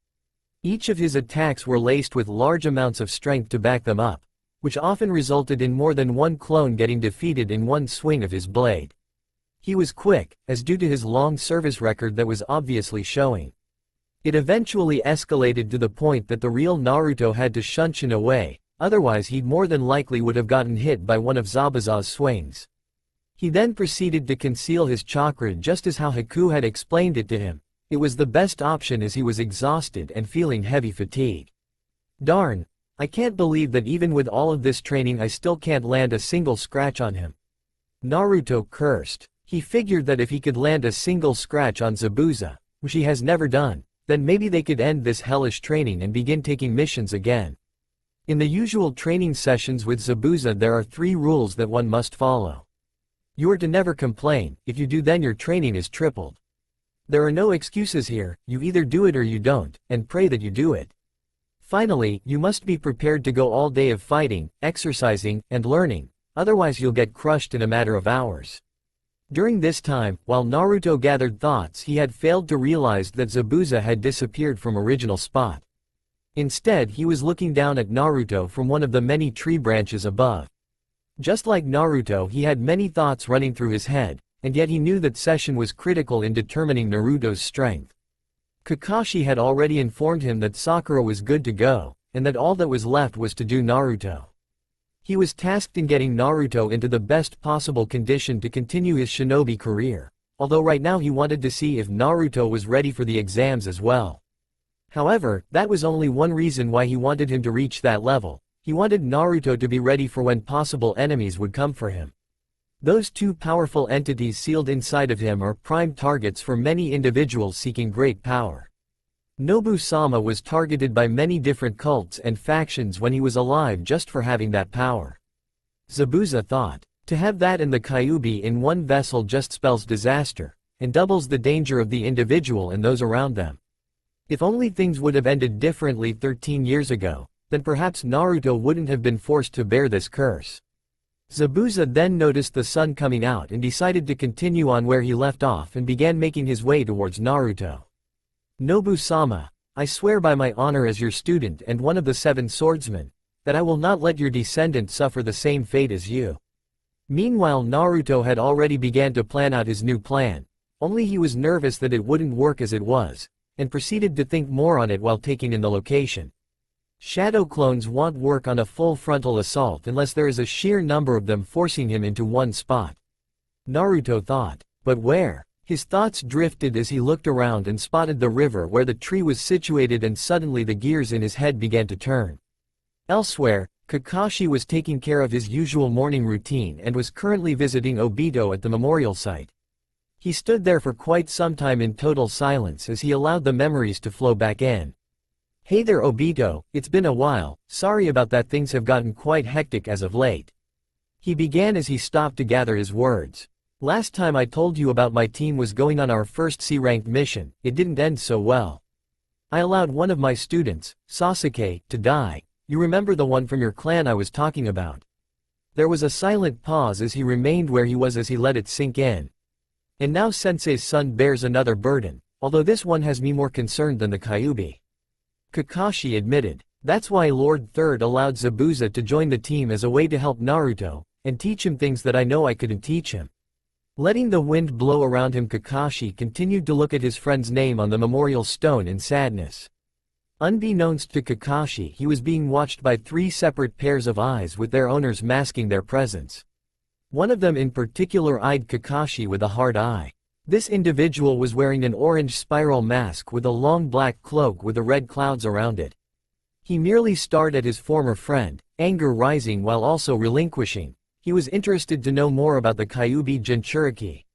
Each of his attacks were laced with large amounts of strength to back them up, which often resulted in more than one clone getting defeated in one swing of his blade. He was quick, as due to his long service record that was obviously showing. It eventually escalated to the point that the real Naruto had to shunshin away, otherwise he more than likely would have gotten hit by one of Zabuza's swings. He then proceeded to conceal his chakra just as how Haku had explained it to him. It was the best option as he was exhausted and feeling heavy fatigue. Darn, I can't believe that even with all of this training I still can't land a single scratch on him. Naruto cursed. He figured that if he could land a single scratch on Zabuza, which he has never done, then maybe they could end this hellish training and begin taking missions again. In the usual training sessions with Zabuza there are 3 rules that one must follow. You are to never complain. If you do, then your training is tripled. There are no excuses here, you either do it or you don't, and pray that you do it. Finally, you must be prepared to go all day of fighting, exercising, and learning, otherwise you'll get crushed in a matter of hours. During this time, while Naruto gathered thoughts, he had failed to realize that Zabuza had disappeared from original spot. Instead, he was looking down at Naruto from one of the many tree branches above. Just like Naruto, he had many thoughts running through his head, and yet he knew that session was critical in determining Naruto's strength. Kakashi had already informed him that Sakura was good to go, and that all that was left was to do Naruto. He was tasked in getting Naruto into the best possible condition to continue his shinobi career, although right now he wanted to see if Naruto was ready for the exams as well. However, that was only one reason why he wanted him to reach that level. He wanted Naruto to be ready for when possible enemies would come for him. Those 2 powerful entities sealed inside of him are prime targets for many individuals seeking great power. Nobu-sama was targeted by many different cults and factions when he was alive just for having that power. Zabuza thought, to have that and the Kyuubi in one vessel just spells disaster, and doubles the danger of the individual and those around them. If only things would have ended differently 13 years ago, then perhaps Naruto wouldn't have been forced to bear this curse. Zabuza then noticed the sun coming out and decided to continue on where he left off and began making his way towards Naruto. Nobu-sama, I swear by my honor as your student and one of the 7 swordsmen, that I will not let your descendant suffer the same fate as you. Meanwhile, Naruto had already began to plan out his new plan, only he was nervous that it wouldn't work as it was, and proceeded to think more on it while taking in the location. Shadow clones won't work on a full frontal assault unless there is a sheer number of them forcing him into one spot. Naruto thought, but where? His thoughts drifted as he looked around and spotted the river where the tree was situated, and suddenly the gears in his head began to turn. Elsewhere, Kakashi was taking care of his usual morning routine and was currently visiting Obito at the memorial site. He stood there for quite some time in total silence as he allowed the memories to flow back in. Hey there Obito, it's been a while, sorry about that, things have gotten quite hectic as of late. He began as he stopped to gather his words. Last time I told you about my team was going on our first C-ranked mission, it didn't end so well. I allowed one of my students, Sasuke, to die. You remember the one from your clan I was talking about? There was a silent pause as he remained where he was as he let it sink in. And now Sensei's son bears another burden, although this one has me more concerned than the Kyuubi. Kakashi admitted. That's why Lord Third allowed Zabuza to join the team as a way to help Naruto, and teach him things that I know I couldn't teach him. Letting the wind blow around him, Kakashi continued to look at his friend's name on the memorial stone in sadness. Unbeknownst to Kakashi, he was being watched by 3 separate pairs of eyes with their owners masking their presence. One of them in particular eyed Kakashi with a hard eye. This individual was wearing an orange spiral mask with a long black cloak with the red clouds around it. He merely stared at his former friend, anger rising while also relinquishing. He was interested to know more about the Kyuubi Jinchuriki.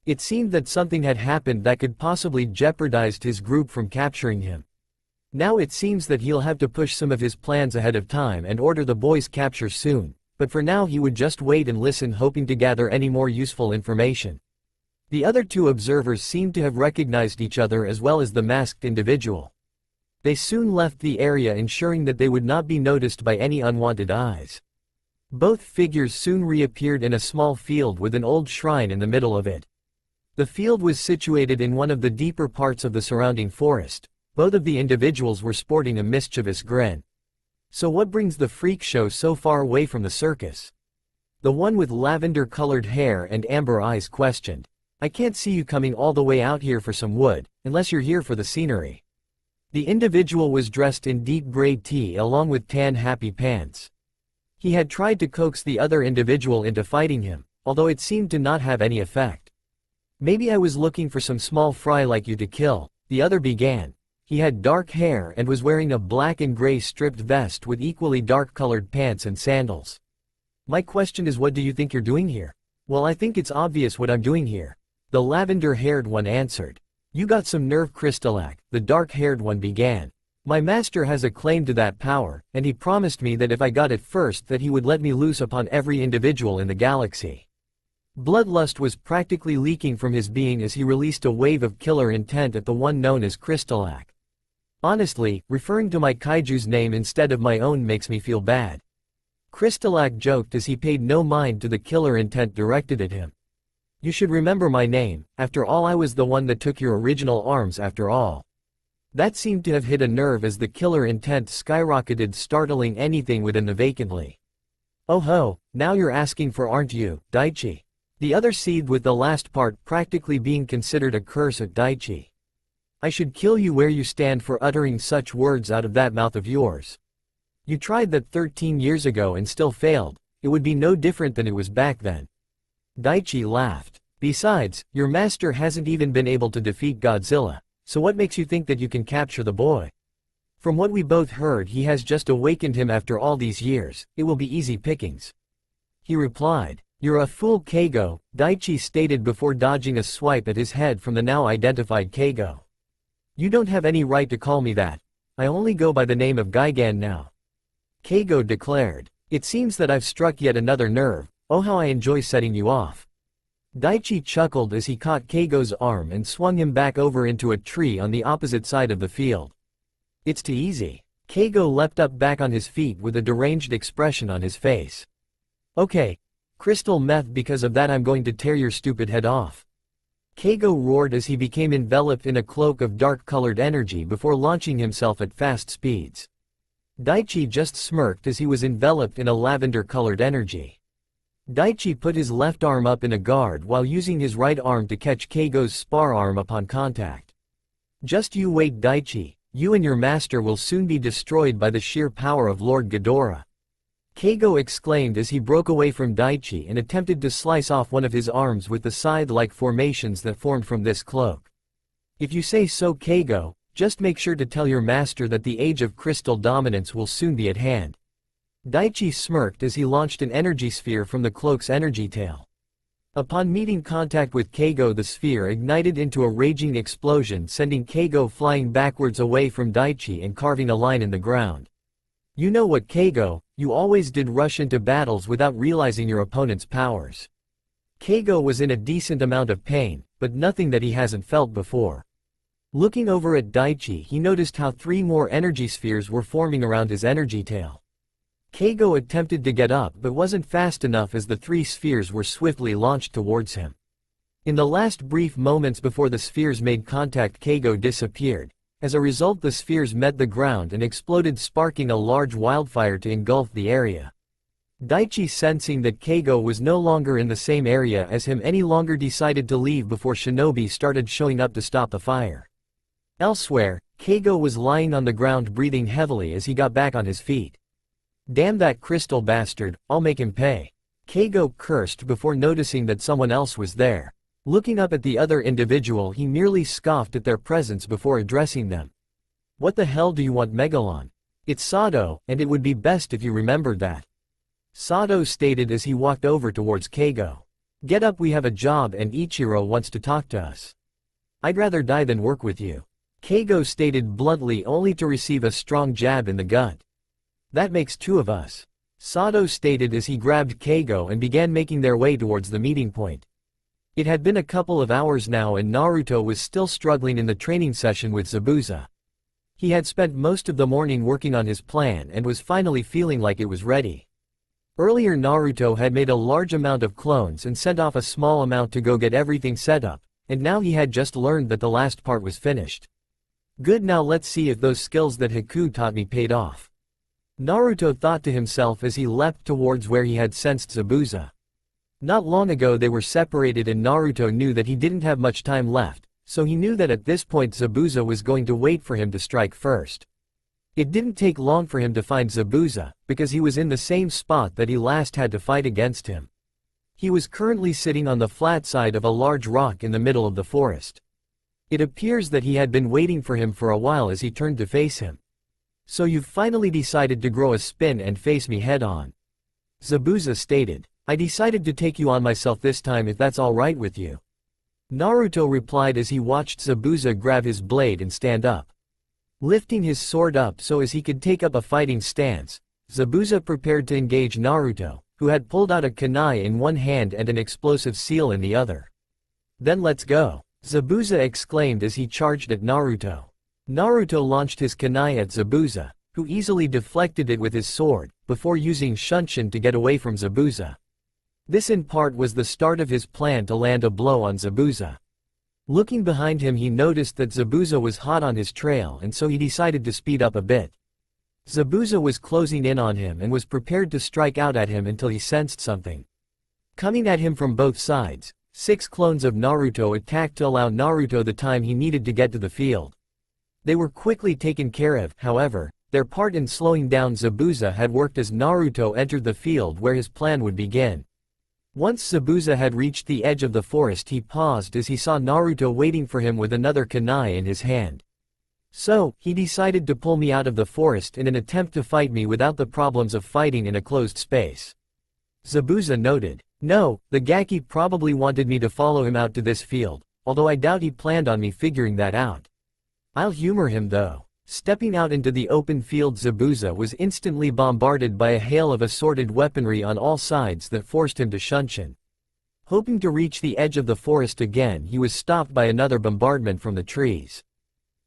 It seemed that something had happened that could possibly jeopardize his group from capturing him. Now it seems that he'll have to push some of his plans ahead of time and order the boys' capture soon, but for now he would just wait and listen, hoping to gather any more useful information. The other two observers seemed to have recognized each other as well as the masked individual. They soon left the area, ensuring that they would not be noticed by any unwanted eyes. Both figures soon reappeared in a small field with an old shrine in the middle of it. The field was situated in one of the deeper parts of the surrounding forest. Both of the individuals were sporting a mischievous grin. So what brings the freak show so far away from the circus? The one with lavender-colored hair and amber eyes questioned. I can't see you coming all the way out here for some wood, unless you're here for the scenery. The individual was dressed in deep gray tee along with tan happy pants. He had tried to coax the other individual into fighting him, although it seemed to not have any effect. Maybe I was looking for some small fry like you to kill, the other began. He had dark hair and was wearing a black and gray stripped vest with equally dark-colored pants and sandals. My question is, what do you think you're doing here? Well, I think it's obvious what I'm doing here. The lavender-haired one answered. You got some nerve, Crystalac, the dark-haired one began. My master has a claim to that power, and he promised me that if I got it first that he would let me loose upon every individual in the galaxy. Bloodlust was practically leaking from his being as he released a wave of killer intent at the one known as Crystalac. Honestly, referring to my kaiju's name instead of my own makes me feel bad. Crystalac joked as he paid no mind to the killer intent directed at him. You should remember my name, after all I was the one that took your original arms after all. That seemed to have hit a nerve as the killer intent skyrocketed, startling anything within the vacantly. Oh ho, now you're asking for, aren't you, Daichi? The other seethed, with the last part practically being considered a curse at Daichi. I should kill you where you stand for uttering such words out of that mouth of yours. You tried that 13 years ago and still failed. It would be no different than it was back then. Daichi laughed. Besides, your master hasn't even been able to defeat Godzilla. So what makes you think that you can capture the boy? From what we both heard, he has just awakened him after all these years. It will be easy pickings. He replied. You're a fool, Keigo, Daichi stated before dodging a swipe at his head from the now identified Keigo. You don't have any right to call me that. I only go by the name of Gigan now. Keigo declared. It seems that I've struck yet another nerve. Oh, how I enjoy setting you off. Daichi chuckled as he caught Keigo's arm and swung him back over into a tree on the opposite side of the field. It's too easy. Keigo leapt up back on his feet with a deranged expression on his face. Okay. Crystal meth, because of that I'm going to tear your stupid head off. Keigo roared as he became enveloped in a cloak of dark-colored energy before launching himself at fast speeds. Daichi just smirked as he was enveloped in a lavender-colored energy. Daichi put his left arm up in a guard while using his right arm to catch Keigo's spar arm upon contact. Just you wait, Daichi, you and your master will soon be destroyed by the sheer power of Lord Ghidorah. Keigo exclaimed as he broke away from Daichi and attempted to slice off one of his arms with the scythe-like formations that formed from this cloak. If you say so, Keigo, just make sure to tell your master that the age of crystal dominance will soon be at hand. Daichi smirked as he launched an energy sphere from the cloak's energy tail. Upon meeting contact with Keigo, the sphere ignited into a raging explosion, sending Keigo flying backwards away from Daichi and carving a line in the ground. You know what, Keigo, you always did rush into battles without realizing your opponent's powers. Keigo was in a decent amount of pain, but nothing that he hasn't felt before. Looking over at Daichi, he noticed how 3 more energy spheres were forming around his energy tail. Keigo attempted to get up but wasn't fast enough as the 3 spheres were swiftly launched towards him. In the last brief moments before the spheres made contact, Keigo disappeared. As a result, the spheres met the ground and exploded, sparking a large wildfire to engulf the area. Daichi, sensing that Keigo was no longer in the same area as him any longer, decided to leave before shinobi started showing up to stop the fire. Elsewhere, Keigo was lying on the ground breathing heavily as he got back on his feet. Damn that crystal bastard, I'll make him pay. Keigo cursed before noticing that someone else was there. Looking up at the other individual, he merely scoffed at their presence before addressing them. What the hell do you want, Megalon? It's Sato, and it would be best if you remembered that. Sato stated as he walked over towards Keigo. Get up, we have a job and Ichiro wants to talk to us. I'd rather die than work with you. Keigo stated bluntly, only to receive a strong jab in the gut. That makes two of us. Sato stated as he grabbed Keigo and began making their way towards the meeting point. It had been a couple of hours now and Naruto was still struggling in the training session with Zabuza. He had spent most of the morning working on his plan and was finally feeling like it was ready. Earlier Naruto had made a large amount of clones and sent off a small amount to go get everything set up, and now he had just learned that the last part was finished. Good, now let's see if those skills that Haku taught me paid off. Naruto thought to himself as he leapt towards where he had sensed Zabuza. Not long ago they were separated and Naruto knew that he didn't have much time left, so he knew that at this point Zabuza was going to wait for him to strike first. It didn't take long for him to find Zabuza, because he was in the same spot that he last had to fight against him. He was currently sitting on the flat side of a large rock in the middle of the forest. It appears that he had been waiting for him for a while as he turned to face him. So you've finally decided to grow a spin and face me head on. Zabuza stated. I decided to take you on myself this time if that's alright with you. Naruto replied as he watched Zabuza grab his blade and stand up. Lifting his sword up so as he could take up a fighting stance, Zabuza prepared to engage Naruto, who had pulled out a kunai in one hand and an explosive seal in the other. Then let's go, Zabuza exclaimed as he charged at Naruto. Naruto launched his kunai at Zabuza, who easily deflected it with his sword, before using Shunshin to get away from Zabuza. This in part was the start of his plan to land a blow on Zabuza. Looking behind him he noticed that Zabuza was hot on his trail and so he decided to speed up a bit. Zabuza was closing in on him and was prepared to strike out at him until he sensed something. Coming at him from both sides, 6 clones of Naruto attacked to allow Naruto the time he needed to get to the field. They were quickly taken care of, however, their part in slowing down Zabuza had worked as Naruto entered the field where his plan would begin. Once Zabuza had reached the edge of the forest he paused as he saw Naruto waiting for him with another kunai in his hand. So, he decided to pull me out of the forest in an attempt to fight me without the problems of fighting in a closed space. Zabuza noted. No, the Gaki probably wanted me to follow him out to this field, although I doubt he planned on me figuring that out. I'll humor him though. Stepping out into the open field, Zabuza was instantly bombarded by a hail of assorted weaponry on all sides that forced him to Shunshin. Hoping to reach the edge of the forest again, he was stopped by another bombardment from the trees.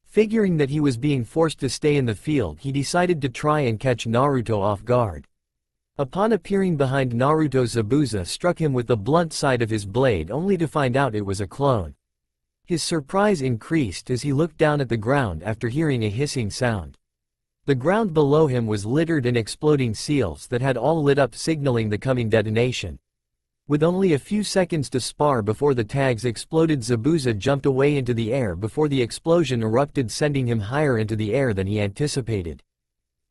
Figuring that he was being forced to stay in the field, he decided to try and catch Naruto off guard. Upon appearing behind Naruto, Zabuza struck him with the blunt side of his blade only to find out it was a clone. His surprise increased as he looked down at the ground after hearing a hissing sound. The ground below him was littered in exploding seals that had all lit up, signaling the coming detonation. With only a few seconds to spar before the tags exploded, Zabuza jumped away into the air before the explosion erupted, sending him higher into the air than he anticipated.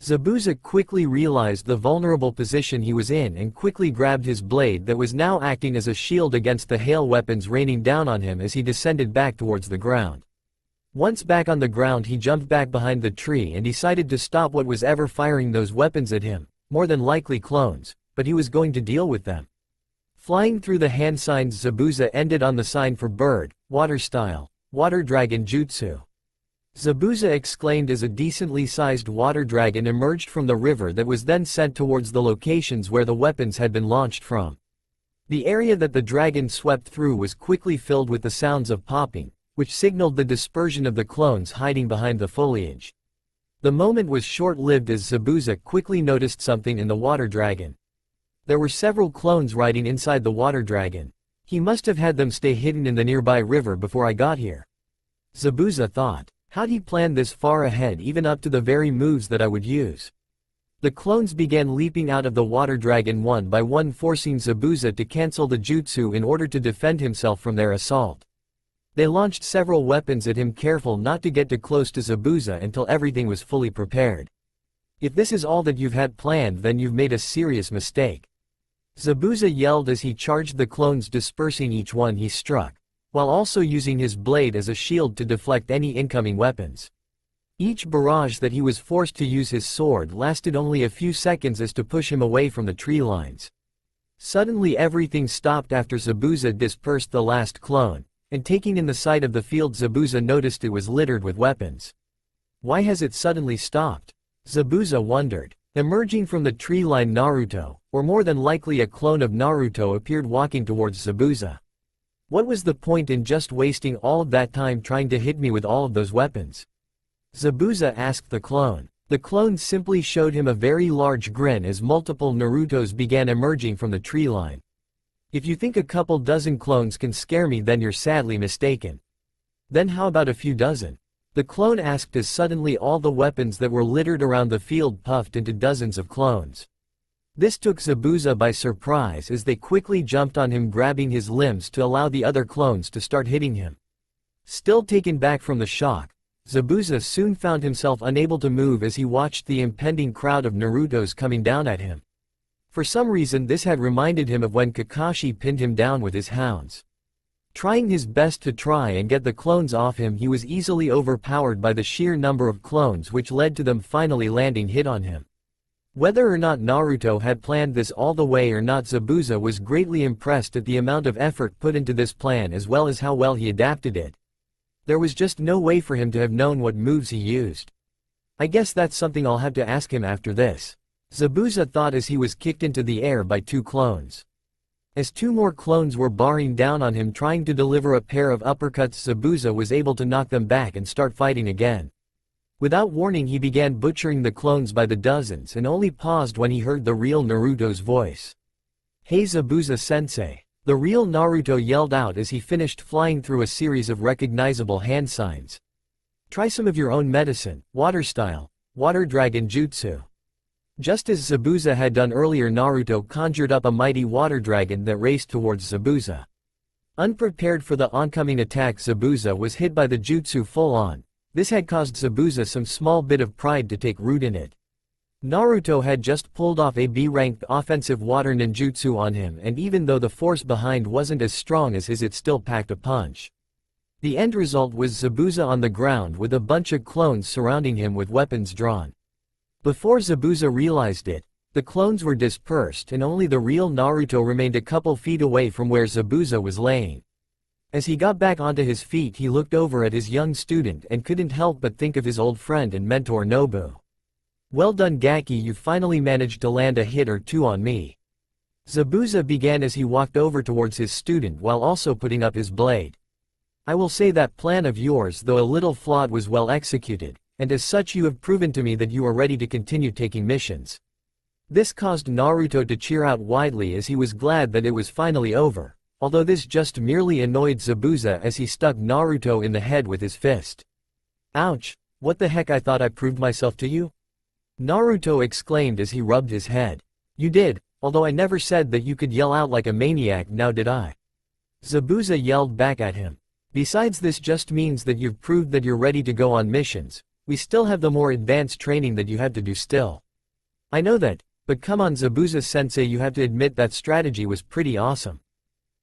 Zabuza quickly realized the vulnerable position he was in and quickly grabbed his blade that was now acting as a shield against the hail weapons raining down on him as he descended back towards the ground. Once back on the ground, he jumped back behind the tree and decided to stop what was ever firing those weapons at him, more than likely clones, but he was going to deal with them. Flying through the hand signs, Zabuza ended on the sign for bird, water style, water dragon jutsu. Zabuza exclaimed as a decently sized water dragon emerged from the river that was then sent towards the locations where the weapons had been launched from. The area that the dragon swept through was quickly filled with the sounds of popping, which signaled the dispersion of the clones hiding behind the foliage. The moment was short-lived as Zabuza quickly noticed something in the water dragon. There were several clones riding inside the water dragon. He must have had them stay hidden in the nearby river before I got here. Zabuza thought. How'd he plan this far ahead, even up to the very moves that I would use? The clones began leaping out of the water dragon one by one, forcing Zabuza to cancel the jutsu in order to defend himself from their assault. They launched several weapons at him, careful not to get too close to Zabuza until everything was fully prepared. If this is all that you've had planned, then you've made a serious mistake. Zabuza yelled as he charged the clones, dispersing each one he struck, while also using his blade as a shield to deflect any incoming weapons. Each barrage that he was forced to use his sword lasted only a few seconds as to push him away from the tree lines. Suddenly everything stopped after Zabuza dispersed the last clone, and taking in the sight of the field, Zabuza noticed it was littered with weapons. Why has it suddenly stopped? Zabuza wondered. Emerging from the tree line, Naruto, or more than likely a clone of Naruto, appeared walking towards Zabuza. What was the point in just wasting all of that time trying to hit me with all of those weapons? Zabuza asked the clone. The clone simply showed him a very large grin as multiple Narutos began emerging from the tree line. If you think a couple dozen clones can scare me, then you're sadly mistaken. Then how about a few dozen? The clone asked as suddenly all the weapons that were littered around the field puffed into dozens of clones. This took Zabuza by surprise as they quickly jumped on him, grabbing his limbs to allow the other clones to start hitting him. Still taken back from the shock, Zabuza soon found himself unable to move as he watched the impending crowd of Narutos coming down at him. For some reason this had reminded him of when Kakashi pinned him down with his hounds. Trying his best to try and get the clones off him, he was easily overpowered by the sheer number of clones, which led to them finally landing hit on him. Whether or not Naruto had planned this all the way or not, Zabuza was greatly impressed at the amount of effort put into this plan as well as how well he adapted it. There was just no way for him to have known what moves he used. I guess that's something I'll have to ask him after this, Zabuza thought as he was kicked into the air by two clones. As two more clones were bearing down on him trying to deliver a pair of uppercuts, Zabuza was able to knock them back and start fighting again. Without warning, he began butchering the clones by the dozens and only paused when he heard the real Naruto's voice. "Hey Zabuza-sensei," the real Naruto yelled out as he finished flying through a series of recognizable hand signs. "Try some of your own medicine, water style, water dragon jutsu." Just as Zabuza had done earlier, Naruto conjured up a mighty water dragon that raced towards Zabuza. Unprepared for the oncoming attack, Zabuza was hit by the jutsu full on. This had caused Zabuza some small bit of pride to take root in it. Naruto had just pulled off a B-ranked offensive water ninjutsu on him, and even though the force behind wasn't as strong as his, it still packed a punch. The end result was Zabuza on the ground with a bunch of clones surrounding him with weapons drawn. Before Zabuza realized it, the clones were dispersed and only the real Naruto remained a couple feet away from where Zabuza was laying. As he got back onto his feet, he looked over at his young student and couldn't help but think of his old friend and mentor Nobu. "Well done, Gaki, you finally managed to land a hit or two on me," Zabuza began as he walked over towards his student while also putting up his blade. "I will say that plan of yours, though a little flawed, was well executed, and as such you have proven to me that you are ready to continue taking missions." This caused Naruto to cheer out widely as he was glad that it was finally over, although this just merely annoyed Zabuza as he stuck Naruto in the head with his fist. "Ouch, what the heck, I thought I proved myself to you?" Naruto exclaimed as he rubbed his head. "You did, although I never said that you could yell out like a maniac, now did I?" Zabuza yelled back at him. "Besides, this just means that you've proved that you're ready to go on missions. We still have the more advanced training that you have to do still." "I know that, but come on Zabuza-sensei, you have to admit that strategy was pretty awesome,"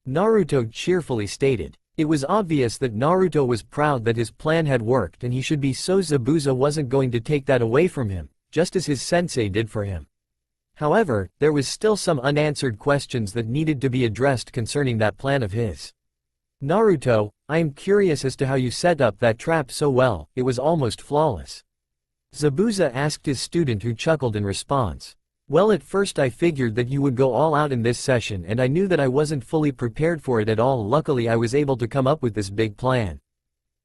Naruto cheerfully stated. It was obvious that Naruto was proud that his plan had worked and he should be, so Zabuza wasn't going to take that away from him, just as his sensei did for him. However, there was still some unanswered questions that needed to be addressed concerning that plan of his. "Naruto, I am curious as to how you set up that trap so well, it was almost flawless," Zabuza asked his student, who chuckled in response. "Well, at first I figured that you would go all out in this session and I knew that I wasn't fully prepared for it at all. Luckily I was able to come up with this big plan,"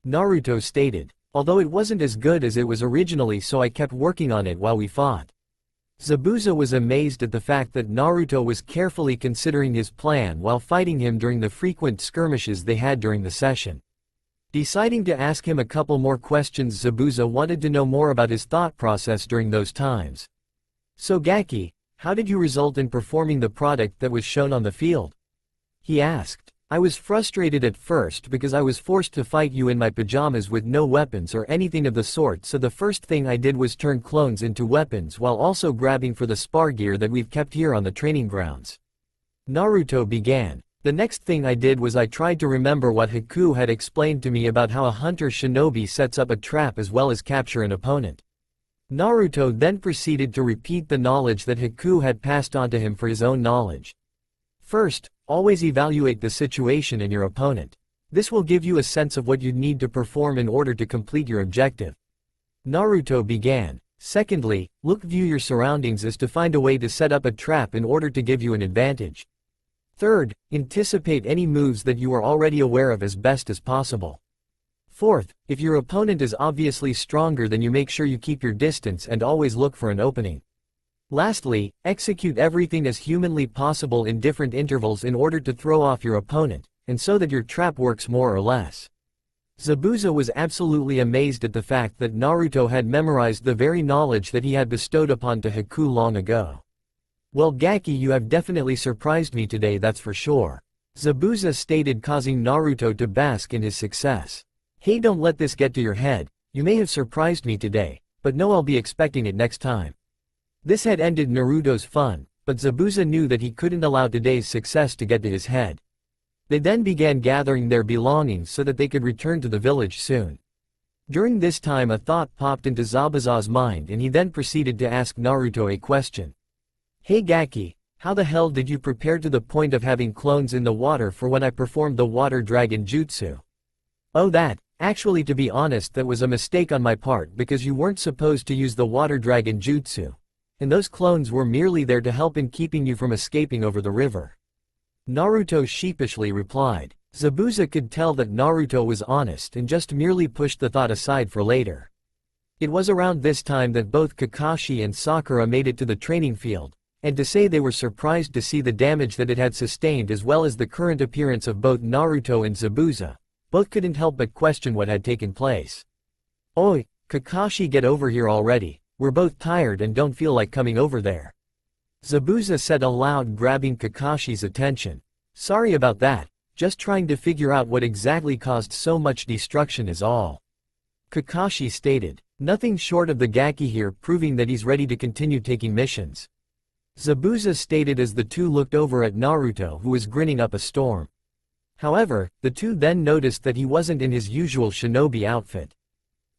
Naruto stated. "Although it wasn't as good as it was originally, so I kept working on it while we fought." Zabuza was amazed at the fact that Naruto was carefully considering his plan while fighting him during the frequent skirmishes they had during the session. Deciding to ask him a couple more questions, Zabuza wanted to know more about his thought process during those times. "So Gaki, how did you result in performing the product that was shown on the field?" he asked. "I was frustrated at first because I was forced to fight you in my pajamas with no weapons or anything of the sort, so the first thing I did was turn clones into weapons while also grabbing for the spar gear that we've kept here on the training grounds. Naruto began. The next thing I did was I tried to remember what Haku had explained to me about how a hunter shinobi sets up a trap as well as capture an opponent. Naruto then proceeded to repeat the knowledge that Haku had passed on to him for his own knowledge. First, always evaluate the situation and your opponent. This will give you a sense of what you need to perform in order to complete your objective. Naruto began. Secondly, view your surroundings as to find a way to set up a trap in order to give you an advantage. Third, anticipate any moves that you are already aware of as best as possible. Fourth, if your opponent is obviously stronger then you make sure you keep your distance and always look for an opening. Lastly, execute everything as humanly possible in different intervals in order to throw off your opponent, and so that your trap works more or less. Zabuza was absolutely amazed at the fact that Naruto had memorized the very knowledge that he had bestowed upon to Haku long ago. Well Gaki, you have definitely surprised me today, that's for sure. Zabuza stated, causing Naruto to bask in his success. Hey, don't let this get to your head. You may have surprised me today, but no, I'll be expecting it next time. This had ended Naruto's fun, but Zabuza knew that he couldn't allow today's success to get to his head. They then began gathering their belongings so that they could return to the village soon. During this time a thought popped into Zabuza's mind and he then proceeded to ask Naruto a question. Hey Gaki, how the hell did you prepare to the point of having clones in the water for when I performed the water dragon jutsu? Oh actually to be honest that was a mistake on my part because you weren't supposed to use the water dragon jutsu. And those clones were merely there to help in keeping you from escaping over the river. Naruto sheepishly replied. Zabuza could tell that Naruto was honest and just merely pushed the thought aside for later. It was around this time that both Kakashi and Sakura made it to the training field. And to say they were surprised to see the damage that it had sustained as well as the current appearance of both Naruto and Zabuza, both couldn't help but question what had taken place. Oi, Kakashi, get over here already, we're both tired and don't feel like coming over there. Zabuza said aloud, grabbing Kakashi's attention. Sorry about that, just trying to figure out what exactly caused so much destruction is all. Kakashi stated, nothing short of the Gaki here proving that he's ready to continue taking missions. Zabuza stated as the two looked over at Naruto, who was grinning up a storm. However, the two then noticed that he wasn't in his usual shinobi outfit.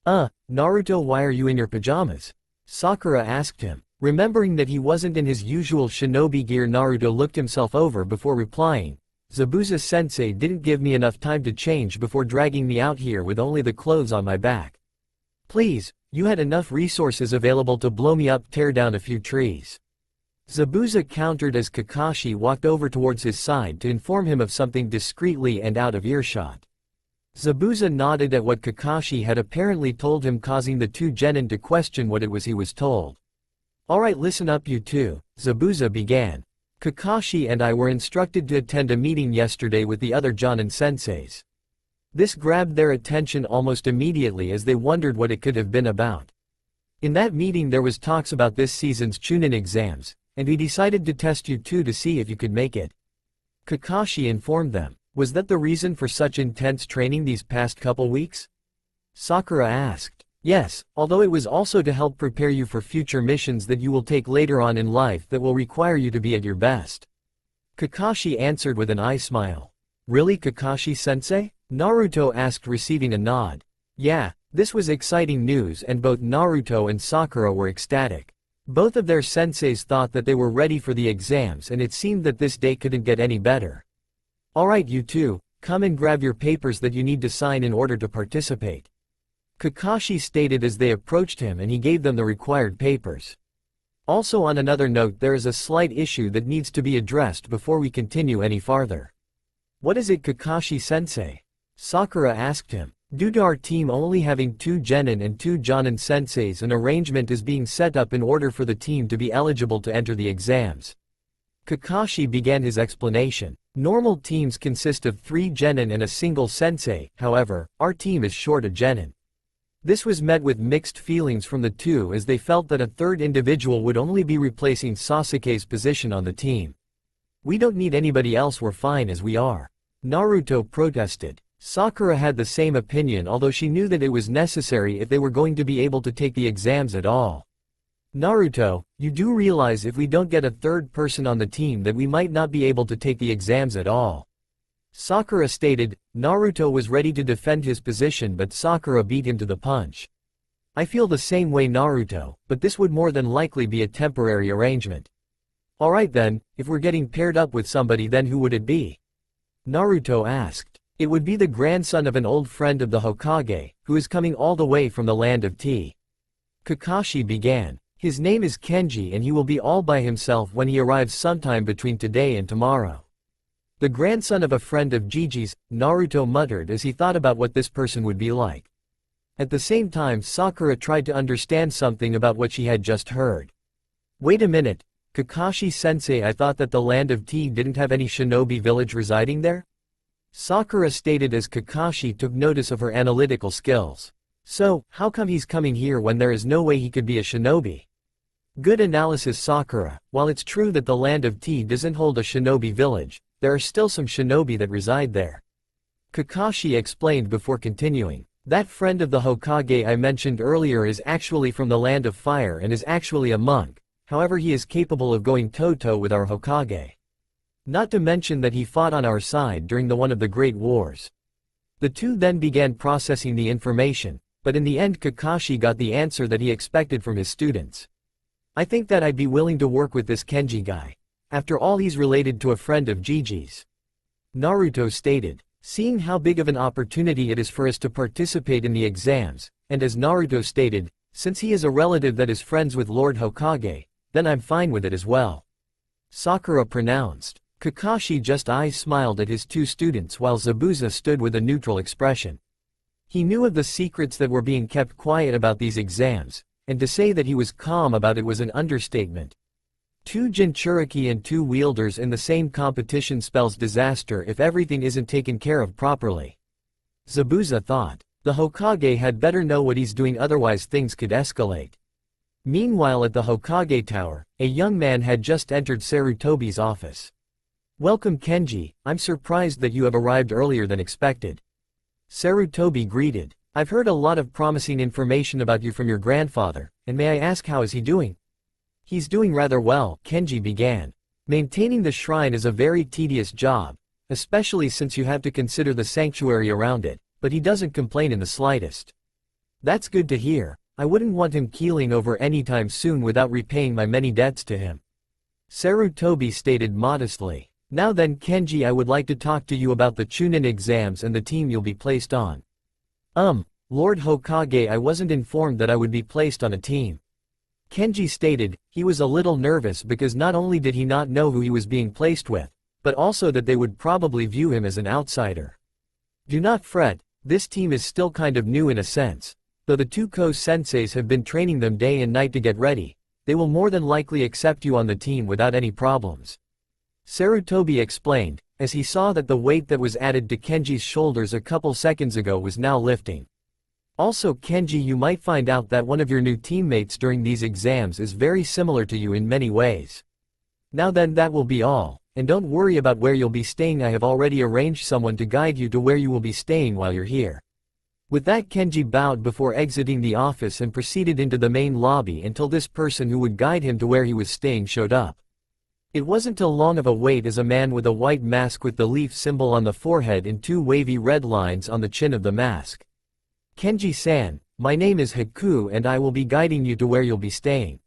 Naruto, why are you in your pajamas? Sakura asked him. Remembering that he wasn't in his usual shinobi gear, Naruto looked himself over before replying. Zabuza-sensei didn't give me enough time to change before dragging me out here with only the clothes on my back. Please, you had enough resources available to blow me up, tear down a few trees. Zabuza countered as Kakashi walked over towards his side to inform him of something discreetly and out of earshot. Zabuza nodded at what Kakashi had apparently told him, causing the two genin to question what it was he was told. Alright, listen up you two, Zabuza began. Kakashi and I were instructed to attend a meeting yesterday with the other Jonin senseis. This grabbed their attention almost immediately as they wondered what it could have been about. In that meeting there was talks about this season's Chunin exams, and we decided to test you two to see if you could make it. Kakashi informed them. Was that the reason for such intense training these past couple weeks? Sakura asked. Yes, although it was also to help prepare you for future missions that you will take later on in life that will require you to be at your best. Kakashi answered with an eye smile. Really, Kakashi-sensei? Naruto asked, receiving a nod. Yeah, this was exciting news and both Naruto and Sakura were ecstatic. Both of their senseis thought that they were ready for the exams and it seemed that this day couldn't get any better. Alright you two, come and grab your papers that you need to sign in order to participate. Kakashi stated as they approached him and he gave them the required papers. Also on another note, there is a slight issue that needs to be addressed before we continue any farther. What is it, Kakashi-sensei? Sakura asked him. Due to our team only having 2 genin and 2 jonin senseis, an arrangement is being set up in order for the team to be eligible to enter the exams. Kakashi began his explanation. Normal teams consist of 3 genin and a single sensei, however, our team is short a genin. This was met with mixed feelings from the two as they felt that a third individual would only be replacing Sasuke's position on the team. We don't need anybody else, we're fine as we are. Naruto protested. Sakura had the same opinion, although she knew that it was necessary if they were going to be able to take the exams at all. Naruto, you do realize if we don't get a third person on the team that we might not be able to take the exams at all. Sakura stated. Naruto was ready to defend his position but Sakura beat him to the punch. I feel the same way Naruto, but this would more than likely be a temporary arrangement. Alright then, if we're getting paired up with somebody then who would it be? Naruto asked. It would be the grandson of an old friend of the Hokage, who is coming all the way from the land of tea. Kakashi began. His name is Kenji and he will be all by himself when he arrives sometime between today and tomorrow. The grandson of a friend of Gigi's, Naruto muttered as he thought about what this person would be like. At the same time Sakura tried to understand something about what she had just heard. Wait a minute, Kakashi-sensei, I thought that the land of tea didn't have any shinobi village residing there? Sakura stated as Kakashi took notice of her analytical skills. So, how come he's coming here when there is no way he could be a shinobi? Good analysis Sakura. While it's true that the land of tea doesn't hold a shinobi village, there are still some shinobi that reside there. Kakashi explained before continuing. That friend of the Hokage I mentioned earlier is actually from the land of fire and is actually a monk, however he is capable of going toe-to with our Hokage. Not to mention that he fought on our side during one of the great wars. The two then began processing the information, but in the end Kakashi got the answer that he expected from his students. I think that I'd be willing to work with this Kenji guy. After all he's related to a friend of Gigi's. Naruto stated. Seeing how big of an opportunity it is for us to participate in the exams, and as Naruto stated, since he is a relative that is friends with Lord Hokage, then I'm fine with it as well. Sakura pronounced. Kakashi just eyes smiled at his two students while Zabuza stood with a neutral expression. He knew of the secrets that were being kept quiet about these exams, and to say that he was calm about it was an understatement. Two Jinchuriki and two wielders in the same competition spells disaster if everything isn't taken care of properly. Zabuza thought. The Hokage had better know what he's doing, otherwise things could escalate. Meanwhile at the Hokage Tower, a young man had just entered Sarutobi's office. Welcome Kenji, I'm surprised that you have arrived earlier than expected. Sarutobi greeted. I've heard a lot of promising information about you from your grandfather, and may I ask how is he doing? He's doing rather well, Kenji began. Maintaining the shrine is a very tedious job, especially since you have to consider the sanctuary around it, but he doesn't complain in the slightest. That's good to hear. I wouldn't want him keeling over anytime soon without repaying my many debts to him. Sarutobi stated modestly. Now then Kenji, I would like to talk to you about the Chunin exams and the team you'll be placed on. Lord Hokage, I wasn't informed that I would be placed on a team. Kenji stated. He was a little nervous because not only did he not know who he was being placed with, but also that they would probably view him as an outsider. Do not fret, this team is still kind of new in a sense. Though the two Ko-senseis have been training them day and night to get ready, they will more than likely accept you on the team without any problems. Sarutobi explained, as he saw that the weight that was added to Kenji's shoulders a couple seconds ago was now lifting. Also Kenji, you might find out that one of your new teammates during these exams is very similar to you in many ways. Now then that will be all, and don't worry about where you'll be staying, I have already arranged someone to guide you to where you will be staying while you're here. With that Kenji bowed before exiting the office and proceeded into the main lobby until this person who would guide him to where he was staying showed up. It wasn't too long of a wait as a man with a white mask with the leaf symbol on the forehead and two wavy red lines on the chin of the mask. Kenji-san, my name is Haku and I will be guiding you to where you'll be staying.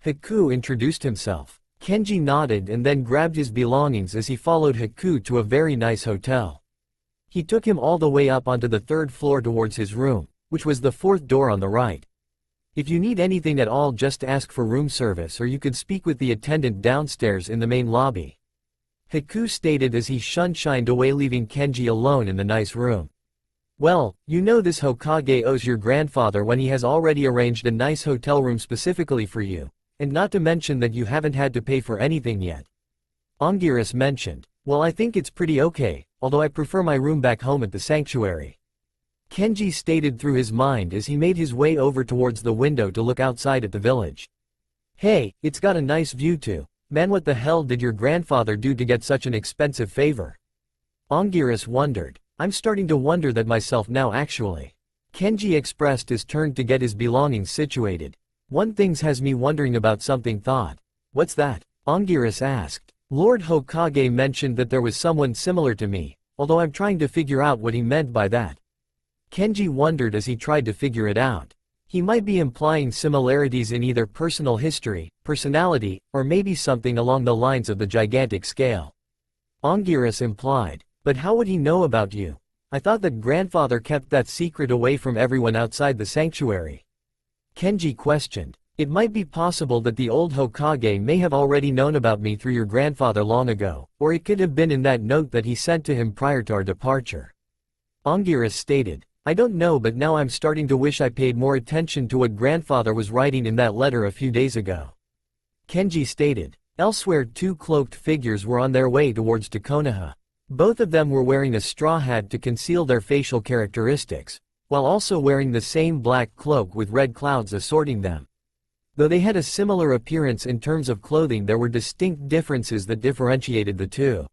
Haku introduced himself. Kenji nodded and then grabbed his belongings as he followed Haku to a very nice hotel. He took him all the way up onto the third floor towards his room, which was the fourth door on the right. If you need anything at all, just ask for room service or you could speak with the attendant downstairs in the main lobby. Haku stated as he shined away, leaving Kenji alone in the nice room. Well, you know this Hokage owes your grandfather when he has already arranged a nice hotel room specifically for you, and not to mention that you haven't had to pay for anything yet. Anguirus mentioned. Well, I think it's pretty okay, although I prefer my room back home at the sanctuary. Kenji stated through his mind as he made his way over towards the window to look outside at the village. Hey, it's got a nice view too. Man, what the hell did your grandfather do to get such an expensive favor? Anguirus wondered. I'm starting to wonder that myself now actually. Kenji expressed his turn to get his belongings situated. One thing's has me wondering about something thought. What's that? Anguirus asked. Lord Hokage mentioned that there was someone similar to me, although I'm trying to figure out what he meant by that. Kenji wondered as he tried to figure it out. He might be implying similarities in either personal history, personality, or maybe something along the lines of the gigantic scale. Anguirus implied, but how would he know about you? I thought that grandfather kept that secret away from everyone outside the sanctuary. Kenji questioned. It might be possible that the old Hokage may have already known about me through your grandfather long ago, or it could have been in that note that he sent to him prior to our departure. Anguirus stated. I don't know, but now I'm starting to wish I paid more attention to what grandfather was writing in that letter a few days ago. Kenji stated. Elsewhere, two cloaked figures were on their way towards Konoha. Both of them were wearing a straw hat to conceal their facial characteristics, while also wearing the same black cloak with red clouds assorting them. Though they had a similar appearance in terms of clothing, there were distinct differences that differentiated the two.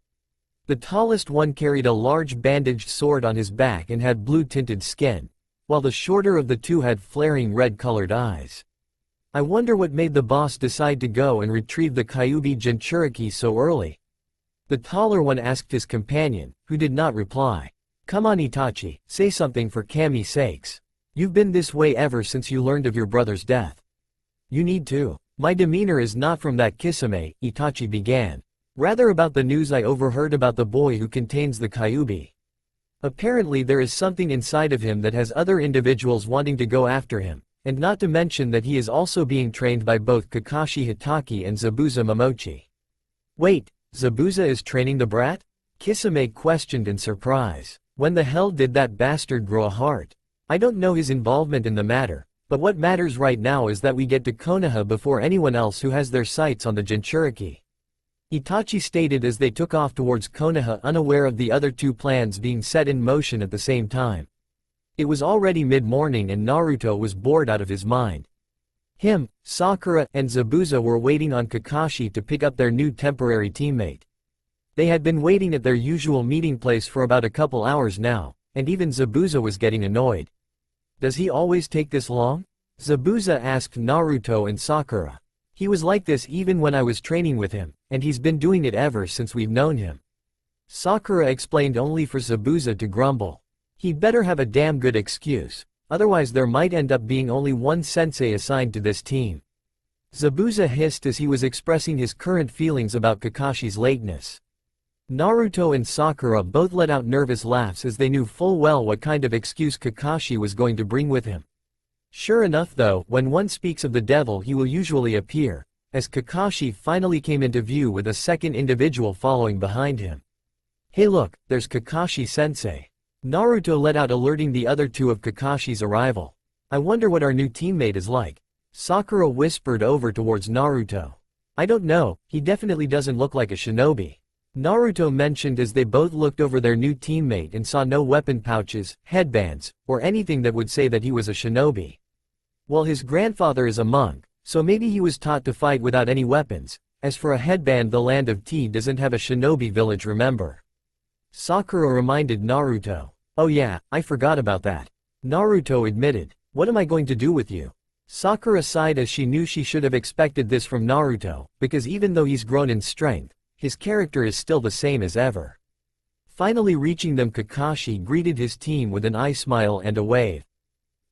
The tallest one carried a large bandaged sword on his back and had blue-tinted skin, while the shorter of the two had flaring red-colored eyes. I wonder what made the boss decide to go and retrieve the Kyuubi Jinchuriki so early. The taller one asked his companion, who did not reply. Come on Itachi, say something for Kami's sakes. You've been this way ever since you learned of your brother's death. You need to. My demeanor is not from that Kisame, Itachi began. Rather about the news I overheard about the boy who contains the Kyuubi. Apparently there is something inside of him that has other individuals wanting to go after him, and not to mention that he is also being trained by both Kakashi Hitaki and Zabuza Momochi. Wait, Zabuza is training the brat? Kisame questioned in surprise. When the hell did that bastard grow a heart? I don't know his involvement in the matter, but what matters right now is that we get to Konoha before anyone else who has their sights on the Jinchuriki. Itachi stated as they took off towards Konoha, unaware of the other two plans being set in motion at the same time. It was already mid-morning and Naruto was bored out of his mind. Him, Sakura, and Zabuza were waiting on Kakashi to pick up their new temporary teammate. They had been waiting at their usual meeting place for about a couple hours now, and even Zabuza was getting annoyed. Does he always take this long? Zabuza asked Naruto and Sakura. He was like this even when I was training with him, and he's been doing it ever since we've known him. Sakura explained, only for Zabuza to grumble. He'd better have a damn good excuse, otherwise there might end up being only one sensei assigned to this team. Zabuza hissed as he was expressing his current feelings about Kakashi's lateness. Naruto and Sakura both let out nervous laughs as they knew full well what kind of excuse Kakashi was going to bring with him. Sure enough though, when one speaks of the devil he will usually appear, as Kakashi finally came into view with a second individual following behind him. Hey look, there's Kakashi-sensei. Naruto let out, alerting the other two of Kakashi's arrival. I wonder what our new teammate is like. Sakura whispered over towards Naruto. I don't know, he definitely doesn't look like a shinobi. Naruto mentioned as they both looked over their new teammate and saw no weapon pouches, headbands, or anything that would say that he was a shinobi. Well, his grandfather is a monk, so maybe he was taught to fight without any weapons. As for a headband, the land of Tea doesn't have a shinobi village, remember? Sakura reminded Naruto. Oh yeah, I forgot about that. Naruto admitted. What am I going to do with you? Sakura sighed as she knew she should have expected this from Naruto, because even though he's grown in strength, his character is still the same as ever. Finally reaching them, Kakashi greeted his team with an eye smile and a wave.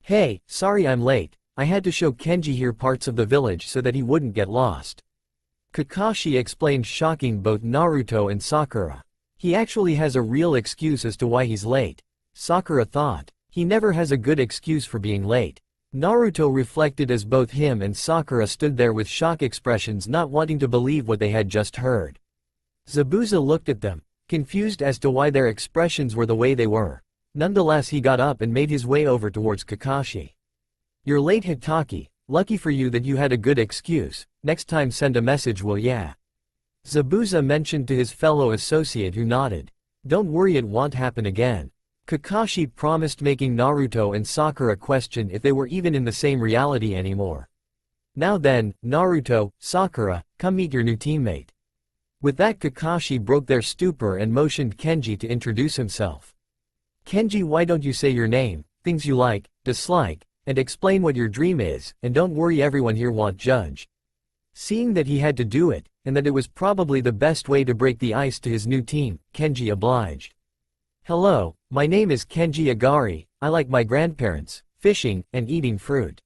Hey, sorry I'm late, I had to show Kenji here parts of the village so that he wouldn't get lost. Kakashi explained, shocking both Naruto and Sakura. He actually has a real excuse as to why he's late. Sakura thought. He never has a good excuse for being late. Naruto reflected as both him and Sakura stood there with shock expressions, not wanting to believe what they had just heard. Zabuza looked at them, confused as to why their expressions were the way they were. Nonetheless, he got up and made his way over towards Kakashi. You're late, Hitaki. Lucky for you that you had a good excuse. Next time send a message, will ya? Zabuza mentioned to his fellow associate, who nodded. Don't worry, it won't happen again. Kakashi promised, making Naruto and Sakura question if they were even in the same reality anymore. Now then, Naruto, Sakura, come meet your new teammate. With that, Kakashi broke their stupor and motioned Kenji to introduce himself. Kenji, why don't you say your name, things you like, dislike, and explain what your dream is, and don't worry, everyone here won't judge. Seeing that he had to do it, and that it was probably the best way to break the ice to his new team, Kenji obliged. Hello, my name is Kenji Agari, I like my grandparents, fishing, and eating fruit.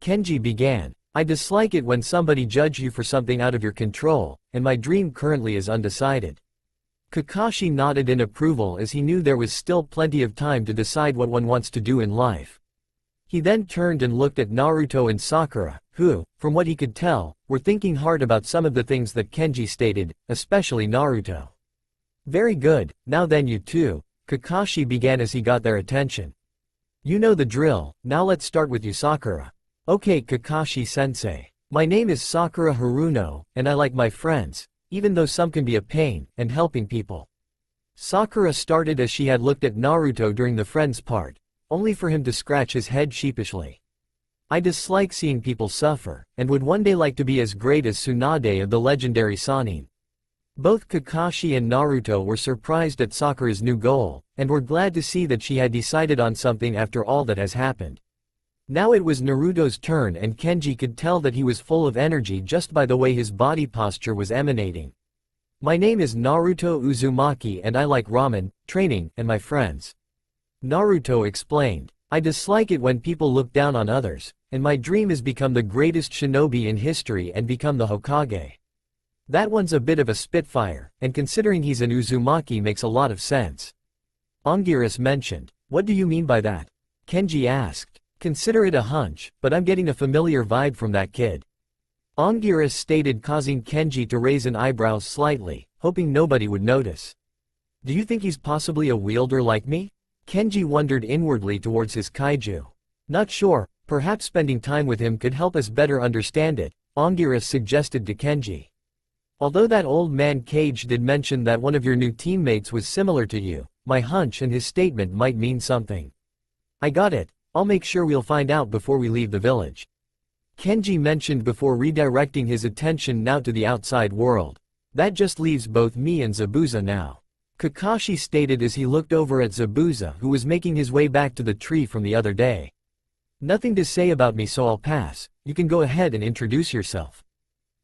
Kenji began. I dislike it when somebody judge you for something out of your control, and my dream currently is undecided. Kakashi nodded in approval as he knew there was still plenty of time to decide what one wants to do in life. He then turned and looked at Naruto and Sakura, who, from what he could tell, were thinking hard about some of the things that Kenji stated, especially Naruto. Very good, now then you two, Kakashi began as he got their attention. You know the drill, now let's start with you, Sakura. Okay, Kakashi-sensei. My name is Sakura Haruno, and I like my friends, even though some can be a pain, and helping people. Sakura started as she had looked at Naruto during the friends part, only for him to scratch his head sheepishly. I dislike seeing people suffer, and would one day like to be as great as Tsunade of the legendary Sannin. Both Kakashi and Naruto were surprised at Sakura's new goal, and were glad to see that she had decided on something after all that has happened. Now it was Naruto's turn, and Kenji could tell that he was full of energy just by the way his body posture was emanating. My name is Naruto Uzumaki and I like ramen, training, and my friends. Naruto explained. I dislike it when people look down on others, and my dream is become the greatest shinobi in history and become the Hokage. That one's a bit of a spitfire, and considering he's an Uzumaki makes a lot of sense. Anguirus mentioned. What do you mean by that? Kenji asked. Consider it a hunch, but I'm getting a familiar vibe from that kid. Anguirus stated, causing Kenji to raise an eyebrow slightly, hoping nobody would notice. Do you think he's possibly a wielder like me? Kenji wondered inwardly towards his kaiju. Not sure, perhaps spending time with him could help us better understand it, Anguirus suggested to Kenji. Although that old man Cage did mention that one of your new teammates was similar to you, my hunch and his statement might mean something. I got it. I'll make sure we'll find out before we leave the village. Kenji mentioned before redirecting his attention now to the outside world. That just leaves both me and Zabuza now. Kakashi stated as he looked over at Zabuza, who was making his way back to the tree from the other day. Nothing to say about me, so I'll pass. You can go ahead and introduce yourself.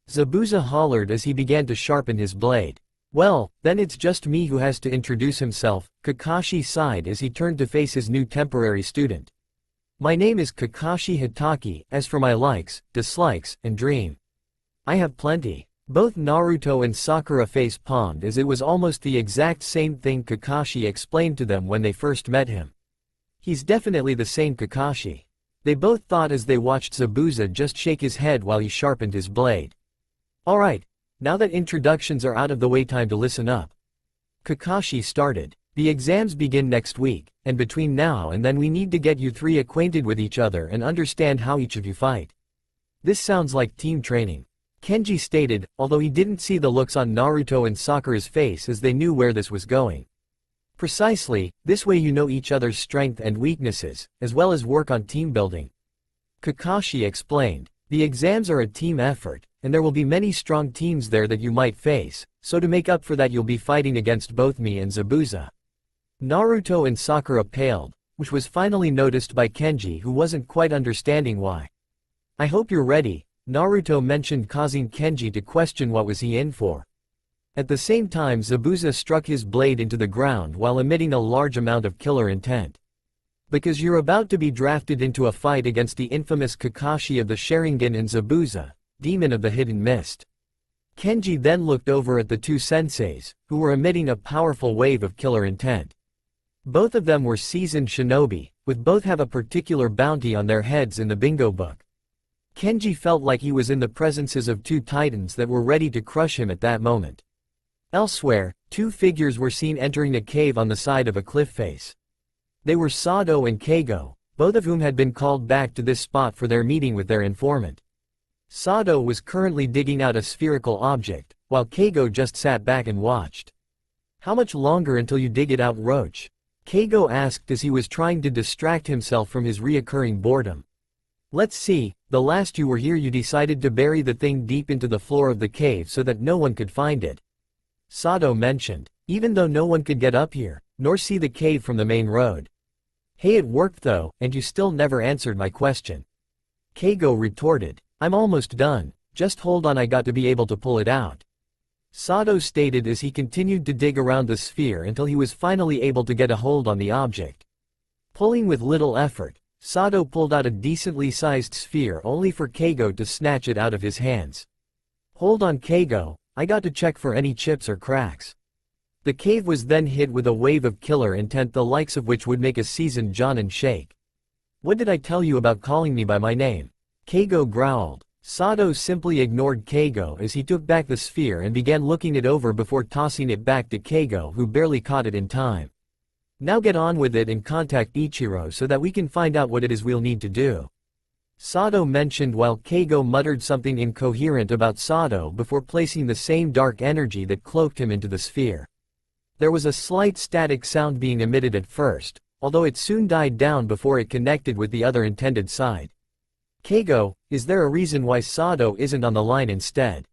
Zabuza hollered as he began to sharpen his blade. Well, then it's just me who has to introduce himself, Kakashi sighed as he turned to face his new temporary student. My name is Kakashi Hitaki, as for my likes, dislikes, and dream. I have plenty. Both Naruto and Sakura face palmed as it was almost the exact same thing Kakashi explained to them when they first met him. He's definitely the same Kakashi. They both thought as they watched Zabuza just shake his head while he sharpened his blade. Alright, now that introductions are out of the way, time to listen up. Kakashi started. The exams begin next week, and between now and then we need to get you three acquainted with each other and understand how each of you fight. This sounds like team training. Kenji stated, although he didn't see the looks on Naruto and Sakura's face as they knew where this was going. Precisely, this way you know each other's strength and weaknesses, as well as work on team building. Kakashi explained. The exams are a team effort, and there will be many strong teams there that you might face, so to make up for that you'll be fighting against both me and Zabuza. Naruto and Sakura paled, which was finally noticed by Kenji, who wasn't quite understanding why. I hope you're ready, Naruto mentioned, causing Kenji to question what was he in for. At the same time, Zabuza struck his blade into the ground while emitting a large amount of killer intent. Because you're about to be drafted into a fight against the infamous Kakashi of the Sharingan and Zabuza, demon of the hidden mist. Kenji then looked over at the two senseis, who were emitting a powerful wave of killer intent. Both of them were seasoned shinobi, with both have a particular bounty on their heads in the bingo book. Kenji felt like he was in the presences of two titans that were ready to crush him at that moment. Elsewhere, two figures were seen entering a cave on the side of a cliff face. They were Sado and Keigo, both of whom had been called back to this spot for their meeting with their informant. Sado was currently digging out a spherical object, while Keigo just sat back and watched. How much longer until you dig it out, Roach? Keigo asked as he was trying to distract himself from his reoccurring boredom. Let's see, the last you were here you decided to bury the thing deep into the floor of the cave so that no one could find it. Sado mentioned, even though no one could get up here, nor see the cave from the main road. Hey, it worked though, and you still never answered my question. Keigo retorted. I'm almost done, just hold on, I got to be able to pull it out. Sato stated as he continued to dig around the sphere until he was finally able to get a hold on the object. Pulling with little effort, Sato pulled out a decently sized sphere only for Keigo to snatch it out of his hands. Hold on Keigo, I got to check for any chips or cracks. The cave was then hit with a wave of killer intent, the likes of which would make a seasoned Jonin shake. What did I tell you about calling me by my name? Keigo growled. Sato simply ignored Keigo as he took back the sphere and began looking it over before tossing it back to Keigo, who barely caught it in time. Now get on with it and contact Ichiro so that we can find out what it is we'll need to do. Sato mentioned while Keigo muttered something incoherent about Sato before placing the same dark energy that cloaked him into the sphere. There was a slight static sound being emitted at first, although it soon died down before it connected with the other intended side. Keigo, is there a reason why Sato isn't on the line instead?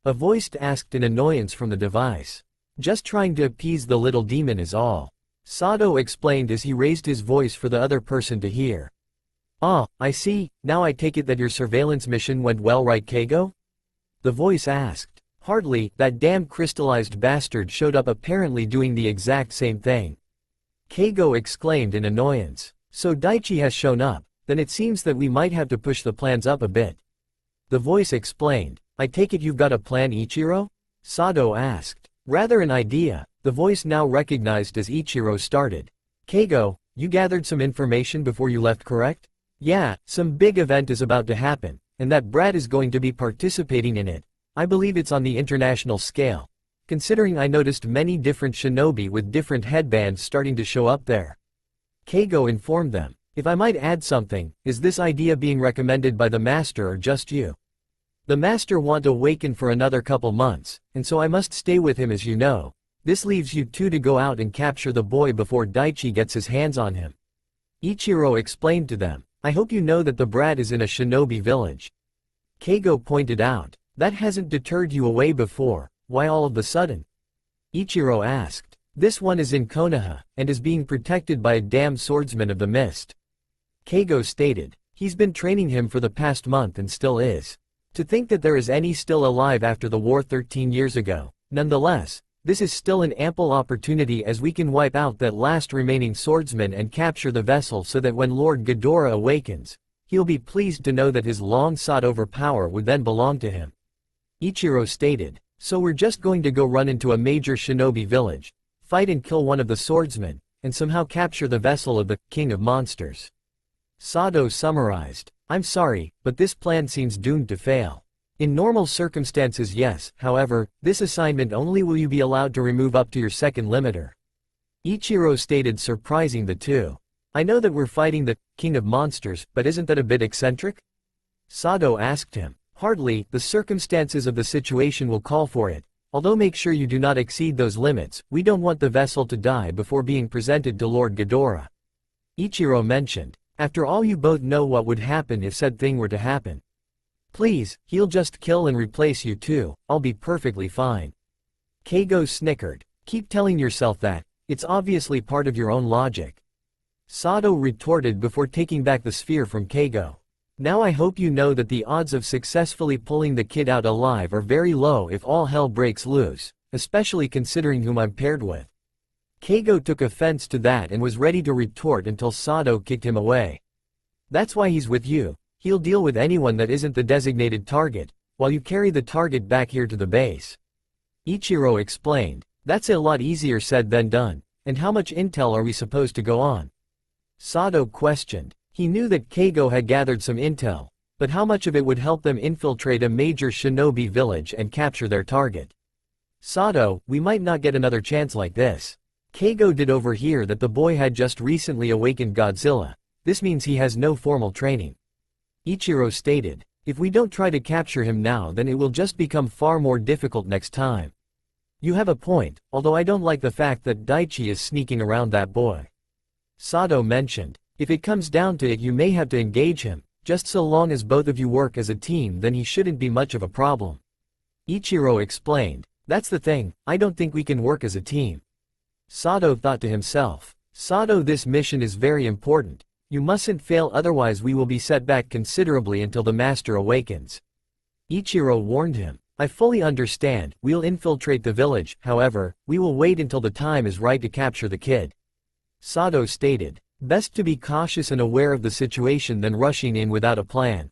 A voice asked in annoyance from the device. Just trying to appease the little demon is all. Sato explained as he raised his voice for the other person to hear. Ah, I see, now I take it that your surveillance mission went well, right Keigo? The voice asked. Hardly, that damn crystallized bastard showed up apparently doing the exact same thing. Keigo exclaimed in annoyance. So Daichi has shown up. Then it seems that we might have to push the plans up a bit. The voice explained. I take it you've got a plan, Ichiro? Sato asked. Rather an idea, the voice now recognized as Ichiro started. Keigo, you gathered some information before you left, correct? Yeah, some big event is about to happen, and that brat is going to be participating in it. I believe it's on the international scale. Considering I noticed many different shinobi with different headbands starting to show up there. Keigo informed them. If I might add something, is this idea being recommended by the master or just you? The master won't awaken for another couple months, and so I must stay with him, as you know. This leaves you two to go out and capture the boy before Daichi gets his hands on him. Ichiro explained to them. I hope you know that the brat is in a shinobi village. Keigo pointed out. That hasn't deterred you away before, why all of a sudden? Ichiro asked. This one is in Konoha, and is being protected by a damn swordsman of the mist. Keigo stated. He's been training him for the past month and still is. To think that there is any still alive after the war 13 years ago. Nonetheless, this is still an ample opportunity as we can wipe out that last remaining swordsman and capture the vessel so that when Lord Ghidorah awakens, he'll be pleased to know that his long sought over power would then belong to him. Ichiro stated. So we're just going to go run into a major shinobi village, fight and kill one of the swordsmen, and somehow capture the vessel of the King of Monsters. Sato summarized. I'm sorry, but this plan seems doomed to fail. In normal circumstances yes, however, this assignment only will you be allowed to remove up to your second limiter. Ichiro stated, surprising the two. I know that we're fighting the King of Monsters, but isn't that a bit eccentric? Sato asked him. Hardly, the circumstances of the situation will call for it. Although make sure you do not exceed those limits, we don't want the vessel to die before being presented to Lord Ghidorah. Ichiro mentioned. After all, you both know what would happen if said thing were to happen. Please, he'll just kill and replace you too, I'll be perfectly fine. Keigo snickered. Keep telling yourself that, it's obviously part of your own logic. Sato retorted before taking back the sphere from Keigo. Now I hope you know that the odds of successfully pulling the kid out alive are very low if all hell breaks loose, especially considering whom I'm paired with. Keigo took offense to that and was ready to retort until Sato kicked him away. That's why he's with you, he'll deal with anyone that isn't the designated target, while you carry the target back here to the base. Ichiro explained. That's a lot easier said than done, and how much intel are we supposed to go on? Sato questioned. He knew that Keigo had gathered some intel, but how much of it would help them infiltrate a major shinobi village and capture their target? Sato, we might not get another chance like this. Keigo did overhear that the boy had just recently awakened Godzilla. This means he has no formal training. Ichiro stated. If we don't try to capture him now, then it will just become far more difficult next time. You have a point, although I don't like the fact that Daichi is sneaking around that boy. Sato mentioned. If it comes down to it, you may have to engage him, just so long as both of you work as a team, then he shouldn't be much of a problem. Ichiro explained. That's the thing, I don't think we can work as a team. Sato thought to himself. Sato, this mission is very important. You mustn't fail, otherwise we will be set back considerably until the master awakens. Ichiro warned him. I fully understand, we'll infiltrate the village, however, we will wait until the time is right to capture the kid. Sato stated. Best to be cautious and aware of the situation than rushing in without a plan.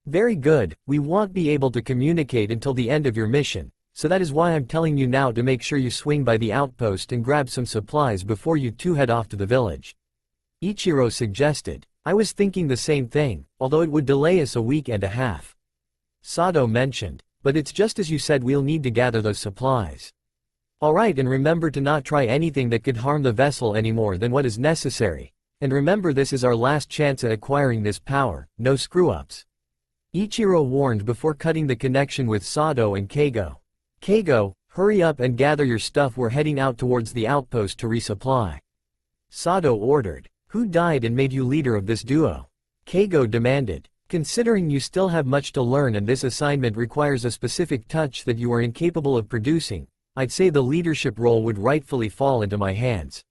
Very good, we won't be able to communicate until the end of your mission, so that is why I'm telling you now to make sure you swing by the outpost and grab some supplies before you two head off to the village. Ichiro suggested. I was thinking the same thing, although it would delay us a week and a half. Sato mentioned. But it's just as you said, we'll need to gather those supplies. Alright, and remember to not try anything that could harm the vessel any more than what is necessary. And remember, this is our last chance at acquiring this power, no screw-ups. Ichiro warned before cutting the connection with Sato and Keigo. Keigo, hurry up and gather your stuff, we're heading out towards the outpost to resupply. Sato ordered. Who died and made you leader of this duo? Keigo demanded. Considering you still have much to learn and this assignment requires a specific touch that you are incapable of producing, I'd say the leadership role would rightfully fall into my hands.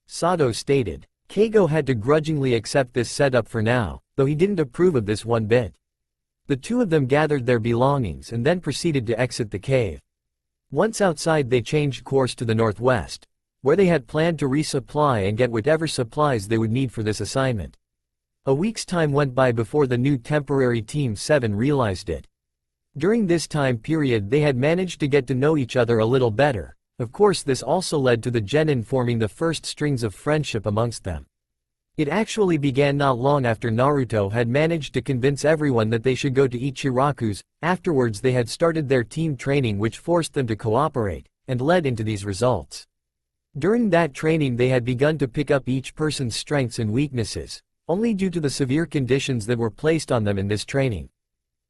Sato stated. Keigo had to grudgingly accept this setup for now, though he didn't approve of this one bit. The two of them gathered their belongings and then proceeded to exit the cave. Once outside, they changed course to the northwest, where they had planned to resupply and get whatever supplies they would need for this assignment. A week's time went by before the new temporary Team 7 realized it. During this time period they had managed to get to know each other a little better. Of course, this also led to the genin forming the first strings of friendship amongst them. It actually began not long after Naruto had managed to convince everyone that they should go to Ichiraku's. Afterwards they had started their team training, which forced them to cooperate, and led into these results. During that training they had begun to pick up each person's strengths and weaknesses, only due to the severe conditions that were placed on them in this training.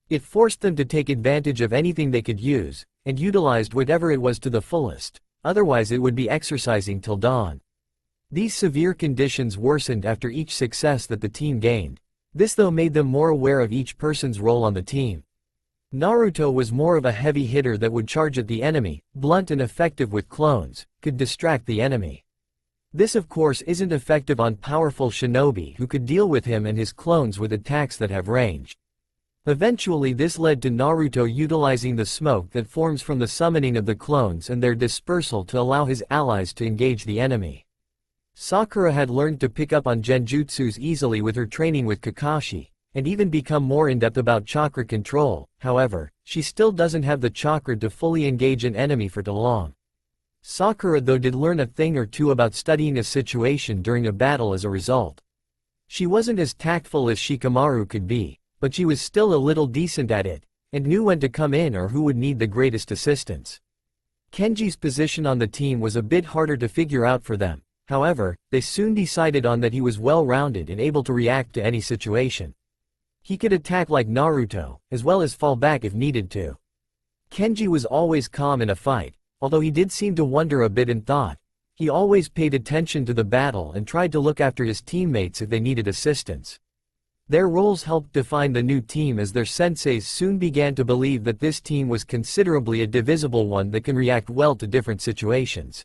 It forced them to take advantage of anything they could use, and utilized whatever it was to the fullest, otherwise it would be exercising till dawn. These severe conditions worsened after each success that the team gained. This though made them more aware of each person's role on the team. Naruto was more of a heavy hitter that would charge at the enemy, blunt and effective with clones, could distract the enemy. This of course isn't effective on powerful shinobi who could deal with him and his clones with attacks that have range. Eventually this led to Naruto utilizing the smoke that forms from the summoning of the clones and their dispersal to allow his allies to engage the enemy. Sakura had learned to pick up on genjutsus easily with her training with Kakashi, and even become more in-depth about chakra control. However, she still doesn't have the chakra to fully engage an enemy for too long. Sakura though did learn a thing or two about studying a situation during a battle as a result. She wasn't as tactful as Shikamaru could be, but she was still a little decent at it, and knew when to come in or who would need the greatest assistance. Kenji's position on the team was a bit harder to figure out for them. However, they soon decided on that he was well-rounded and able to react to any situation. He could attack like Naruto, as well as fall back if needed to. Kenji was always calm in a fight, although he did seem to wonder a bit in thought. He always paid attention to the battle and tried to look after his teammates if they needed assistance. Their roles helped define the new team as their senseis soon began to believe that this team was considerably a divisible one that can react well to different situations.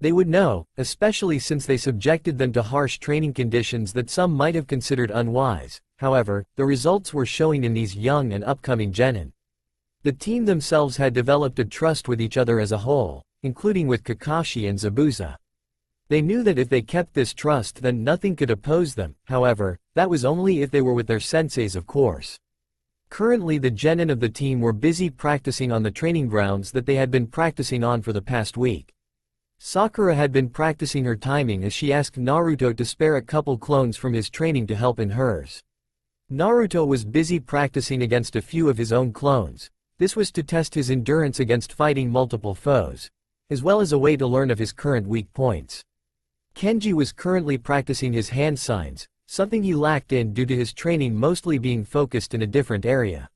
They would know, especially since they subjected them to harsh training conditions that some might have considered unwise. However, the results were showing in these young and upcoming genin. The team themselves had developed a trust with each other as a whole, including with Kakashi and Zabuza. They knew that if they kept this trust then nothing could oppose them. However, that was only if they were with their senseis, of course. Currently the genin of the team were busy practicing on the training grounds that they had been practicing on for the past week. Sakura had been practicing her timing as she asked Naruto to spare a couple clones from his training to help in hers. Naruto was busy practicing against a few of his own clones. This was to test his endurance against fighting multiple foes, as well as a way to learn of his current weak points. Kenji was currently practicing his hand signs, something he lacked in due to his training mostly being focused in a different area.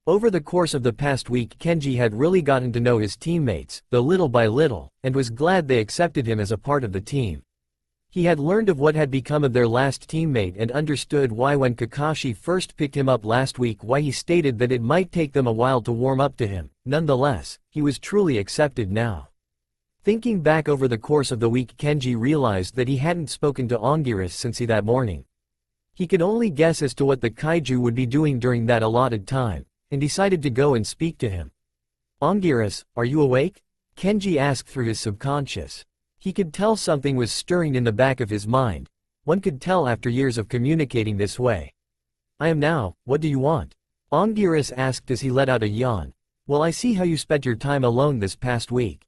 Over the course of the past week Kenji had really gotten to know his teammates, though little by little, and was glad they accepted him as a part of the team. He had learned of what had become of their last teammate and understood why when Kakashi first picked him up last week why he stated that it might take them a while to warm up to him. Nonetheless, he was truly accepted now. Thinking back over the course of the week, Kenji realized that he hadn't spoken to Ongiris since that morning. He could only guess as to what the kaiju would be doing during that allotted time, and decided to go and speak to him. "Ongiris, are you awake?" Kenji asked through his subconscious. He could tell something was stirring in the back of his mind. One could tell after years of communicating this way. "I am now, what do you want?" Ongiris asked as he let out a yawn. "Well, I see how you spent your time alone this past week."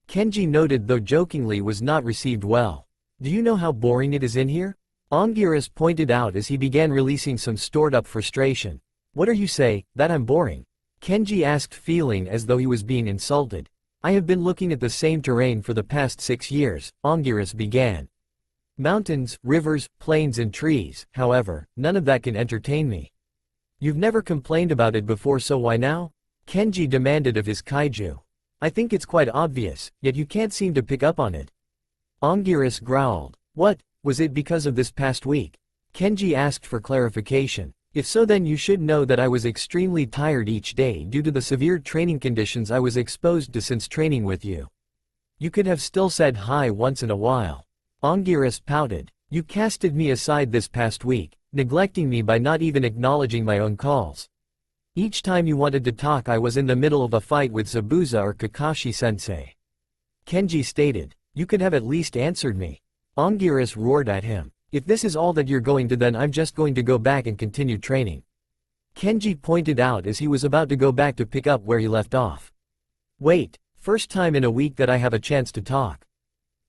Kenji noted, though jokingly, was not received well. "Do you know how boring it is in here?" Ongiris pointed out as he began releasing some stored-up frustration. "What are you say, that I'm boring?" Kenji asked, feeling as though he was being insulted. "I have been looking at the same terrain for the past 6 years, Ongiris began. Mountains, rivers, plains and trees, however, none of that can entertain me." "You've never complained about it before, so why now?" Kenji demanded of his kaiju. "I think it's quite obvious, yet you can't seem to pick up on it." Ongiris growled. "What, was it because of this past week?" Kenji asked for clarification. "If so, then you should know that I was extremely tired each day due to the severe training conditions I was exposed to since training with you. You could have still said hi once in a while." Ongiris pouted. "You casted me aside this past week, neglecting me by not even acknowledging my own calls. Each time you wanted to talk, I was in the middle of a fight with Zabuza or Kakashi-sensei." Kenji stated. "You could have at least answered me." Ongiris roared at him. "If this is all that you're going to, then I'm just going to go back and continue training." Kenji pointed out as he was about to go back to pick up where he left off. "Wait, first time in a week that I have a chance to talk."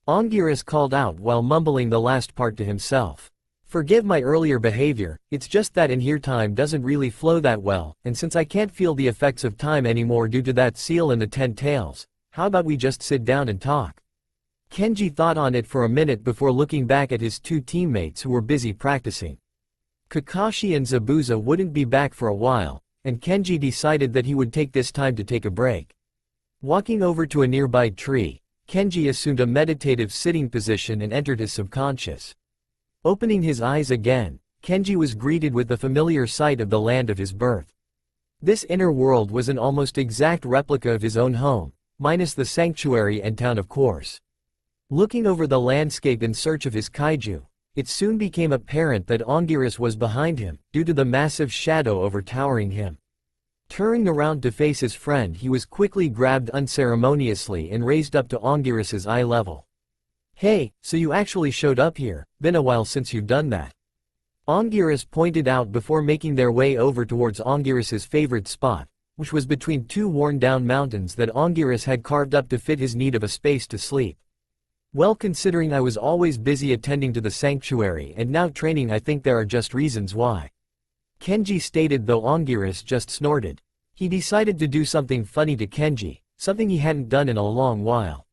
Ongiris called out while mumbling the last part to himself. "Forgive my earlier behavior, it's just that in here time doesn't really flow that well, and since I can't feel the effects of time anymore due to that seal and the 10 tails, how about we just sit down and talk?" Kenji thought on it for a minute before looking back at his 2 teammates who were busy practicing. Kakashi and Zabuza wouldn't be back for a while, and Kenji decided that he would take this time to take a break. Walking over to a nearby tree, Kenji assumed a meditative sitting position and entered his subconscious. Opening his eyes again, Kenji was greeted with the familiar sight of the land of his birth. This inner world was an almost exact replica of his own home, minus the sanctuary and town, of course. Looking over the landscape in search of his kaiju, it soon became apparent that Ongiris was behind him, due to the massive shadow overtowering him. Turning around to face his friend, he was quickly grabbed unceremoniously and raised up to Ongiris's eye level. "Hey, so you actually showed up here, been a while since you've done that." Ongiris pointed out before making their way over towards Ongiris's favorite spot, which was between 2 worn-down mountains that Ongiris had carved up to fit his need of a space to sleep. "Well, considering I was always busy attending to the sanctuary and now training, I think there are just reasons why," Kenji stated, though Ongiris just snorted. He decided to do something funny to Kenji, something he hadn't done in a long while.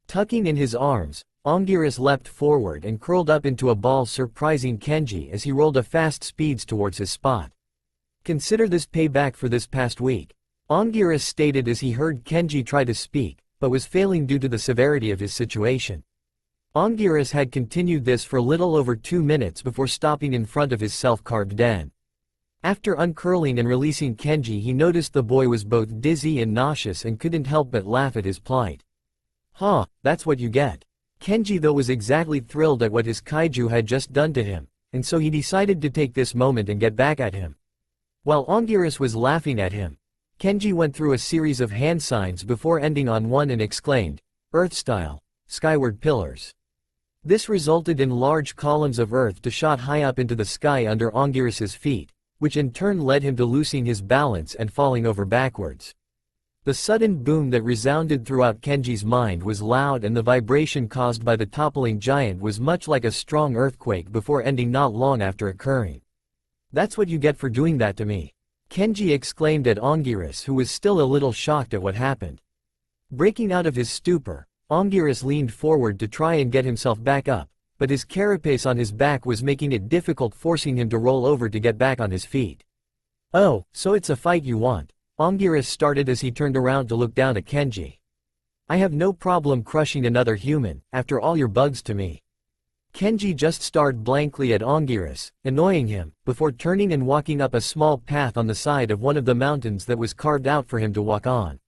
Tucking in his arms, Ongiris leapt forward and curled up into a ball, surprising Kenji as he rolled at fast speeds towards his spot. "Consider this payback for this past week," Ongiris stated as he heard Kenji try to speak, but was failing due to the severity of his situation. Ongiris had continued this for little over 2 minutes before stopping in front of his self-carved den. After uncurling and releasing Kenji, he noticed the boy was both dizzy and nauseous and couldn't help but laugh at his plight. "Huh, that's what you get." Kenji, though, was exactly thrilled at what his kaiju had just done to him, and so he decided to take this moment and get back at him. While Ongiris was laughing at him, Kenji went through a series of hand signs before ending on one and exclaimed, "Earth-style, skyward pillars." This resulted in large columns of earth to shot high up into the sky under Ongiris's feet, which in turn led him to losing his balance and falling over backwards. The sudden boom that resounded throughout Kenji's mind was loud, and the vibration caused by the toppling giant was much like a strong earthquake before ending not long after occurring. "That's what you get for doing that to me," Kenji exclaimed at Ongiris, who was still a little shocked at what happened. Breaking out of his stupor, Ongiris leaned forward to try and get himself back up, but his carapace on his back was making it difficult, forcing him to roll over to get back on his feet. "Oh, so it's a fight you want," Ongiris started as he turned around to look down at Kenji. "I have no problem crushing another human, after all your bugs to me." Kenji just stared blankly at Ongiris, annoying him, before turning and walking up a small path on the side of one of the mountains that was carved out for him to walk on.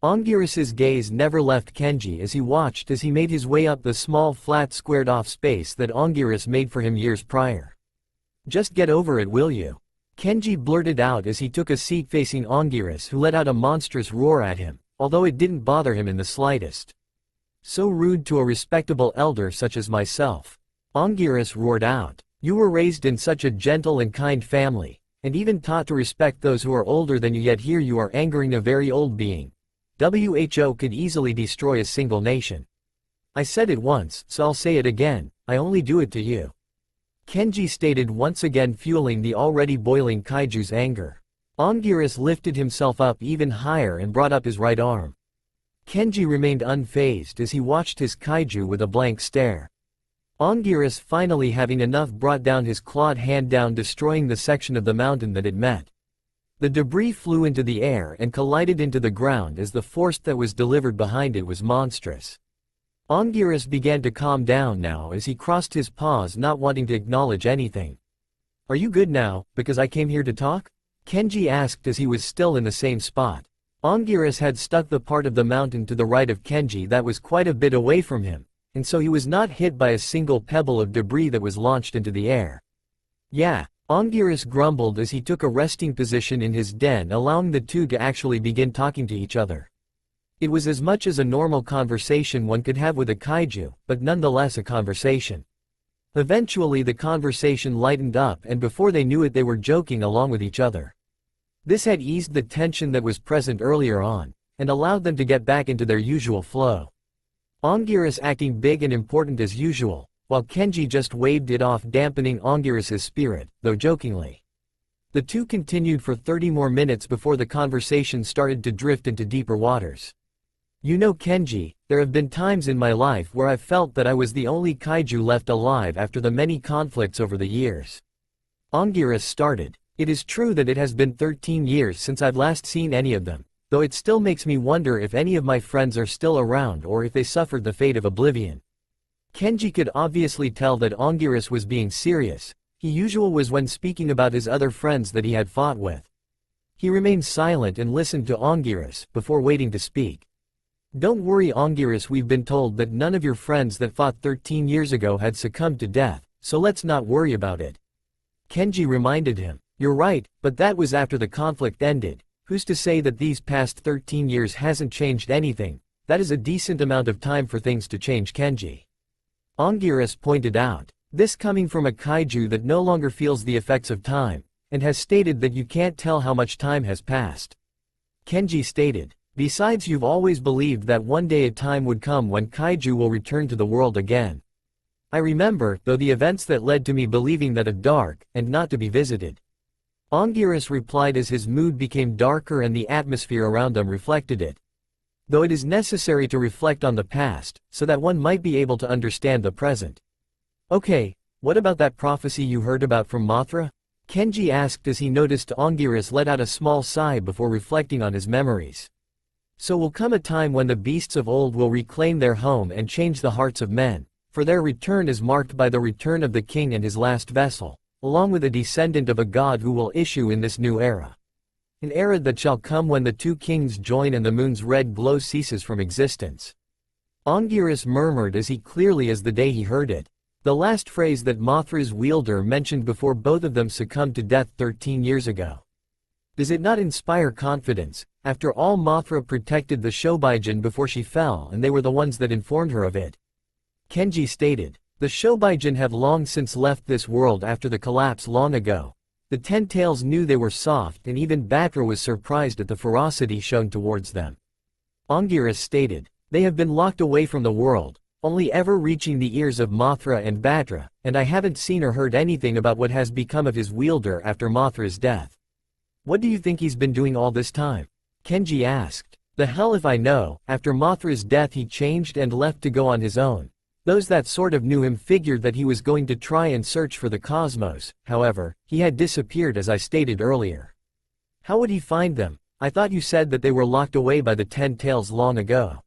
Ongiras's gaze never left Kenji as he watched as he made his way up the small flat squared-off space that Ongiras made for him years prior. "Just get over it, will you?" Kenji blurted out as he took a seat facing Ongiras, who let out a monstrous roar at him, although it didn't bother him in the slightest. "So rude to a respectable elder such as myself." Ongiras roared out. "You were raised in such a gentle and kind family, and even taught to respect those who are older than you, yet here you are angering a very old being. Who could easily destroy a single nation. I said it once, so I'll say it again, I only do it to you," Kenji stated, once again fueling the already boiling kaiju's anger. Ongiras lifted himself up even higher and brought up his right arm. Kenji remained unfazed as he watched his kaiju with a blank stare. Ongiras, finally having enough, brought down his clawed hand down, destroying the section of the mountain that it met. The debris flew into the air and collided into the ground as the force that was delivered behind it was monstrous. Ongiras began to calm down now as he crossed his paws, not wanting to acknowledge anything. "Are you good now, because I came here to talk?" Kenji asked as he was still in the same spot. Ongiras had stuck the part of the mountain to the right of Kenji that was quite a bit away from him, and so he was not hit by a single pebble of debris that was launched into the air. "Yeah," Ongiras grumbled as he took a resting position in his den, allowing the two to actually begin talking to each other. It was as much as a normal conversation one could have with a kaiju, but nonetheless a conversation. Eventually the conversation lightened up, and before they knew it they were joking along with each other. This had eased the tension that was present earlier on, and allowed them to get back into their usual flow. Ongiras acting big and important as usual, while Kenji just waved it off, dampening Ongiras's spirit, though jokingly. The two continued for 30 more minutes before the conversation started to drift into deeper waters. "You know, Kenji, there have been times in my life where I've felt that I was the only kaiju left alive after the many conflicts over the years." Ongiras started. "It is true that it has been 13 years since I've last seen any of them, though it still makes me wonder if any of my friends are still around or if they suffered the fate of oblivion." Kenji could obviously tell that Ongiras was being serious. He usually was when speaking about his other friends that he had fought with. He remained silent and listened to Ongiras before waiting to speak. "Don't worry, Ongiras, we've been told that none of your friends that fought 13 years ago had succumbed to death, so let's not worry about it." Kenji reminded him. "You're right, but that was after the conflict ended. Who's to say that these past 13 years hasn't changed anything? That is a decent amount of time for things to change, Kenji," Ongiras pointed out. This coming from a kaiju that no longer feels the effects of time, and has stated that you can't tell how much time has passed. Kenji stated, "Besides, you've always believed that one day a time would come when kaiju will return to the world again. I remember, though, the events that led to me believing that a dark, and not to be visited." Ongiras replied as his mood became darker and the atmosphere around them reflected it. "Though it is necessary to reflect on the past, so that one might be able to understand the present." "Okay, what about that prophecy you heard about from Mothra?" Kenji asked as he noticed Ongiras let out a small sigh before reflecting on his memories. "So will come a time when the beasts of old will reclaim their home and change the hearts of men, for their return is marked by the return of the king and his last vessel, along with a descendant of a god who will issue in this new era. An era that shall come when the two kings join and the moon's red glow ceases from existence." Ongiras murmured as clearly as the day he heard it. The last phrase that Mothra's wielder mentioned before both of them succumbed to death 13 years ago. Does it not inspire confidence? After all, Mothra protected the Shobaijin before she fell, and they were the ones that informed her of it. Kenji stated, "The Shobaijin have long since left this world after the collapse long ago. The Ten Tails knew they were soft, and even Batra was surprised at the ferocity shown towards them." Ongiras stated, "They have been locked away from the world, only ever reaching the ears of Mothra and Batra, and I haven't seen or heard anything about what has become of his wielder after Mothra's death." "What do you think he's been doing all this time?" Kenji asked. "The hell if I know. After Mothra's death he changed and left to go on his own. Those that sort of knew him figured that he was going to try and search for the cosmos, however, he had disappeared as I stated earlier." "How would he find them? I thought you said that they were locked away by the Ten Tails long ago."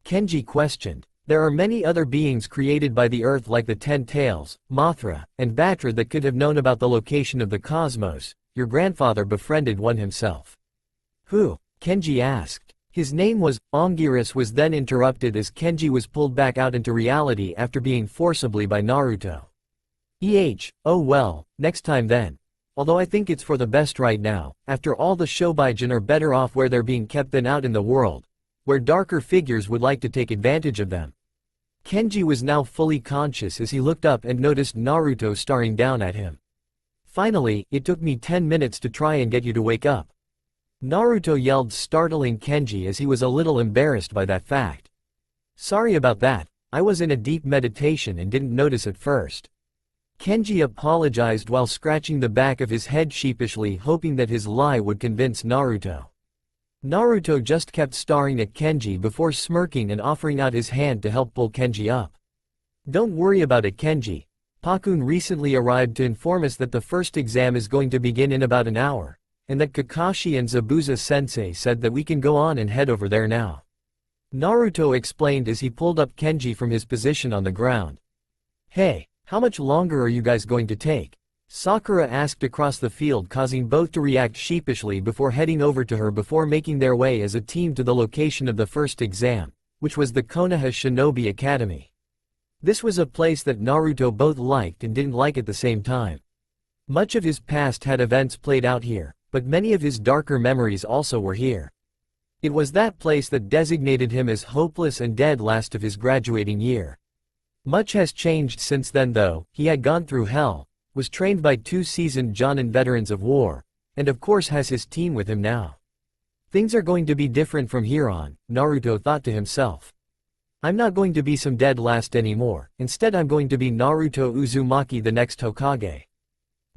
Kenji questioned. "There are many other beings created by the earth like the Ten Tails, Mothra, and Batra that could have known about the location of the cosmos. Your grandfather befriended one himself." "Who?" Kenji asked. His name was, Ongiris was then interrupted as Kenji was pulled back out into reality after being forcibly by Naruto. Oh well, next time then. Although I think it's for the best right now, after all the Shobaijin are better off where they're being kept than out in the world, where darker figures would like to take advantage of them. Kenji was now fully conscious as he looked up and noticed Naruto staring down at him. Finally, it took me 10 minutes to try and get you to wake up. Naruto yelled, startling Kenji as he was a little embarrassed by that fact. Sorry about that, I was in a deep meditation and didn't notice at first. Kenji apologized while scratching the back of his head sheepishly, hoping that his lie would convince Naruto. Naruto just kept staring at Kenji before smirking and offering out his hand to help pull Kenji up. Don't worry about it, Kenji. Pakun recently arrived to inform us that the first exam is going to begin in about an hour, and that Kakashi and Zabuza-sensei said that we can go on and head over there now. Naruto explained as he pulled up Kenji from his position on the ground. Hey, how much longer are you guys going to take? Sakura asked across the field, causing both to react sheepishly before heading over to her before making their way as a team to the location of the first exam, which was the Konoha Shinobi Academy. This was a place that Naruto both liked and didn't like at the same time. Much of his past had events played out here, but many of his darker memories also were here. It was that place that designated him as hopeless and dead last of his graduating year. Much has changed since then though. He had gone through hell, was trained by 2 seasoned Jonin veterans of war, and of course has his team with him now. Things are going to be different from here on, Naruto thought to himself. I'm not going to be some dead last anymore, instead I'm going to be Naruto Uzumaki, the next Hokage.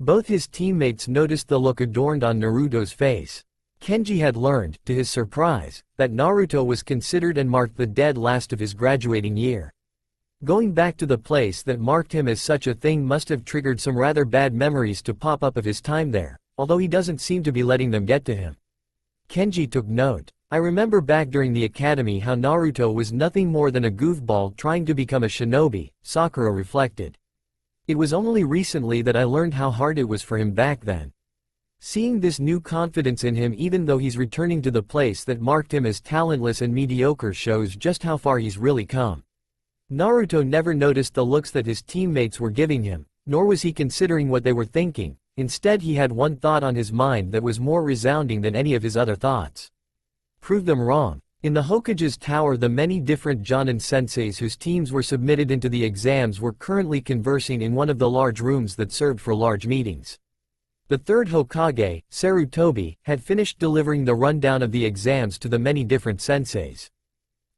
Both his teammates noticed the look adorned on Naruto's face. Kenji had learned, to his surprise, that Naruto was considered and marked the dead last of his graduating year. Going back to the place that marked him as such a thing must have triggered some rather bad memories to pop up of his time there, although he doesn't seem to be letting them get to him. Kenji took note. I remember back during the academy how Naruto was nothing more than a goofball trying to become a shinobi, Sakura reflected. It was only recently that I learned how hard it was for him back then. Seeing this new confidence in him even though he's returning to the place that marked him as talentless and mediocre shows just how far he's really come. Naruto never noticed the looks that his teammates were giving him, nor was he considering what they were thinking. Instead he had one thought on his mind that was more resounding than any of his other thoughts. Prove them wrong. In the Hokage's tower, the many different Jonin senseis whose teams were submitted into the exams were currently conversing in one of the large rooms that served for large meetings. The third Hokage, Sarutobi, had finished delivering the rundown of the exams to the many different senseis.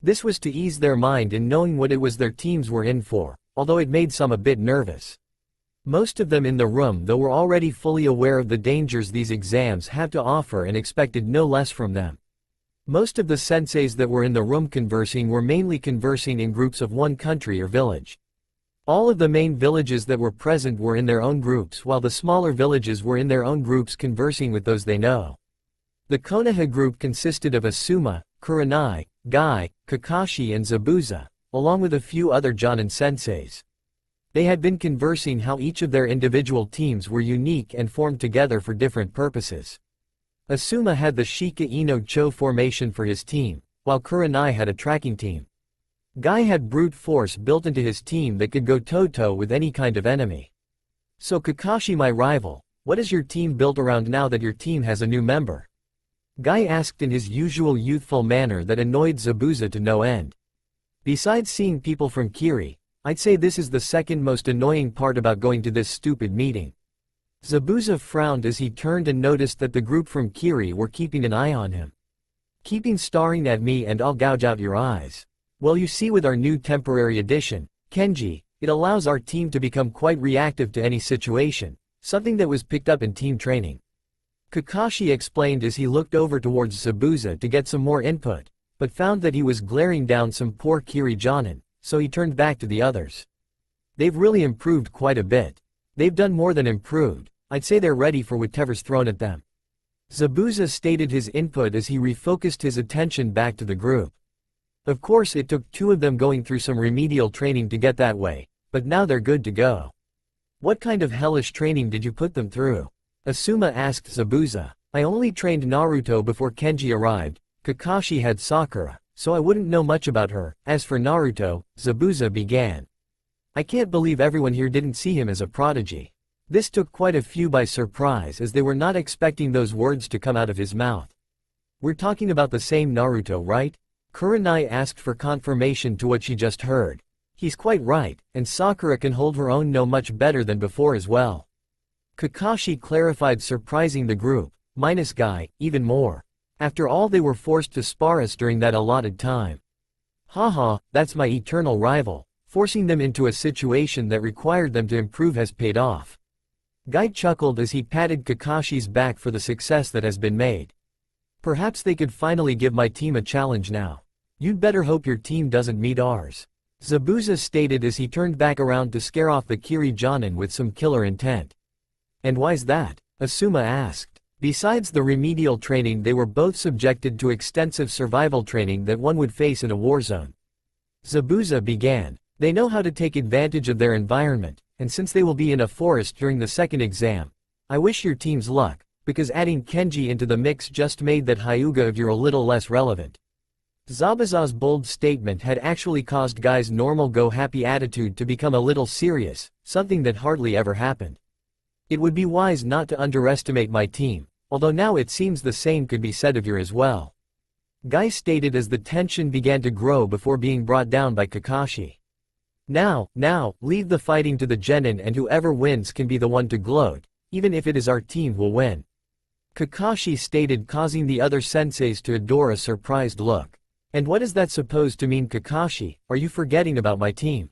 This was to ease their mind in knowing what it was their teams were in for, although it made some a bit nervous. Most of them in the room though were already fully aware of the dangers these exams have to offer and expected no less from them. Most of the senseis that were in the room conversing were mainly conversing in groups of one country or village. All of the main villages that were present were in their own groups while the smaller villages were in their own groups conversing with those they know. The Konoha group consisted of Asuma, Kurenai, Guy, Kakashi and Zabuza, along with a few other Jonin senseis. They had been conversing how each of their individual teams were unique and formed together for different purposes. Asuma had the Shika Ino Cho formation for his team, while Kurenai had a tracking team. Guy had brute force built into his team that could go toe-to-toe with any kind of enemy. So Kakashi, my rival, what is your team built around now that your team has a new member? Guy asked in his usual youthful manner that annoyed Zabuza to no end. Besides seeing people from Kiri, I'd say this is the second most annoying part about going to this stupid meeting. Zabuza frowned as he turned and noticed that the group from Kiri were keeping an eye on him. Keeping staring at me and I'll gouge out your eyes. Well, you see, with our new temporary addition, Kenji, it allows our team to become quite reactive to any situation, something that was picked up in team training. Kakashi explained as he looked over towards Zabuza to get some more input, but found that he was glaring down some poor Kiri Jonin, so he turned back to the others. They've really improved quite a bit. They've done more than improved. I'd say they're ready for whatever's thrown at them. Zabuza stated his input as he refocused his attention back to the group. Of course it took 2 of them going through some remedial training to get that way, but now they're good to go. What kind of hellish training did you put them through? Asuma asked Zabuza. I only trained Naruto before Kenji arrived, Kakashi had Sakura, so I wouldn't know much about her. As for Naruto, Zabuza began. I can't believe everyone here didn't see him as a prodigy. This took quite a few by surprise as they were not expecting those words to come out of his mouth. We're talking about the same Naruto, right? Kurenai asked for confirmation to what she just heard. He's quite right, and Sakura can hold her own no much better than before as well. Kakashi clarified, surprising the group, minus Guy, even more. After all, they were forced to spar us during that allotted time. Haha, that's my eternal rival. Forcing them into a situation that required them to improve has paid off. Guy chuckled as he patted Kakashi's back for the success that has been made. Perhaps they could finally give my team a challenge now. You'd better hope your team doesn't meet ours. Zabuza stated as he turned back around to scare off the Kiri Jonin with some killer intent. And why's that? Asuma asked. Besides the remedial training, they were both subjected to extensive survival training that one would face in a war zone. Zabuza began. They know how to take advantage of their environment, and since they will be in a forest during the second exam, I wish your teams luck, because adding Kenji into the mix just made that Hyuga of yours a little less relevant. Zabuza's bold statement had actually caused Guy's normal go-happy attitude to become a little serious, something that hardly ever happened. It would be wise not to underestimate my team, although now it seems the same could be said of yours as well. Guy stated as the tension began to grow before being brought down by Kakashi. Now, leave the fighting to the genin, and whoever wins can be the one to gloat, even if it is our team who will win. Kakashi stated, causing the other senseis to adore a surprised look. And what is that supposed to mean, Kakashi? Are you forgetting about my team?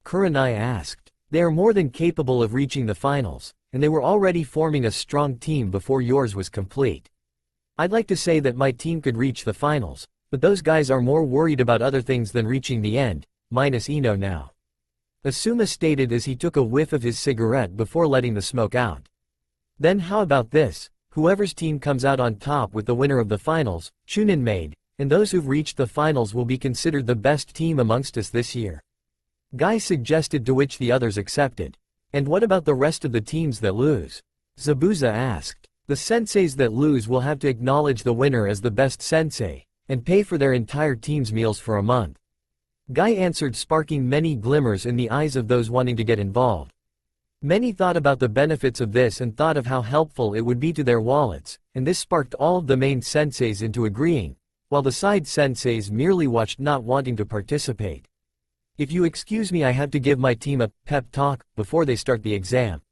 Kurenai asked. They are more than capable of reaching the finals, and they were already forming a strong team before yours was complete. I'd like to say that my team could reach the finals, but those guys are more worried about other things than reaching the end, minus Ino now. Asuma stated as he took a whiff of his cigarette before letting the smoke out. Then how about this? Whoever's team comes out on top with the winner of the finals, Chunin made, and those who've reached the finals will be considered the best team amongst us this year. Guy suggested, to which the others accepted. And what about the rest of the teams that lose? Zabuza asked. The senseis that lose will have to acknowledge the winner as the best sensei, and pay for their entire team's meals for a month. Guy answered, sparking many glimmers in the eyes of those wanting to get involved. Many thought about the benefits of this and thought of how helpful it would be to their wallets, and this sparked all of the main senseis into agreeing, while the side senseis merely watched, not wanting to participate. If you excuse me, I have to give my team a pep talk before they start the exam.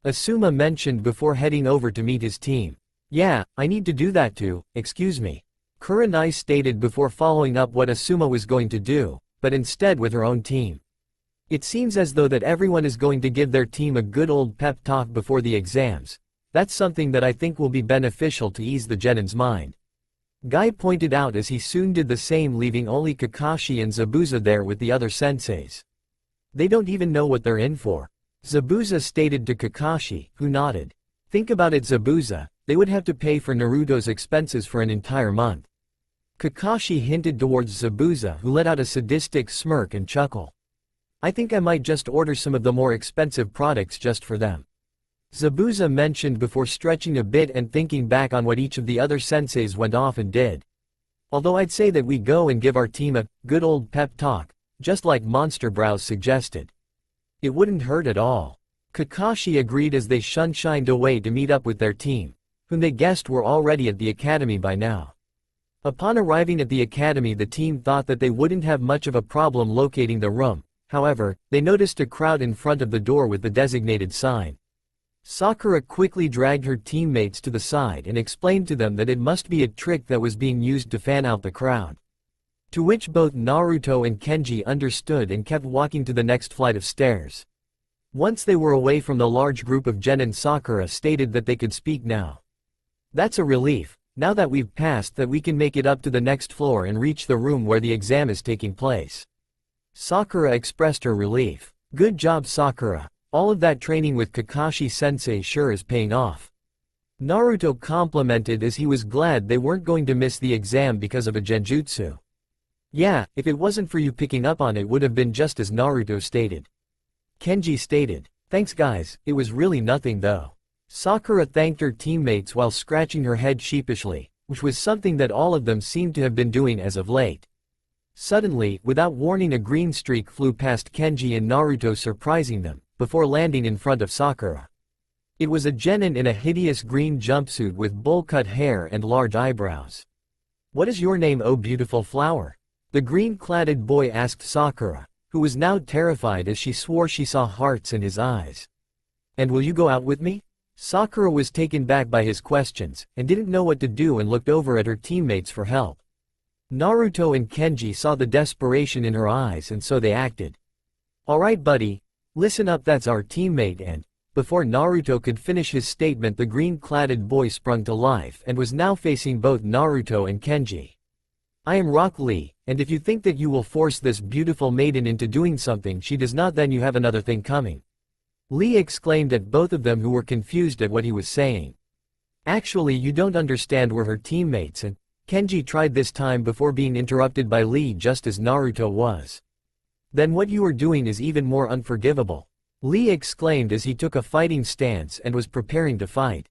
Asuma mentioned before heading over to meet his team. Yeah, I need to do that too, excuse me. Kurenai stated before following up what Asuma was going to do, but instead with her own team. It seems as though that everyone is going to give their team a good old pep talk before the exams. That's something that I think will be beneficial to ease the genin's mind. Guy pointed out as he soon did the same, leaving only Kakashi and Zabuza there with the other senseis. They don't even know what they're in for. Zabuza stated to Kakashi, who nodded. Think about it, Zabuza, they would have to pay for Naruto's expenses for an entire month. Kakashi hinted towards Zabuza, who let out a sadistic smirk and chuckle. I think I might just order some of the more expensive products just for them. Zabuza mentioned before stretching a bit and thinking back on what each of the other senseis went off and did. Although I'd say that we go and give our team a good old pep talk, just like Monster Brows suggested. It wouldn't hurt at all. Kakashi agreed as they shined away to meet up with their team, whom they guessed were already at the academy by now. Upon arriving at the academy, the team thought that they wouldn't have much of a problem locating the room. However, they noticed a crowd in front of the door with the designated sign. Sakura quickly dragged her teammates to the side and explained to them that it must be a trick that was being used to fan out the crowd. To which both Naruto and Kenji understood and kept walking to the next flight of stairs. Once they were away from the large group of genin, Sakura stated that they could speak now. That's a relief. Now that we've passed that, we can make it up to the next floor and reach the room where the exam is taking place. Sakura expressed her relief. Good job, Sakura. All of that training with Kakashi-sensei sure is paying off. Naruto complimented as he was glad they weren't going to miss the exam because of a genjutsu. Yeah, if it wasn't for you picking up on it would have been just as Naruto stated. Kenji stated, thanks guys, it was really nothing though. Sakura thanked her teammates while scratching her head sheepishly, which was something that all of them seemed to have been doing as of late. Suddenly, without warning, a green streak flew past Kenji and Naruto, surprising them, before landing in front of Sakura. It was a genin in a hideous green jumpsuit with bowl-cut hair and large eyebrows. "What is your name, oh beautiful flower?" the green-cladded boy asked Sakura, who was now terrified as she swore she saw hearts in his eyes. "And will you go out with me?" Sakura was taken back by his questions, and didn't know what to do and looked over at her teammates for help. Naruto and Kenji saw the desperation in her eyes and so they acted. "Alright buddy, listen up, that's our teammate," and, before Naruto could finish his statement, the green-cladded boy sprung to life and was now facing both Naruto and Kenji. "I am Rock Lee, and if you think that you will force this beautiful maiden into doing something she does not, then you have another thing coming," Lee exclaimed at both of them, who were confused at what he was saying. "Actually, you don't understand, we're her teammates," and Kenji tried this time before being interrupted by Lee just as Naruto was. "Then what you are doing is even more unforgivable," Lee exclaimed as he took a fighting stance and was preparing to fight.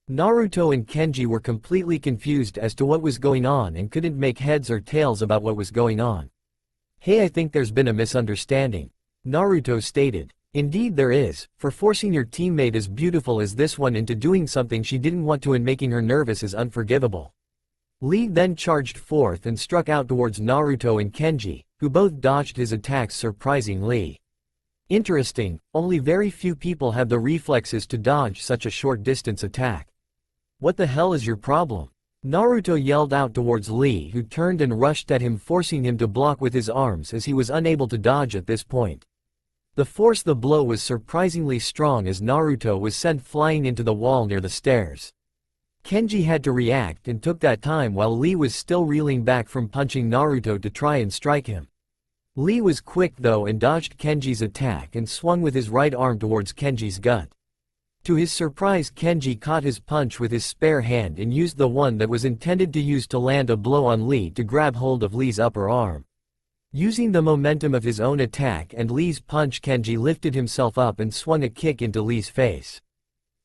Naruto and Kenji were completely confused as to what was going on and couldn't make heads or tails about what was going on. "Hey, I think there's been a misunderstanding," Naruto stated. "Indeed there is, for forcing your teammate as beautiful as this one into doing something she didn't want to and making her nervous is unforgivable." Lee then charged forth and struck out towards Naruto and Kenji, who both dodged his attacks, surprising Lee. Interesting, only very few people have the reflexes to dodge such a short distance attack. "What the hell is your problem?" Naruto yelled out towards Lee, who turned and rushed at him, forcing him to block with his arms as he was unable to dodge at this point. The force the blow was surprisingly strong as Naruto was sent flying into the wall near the stairs. Kenji had to react and took that time while Lee was still reeling back from punching Naruto to try and strike him. Lee was quick though and dodged Kenji's attack and swung with his right arm towards Kenji's gut. To his surprise, Kenji caught his punch with his spare hand and used the one that was intended to use to land a blow on Lee to grab hold of Lee's upper arm. Using the momentum of his own attack and Lee's punch, Kenji lifted himself up and swung a kick into Lee's face.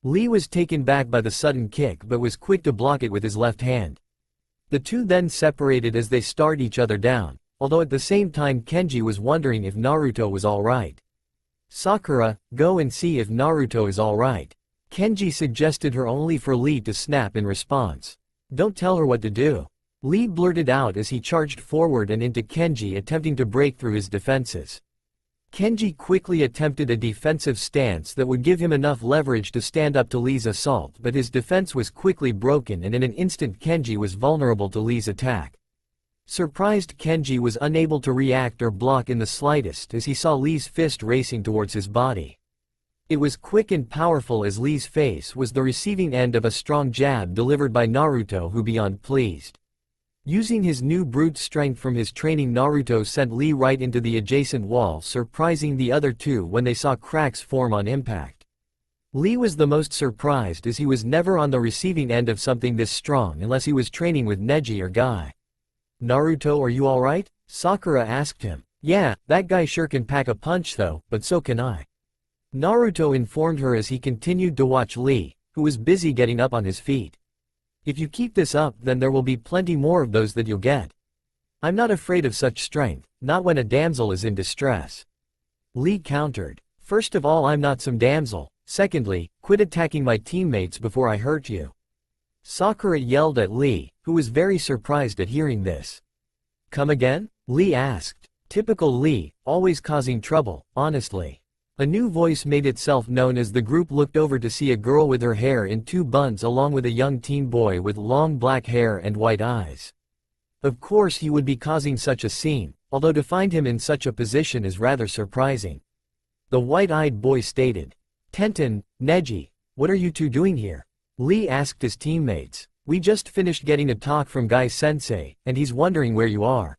Lee was taken back by the sudden kick but was quick to block it with his left hand. The two then separated as they stared each other down, although at the same time Kenji was wondering if Naruto was alright. "Sakura, go and see if Naruto is alright," Kenji suggested her, only for Lee to snap in response. "Don't tell her what to do," Lee blurted out as he charged forward and into Kenji, attempting to break through his defenses. Kenji quickly attempted a defensive stance that would give him enough leverage to stand up to Lee's assault, but his defense was quickly broken and in an instant Kenji was vulnerable to Lee's attack. Surprised, Kenji was unable to react or block in the slightest as he saw Lee's fist racing towards his body. It was quick and powerful as Lee's face was the receiving end of a strong jab delivered by Naruto, who beyond pleased. Using his new brute strength from his training, Naruto sent Lee right into the adjacent wall, surprising the other two when they saw cracks form on impact. Lee was the most surprised as he was never on the receiving end of something this strong unless he was training with Neji or Guy. "Naruto, are you alright?" Sakura asked him. "Yeah, that guy sure can pack a punch though, but so can I," Naruto informed her as he continued to watch Lee, who was busy getting up on his feet. "If you keep this up, then there will be plenty more of those that you'll get. I'm not afraid of such strength, not when a damsel is in distress," Lee countered. "First of all, I'm not some damsel. Secondly, quit attacking my teammates before I hurt you," Sakura yelled at Lee, who was very surprised at hearing this. "Come again?" Lee asked. Typical Lee, always causing trouble, honestly. A new voice made itself known as the group looked over to see a girl with her hair in two buns along with a young teen boy with long black hair and white eyes. Of course he would be causing such a scene, although to find him in such a position is rather surprising. The white-eyed boy stated. "Tenten, Neji, what are you two doing here?" Lee asked his teammates. "We just finished getting a talk from Guy-sensei, and he's wondering where you are,"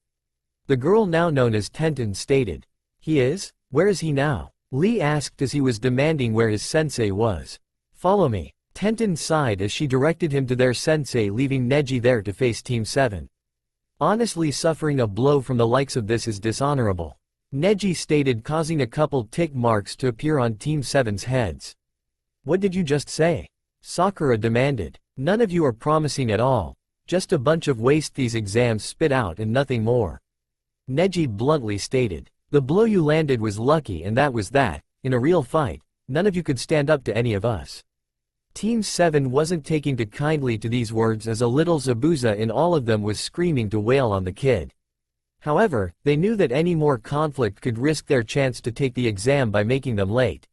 the girl now known as Tenten stated. "He is? Where is he now?" Lee asked as he was demanding where his sensei was. "Follow me." Tenten sighed as she directed him to their sensei, leaving Neji there to face Team 7. "Honestly, suffering a blow from the likes of this is dishonorable," Neji stated, causing a couple tick marks to appear on Team 7's heads. "What did you just say?" Sakura demanded. "None of you are promising at all," Just a bunch of waste these exams spit out and nothing more. Neji bluntly stated. The blow you landed was lucky and that was that. In a real fight, none of you could stand up to any of us. Team 7 wasn't taking too kindly to these words as a little Zabuza in all of them was screaming to wail on the kid. However, they knew that any more conflict could risk their chance to take the exam by making them late.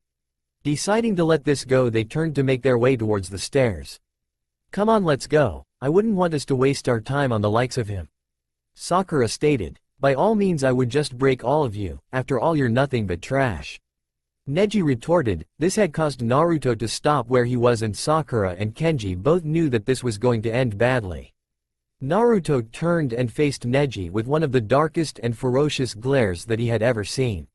Deciding to let this go, they turned to make their way towards the stairs. Come on, let's go. I wouldn't want us to waste our time on the likes of him. Sakura stated. By all means, I would just break all of you, after all you're nothing but trash. Neji retorted. This had caused Naruto to stop where he was and Sakura and Kenji both knew that this was going to end badly. Naruto turned and faced Neji with one of the darkest and ferocious glares that he had ever seen.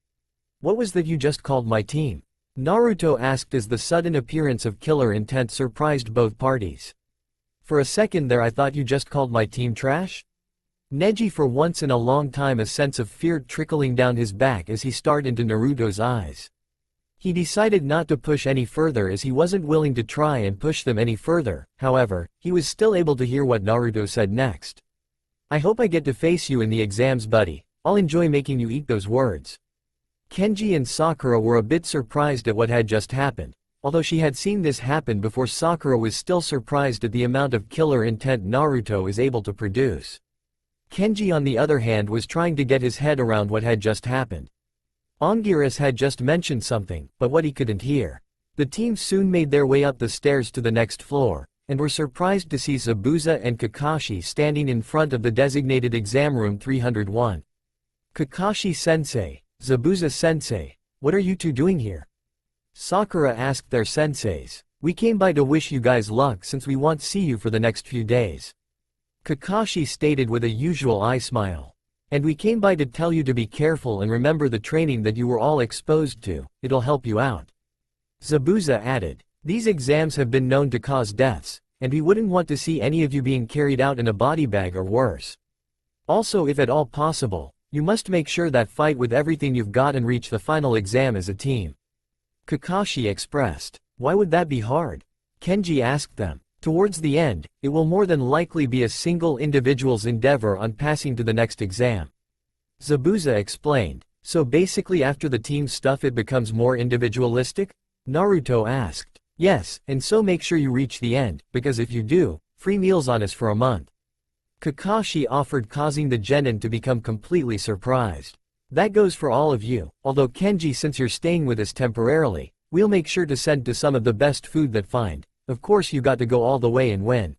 What was that you just called my team? Naruto asked as the sudden appearance of killer intent surprised both parties. For a second there I thought you just called my team trash? Neji, for once in a long time, a sense of fear trickling down his back as he stared into Naruto's eyes. He decided not to push any further as he wasn't willing to try and push them any further. However, he was still able to hear what Naruto said next. I hope I get to face you in the exams, buddy. I'll enjoy making you eat those words. Kenji and Sakura were a bit surprised at what had just happened. Although she had seen this happen before, Sakura was still surprised at the amount of killer intent Naruto is able to produce. Kenji, on the other hand, was trying to get his head around what had just happened. Ongiris had just mentioned something, but what he couldn't hear. The team soon made their way up the stairs to the next floor, and were surprised to see Zabuza and Kakashi standing in front of the designated exam room 301. Kakashi-sensei, Zabuza-sensei, what are you two doing here? Sakura asked their senseis. We came by to wish you guys luck since we won't see you for the next few days. Kakashi stated with a usual eye smile. And we came by to tell you to be careful and remember the training that you were all exposed to, it'll help you out. Zabuza added. These exams have been known to cause deaths, and we wouldn't want to see any of you being carried out in a body bag or worse. Also, if at all possible, you must make sure that fight with everything you've got and reach the final exam as a team. Kakashi expressed. Why would that be hard? Kenji asked them. Towards the end, it will more than likely be a single individual's endeavor on passing to the next exam. Zabuza explained. So basically after the team stuff it becomes more individualistic? Naruto asked. Yes, and so make sure you reach the end, because if you do, free meals on us for a month. Kakashi offered, causing the genin to become completely surprised. That goes for all of you, although Kenji, since you're staying with us temporarily, we'll make sure to send to some of the best food that find. Of course you got to go all the way and win.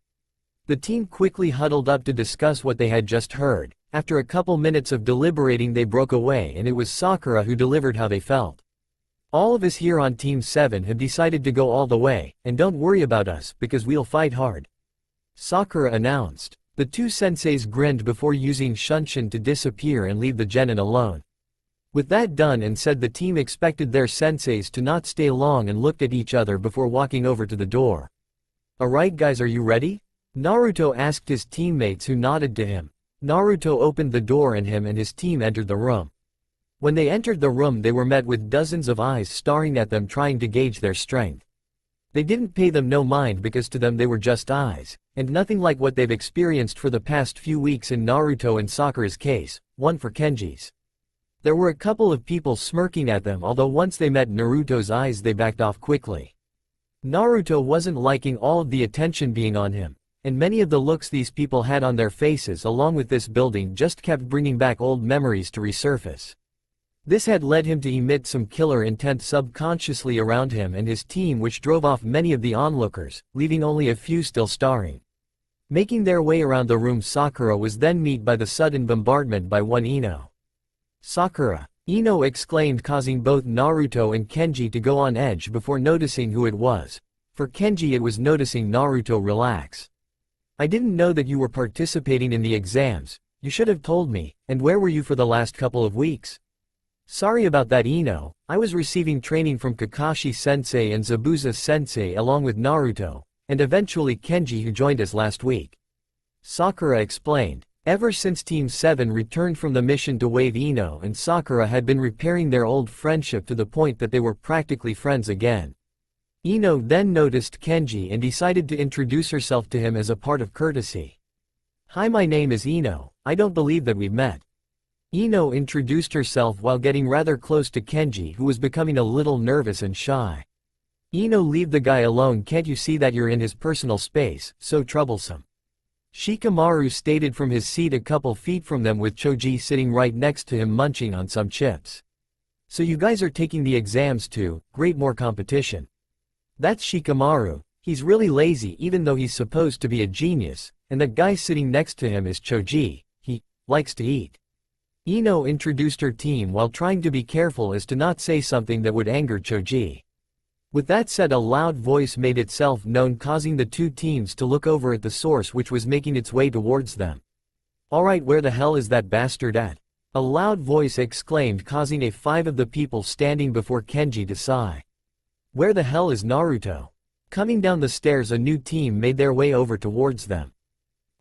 The team quickly huddled up to discuss what they had just heard. After a couple minutes of deliberating they broke away and it was Sakura who delivered how they felt. All of us here on Team 7 have decided to go all the way, and don't worry about us because we'll fight hard. Sakura announced. The two senseis grinned before using Shunshin to disappear and leave the genin alone. With that done and said, the team expected their senseis to not stay long and looked at each other before walking over to the door. Alright guys, are you ready? Naruto asked his teammates, who nodded to him. Naruto opened the door and him and his team entered the room. When they entered the room they were met with dozens of eyes staring at them trying to gauge their strength. They didn't pay them no mind because to them they were just eyes, and nothing like what they've experienced for the past few weeks in Naruto and Sakura's case, one for Kenji's. There were a couple of people smirking at them, although once they met Naruto's eyes they backed off quickly. Naruto wasn't liking all of the attention being on him, and many of the looks these people had on their faces along with this building just kept bringing back old memories to resurface. This had led him to emit some killer intent subconsciously around him and his team, which drove off many of the onlookers, leaving only a few still staring. Making their way around the room, Sakura was then met by the sudden bombardment by one Ino. Sakura! Ino exclaimed, causing both Naruto and Kenji to go on edge before noticing who it was. For Kenji it was noticing Naruto relax. I didn't know that you were participating in the exams, you should have told me, and where were you for the last couple of weeks? Sorry about that Ino, I was receiving training from Kakashi-sensei and Zabuza-sensei along with Naruto, and eventually Kenji, who joined us last week. Sakura explained. Ever since Team 7 returned from the mission to Wave, Ino and Sakura had been repairing their old friendship to the point that they were practically friends again. Ino then noticed Kenji and decided to introduce herself to him as a part of courtesy. Hi, my name is Ino. I don't believe that we've met. Ino introduced herself while getting rather close to Kenji, who was becoming a little nervous and shy. Ino, leave the guy alone, can't you see that you're in his personal space, so troublesome. Shikamaru stated from his seat a couple feet from them with Choji sitting right next to him munching on some chips. So you guys are taking the exams too, great, more competition. That's Shikamaru, he's really lazy even though he's supposed to be a genius, and that guy sitting next to him is Choji, he likes to eat. Ino introduced her team while trying to be careful as to not say something that would anger Choji. With that said, a loud voice made itself known, causing the two teams to look over at the source which was making its way towards them. Alright, where the hell is that bastard at? A loud voice exclaimed, causing a five of the people standing before Kenji to sigh. Where the hell is Naruto? Coming down the stairs, a new team made their way over towards them.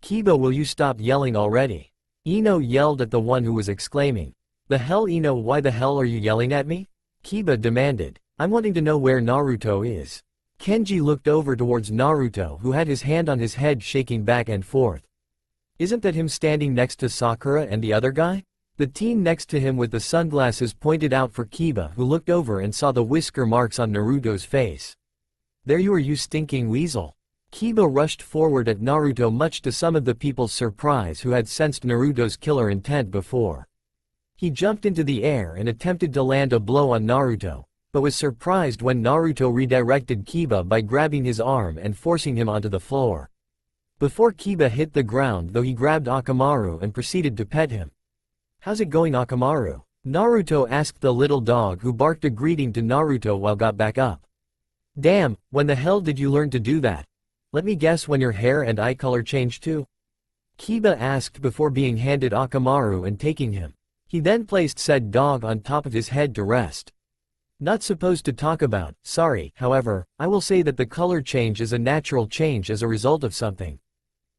Kiba, will you stop yelling already? Ino yelled at the one who was exclaiming. The hell, Ino, why the hell are you yelling at me? Kiba demanded. I'm wanting to know where Naruto is. Kenji looked over towards Naruto, who had his hand on his head shaking back and forth. Isn't that him standing next to Sakura and the other guy? The teen next to him with the sunglasses pointed out for Kiba, who looked over and saw the whisker marks on Naruto's face. There you are, you stinking weasel. Kiba rushed forward at Naruto, much to some of the people's surprise who had sensed Naruto's killer intent before. He jumped into the air and attempted to land a blow on Naruto, but was surprised when Naruto redirected Kiba by grabbing his arm and forcing him onto the floor. Before Kiba hit the ground though, he grabbed Akamaru and proceeded to pet him. How's it going, Akamaru? Naruto asked the little dog, who barked a greeting to Naruto while got back up. Damn, when the hell did you learn to do that? Let me guess, when your hair and eye color changed too? Kiba asked before being handed Akamaru and taking him. He then placed said dog on top of his head to rest. Not supposed to talk about, sorry, however, I will say that the color change is a natural change as a result of something.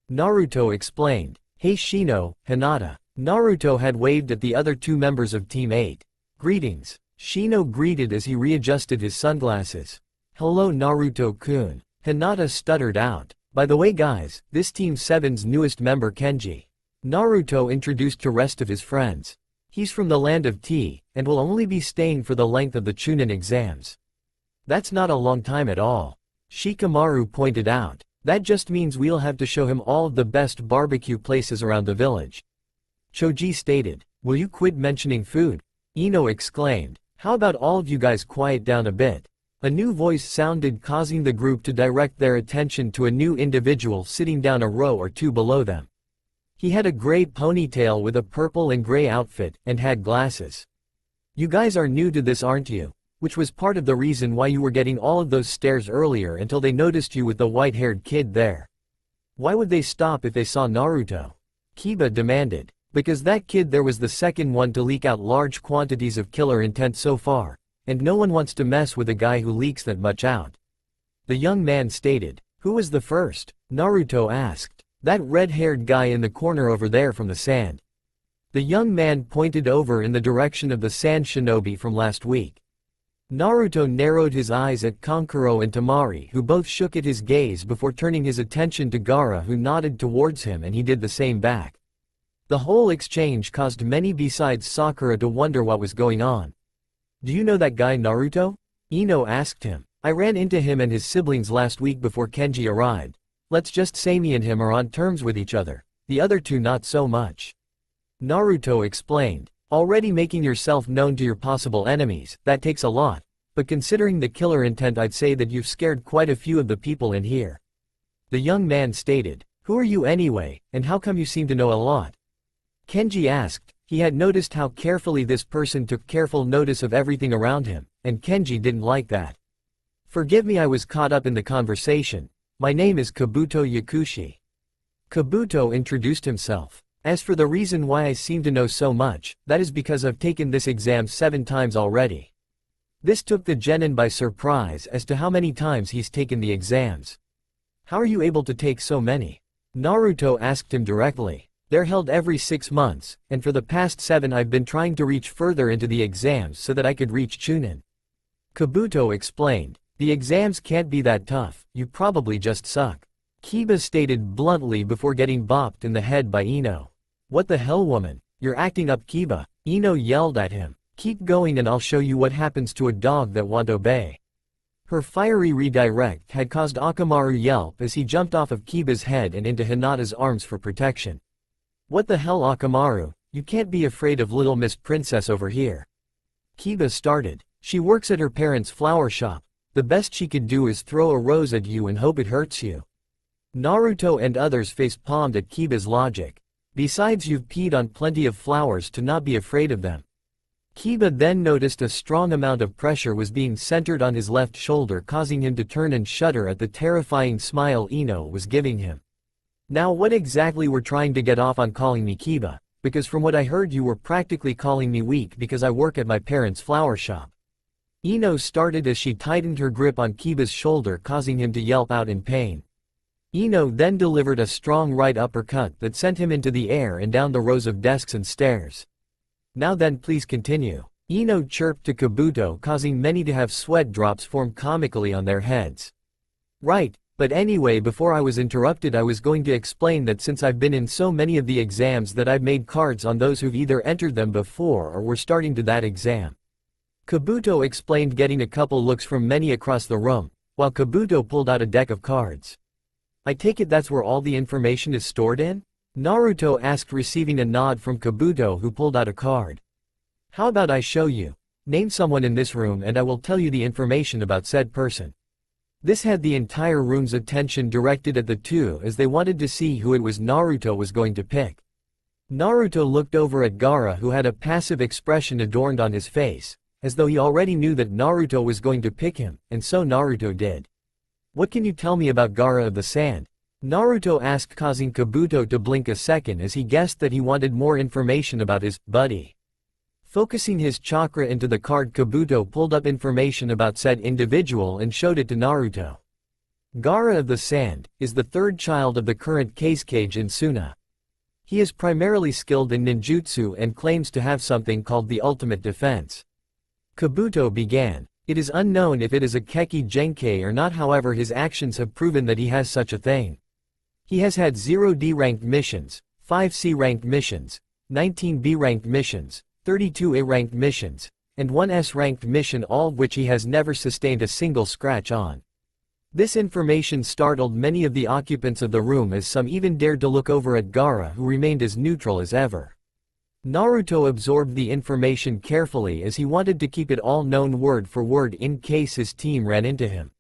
Naruto explained. Hey Shino, Hinata. Naruto had waved at the other two members of Team 8. Greetings. Shino greeted as he readjusted his sunglasses. Hello Naruto-kun. Hinata stuttered out. By the way guys, this Team 7's newest member Kenji. Naruto introduced to rest of his friends. He's from the land of tea, and will only be staying for the length of the Chunin exams. That's not a long time at all. Shikamaru pointed out. That just means we'll have to show him all of the best barbecue places around the village. Choji stated. Will you quit mentioning food? Ino exclaimed. How about all of you guys quiet down a bit? A new voice sounded, causing the group to direct their attention to a new individual sitting down a row or two below them. He had a gray ponytail with a purple and gray outfit, and had glasses. You guys are new to this, aren't you? Which was part of the reason why you were getting all of those stares earlier until they noticed you with the white-haired kid there. Why would they stop if they saw Naruto? Kiba demanded. Because that kid there was the second one to leak out large quantities of killer intent so far, and no one wants to mess with a guy who leaks that much out. The young man stated. Who was the first? Naruto asked. That red-haired guy in the corner over there from the sand. The young man pointed over in the direction of the sand shinobi from last week. Naruto narrowed his eyes at Kankuro and Tamari, who both shook at his gaze before turning his attention to Gaara, who nodded towards him, and he did the same back. The whole exchange caused many besides Sakura to wonder what was going on. Do you know that guy Naruto? Ino asked him. I ran into him and his siblings last week before Kenji arrived. Let's just say me and him are on terms with each other, the other two not so much. Naruto explained. Already making yourself known to your possible enemies, that takes a lot, but considering the killer intent I'd say that you've scared quite a few of the people in here. The young man stated. Who are you anyway, and how come you seem to know a lot? Kenji asked. He had noticed how carefully this person took careful notice of everything around him, and Kenji didn't like that. Forgive me, I was caught up in the conversation. My name is Kabuto Yakushi. Kabuto introduced himself. As for the reason why I seem to know so much, that is because I've taken this exam 7 times already. This took the genin by surprise as to how many times he's taken the exams. How are you able to take so many? Naruto asked him directly. They're held every 6 months, and for the past 7 I've been trying to reach further into the exams so that I could reach Chunin. Kabuto explained. The exams can't be that tough, you probably just suck. Kiba stated bluntly before getting bopped in the head by Ino. What the hell, woman? You're acting up, Kiba, Ino yelled at him. Keep going and I'll show you what happens to a dog that won't obey. Her fiery redirect had caused Akamaru yelp as he jumped off of Kiba's head and into Hinata's arms for protection. What the hell, Akamaru? You can't be afraid of little Miss Princess over here. Kiba started. She works at her parents' flower shop. The best she could do is throw a rose at you and hope it hurts you. Naruto and others face-palmed at Kiba's logic. Besides, you've peed on plenty of flowers to not be afraid of them. Kiba then noticed a strong amount of pressure was being centered on his left shoulder, causing him to turn and shudder at the terrifying smile Ino was giving him. Now what exactly were trying to get off on calling me Kiba? Because from what I heard you were practically calling me weak because I work at my parents' flower shop. Ino started as she tightened her grip on Kiba's shoulder, causing him to yelp out in pain. Ino then delivered a strong right uppercut that sent him into the air and down the rows of desks and stairs. Now then, please continue. Ino chirped to Kabuto, causing many to have sweat drops form comically on their heads. Right, but anyway, before I was interrupted, I was going to explain that since I've been in so many of the exams that I've made cards on those who've either entered them before or were starting to that exam. Kabuto explained, getting a couple looks from many across the room, while Kabuto pulled out a deck of cards. I take it that's where all the information is stored in? Naruto asked, receiving a nod from Kabuto, who pulled out a card. How about I show you? Name someone in this room and I will tell you the information about said person. This had the entire room's attention directed at the two as they wanted to see who it was Naruto was going to pick. Naruto looked over at Gaara, who had a passive expression adorned on his face, as though he already knew that Naruto was going to pick him, and so Naruto did. What can you tell me about Gaara of the Sand? Naruto asked, causing Kabuto to blink a second as he guessed that he wanted more information about his buddy. Focusing his chakra into the card, Kabuto pulled up information about said individual and showed it to Naruto. Gaara of the Sand is the third child of the current Kazekage in Suna. He is primarily skilled in ninjutsu and claims to have something called the ultimate defense. Kabuto began. It is unknown if it is a Keki Genkei or not, however his actions have proven that he has such a thing. He has had 0 D-ranked missions, 5 C-ranked missions, 19 B-ranked missions, 32 A-ranked missions, and 1 S-ranked mission, all of which he has never sustained a single scratch on. This information startled many of the occupants of the room, as some even dared to look over at Gaara, who remained as neutral as ever. Naruto absorbed the information carefully as he wanted to keep it all known word for word in case his team ran into him.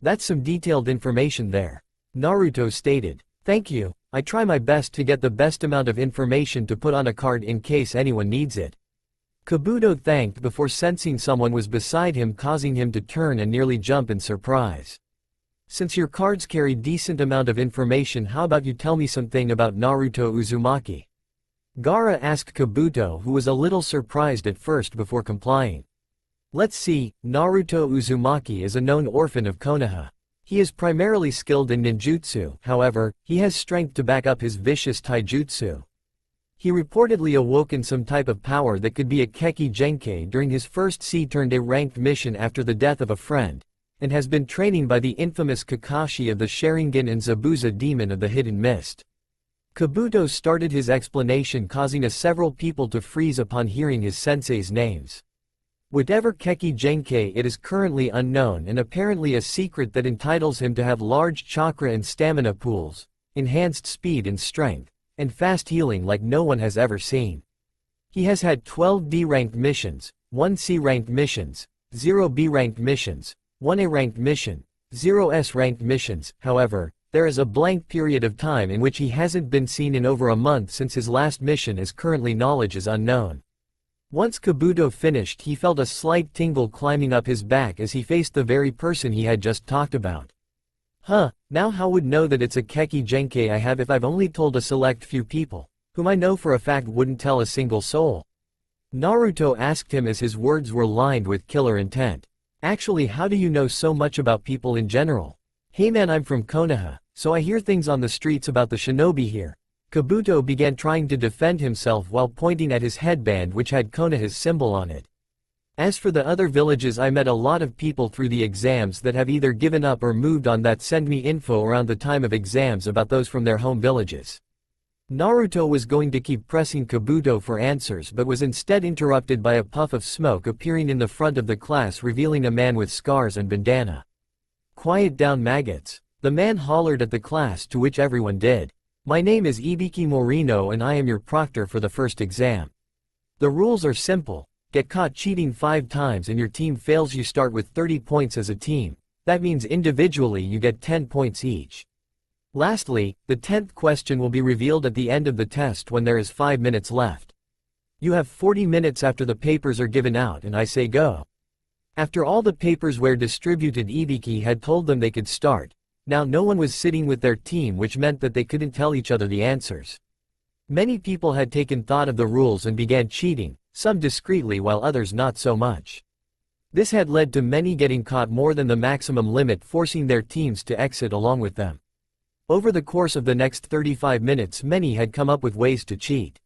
That's some detailed information there. Naruto stated. Thank you, I try my best to get the best amount of information to put on a card in case anyone needs it. Kabuto thanked before sensing someone was beside him, causing him to turn and nearly jump in surprise. Since your cards carry decent amount of information, how about you tell me something about Naruto Uzumaki? Gaara asked Kabuto, who was a little surprised at first before complying. Let's see, Naruto Uzumaki is a known orphan of Konoha. He is primarily skilled in ninjutsu, however, he has strength to back up his vicious taijutsu. He reportedly awoke in some type of power that could be a Keki Genkei during his first C-A ranked mission after the death of a friend, and has been training by the infamous Kakashi of the Sharingan and Zabuza demon of the Hidden Mist. Kabuto started his explanation, causing several people to freeze upon hearing his sensei's names. Whatever Keki Genkei it is currently unknown and apparently a secret that entitles him to have large chakra and stamina pools, enhanced speed and strength, and fast healing like no one has ever seen. He has had 12 D-ranked missions, 1 C-ranked missions, 0 B-ranked missions, 1 A-ranked mission, 0 S-ranked missions. However, there is a blank period of time in which he hasn't been seen in over a month since his last mission, as currently knowledge is unknown. Once Kabuto finished, he felt a slight tingle climbing up his back as he faced the very person he had just talked about. Now how would know that it's a Keki Genkei I have if I've only told a select few people, whom I know for a fact wouldn't tell a single soul? Naruto asked him as his words were lined with killer intent. Actually, how do you know so much about people in general? Hey man, I'm from Konoha, so I hear things on the streets about the shinobi here. Kabuto began trying to defend himself while pointing at his headband, which had Konoha's symbol on it. As for the other villages, I met a lot of people through the exams that have either given up or moved on that send me info around the time of exams about those from their home villages. Naruto was going to keep pressing Kabuto for answers but was instead interrupted by a puff of smoke appearing in the front of the class, revealing a man with scars and bandana. "Quiet down, maggots," the man hollered at the class, to which everyone did. "My name is Ibiki Morino and I am your proctor for the first exam. The rules are simple. Get caught cheating 5 times and your team fails, you start with 30 points as a team. That means individually you get 10 points each. Lastly, the 10th question will be revealed at the end of the test when there is 5 minutes left. You have 40 minutes after the papers are given out and I say go." After all the papers were distributed, Ibiki had told them they could start. Now no one was sitting with their team, which meant that they couldn't tell each other the answers. Many people had taken thought of the rules and began cheating, some discreetly while others not so much. This had led to many getting caught more than the maximum limit, forcing their teams to exit along with them. Over the course of the next 35 minutes, many had come up with ways to cheat.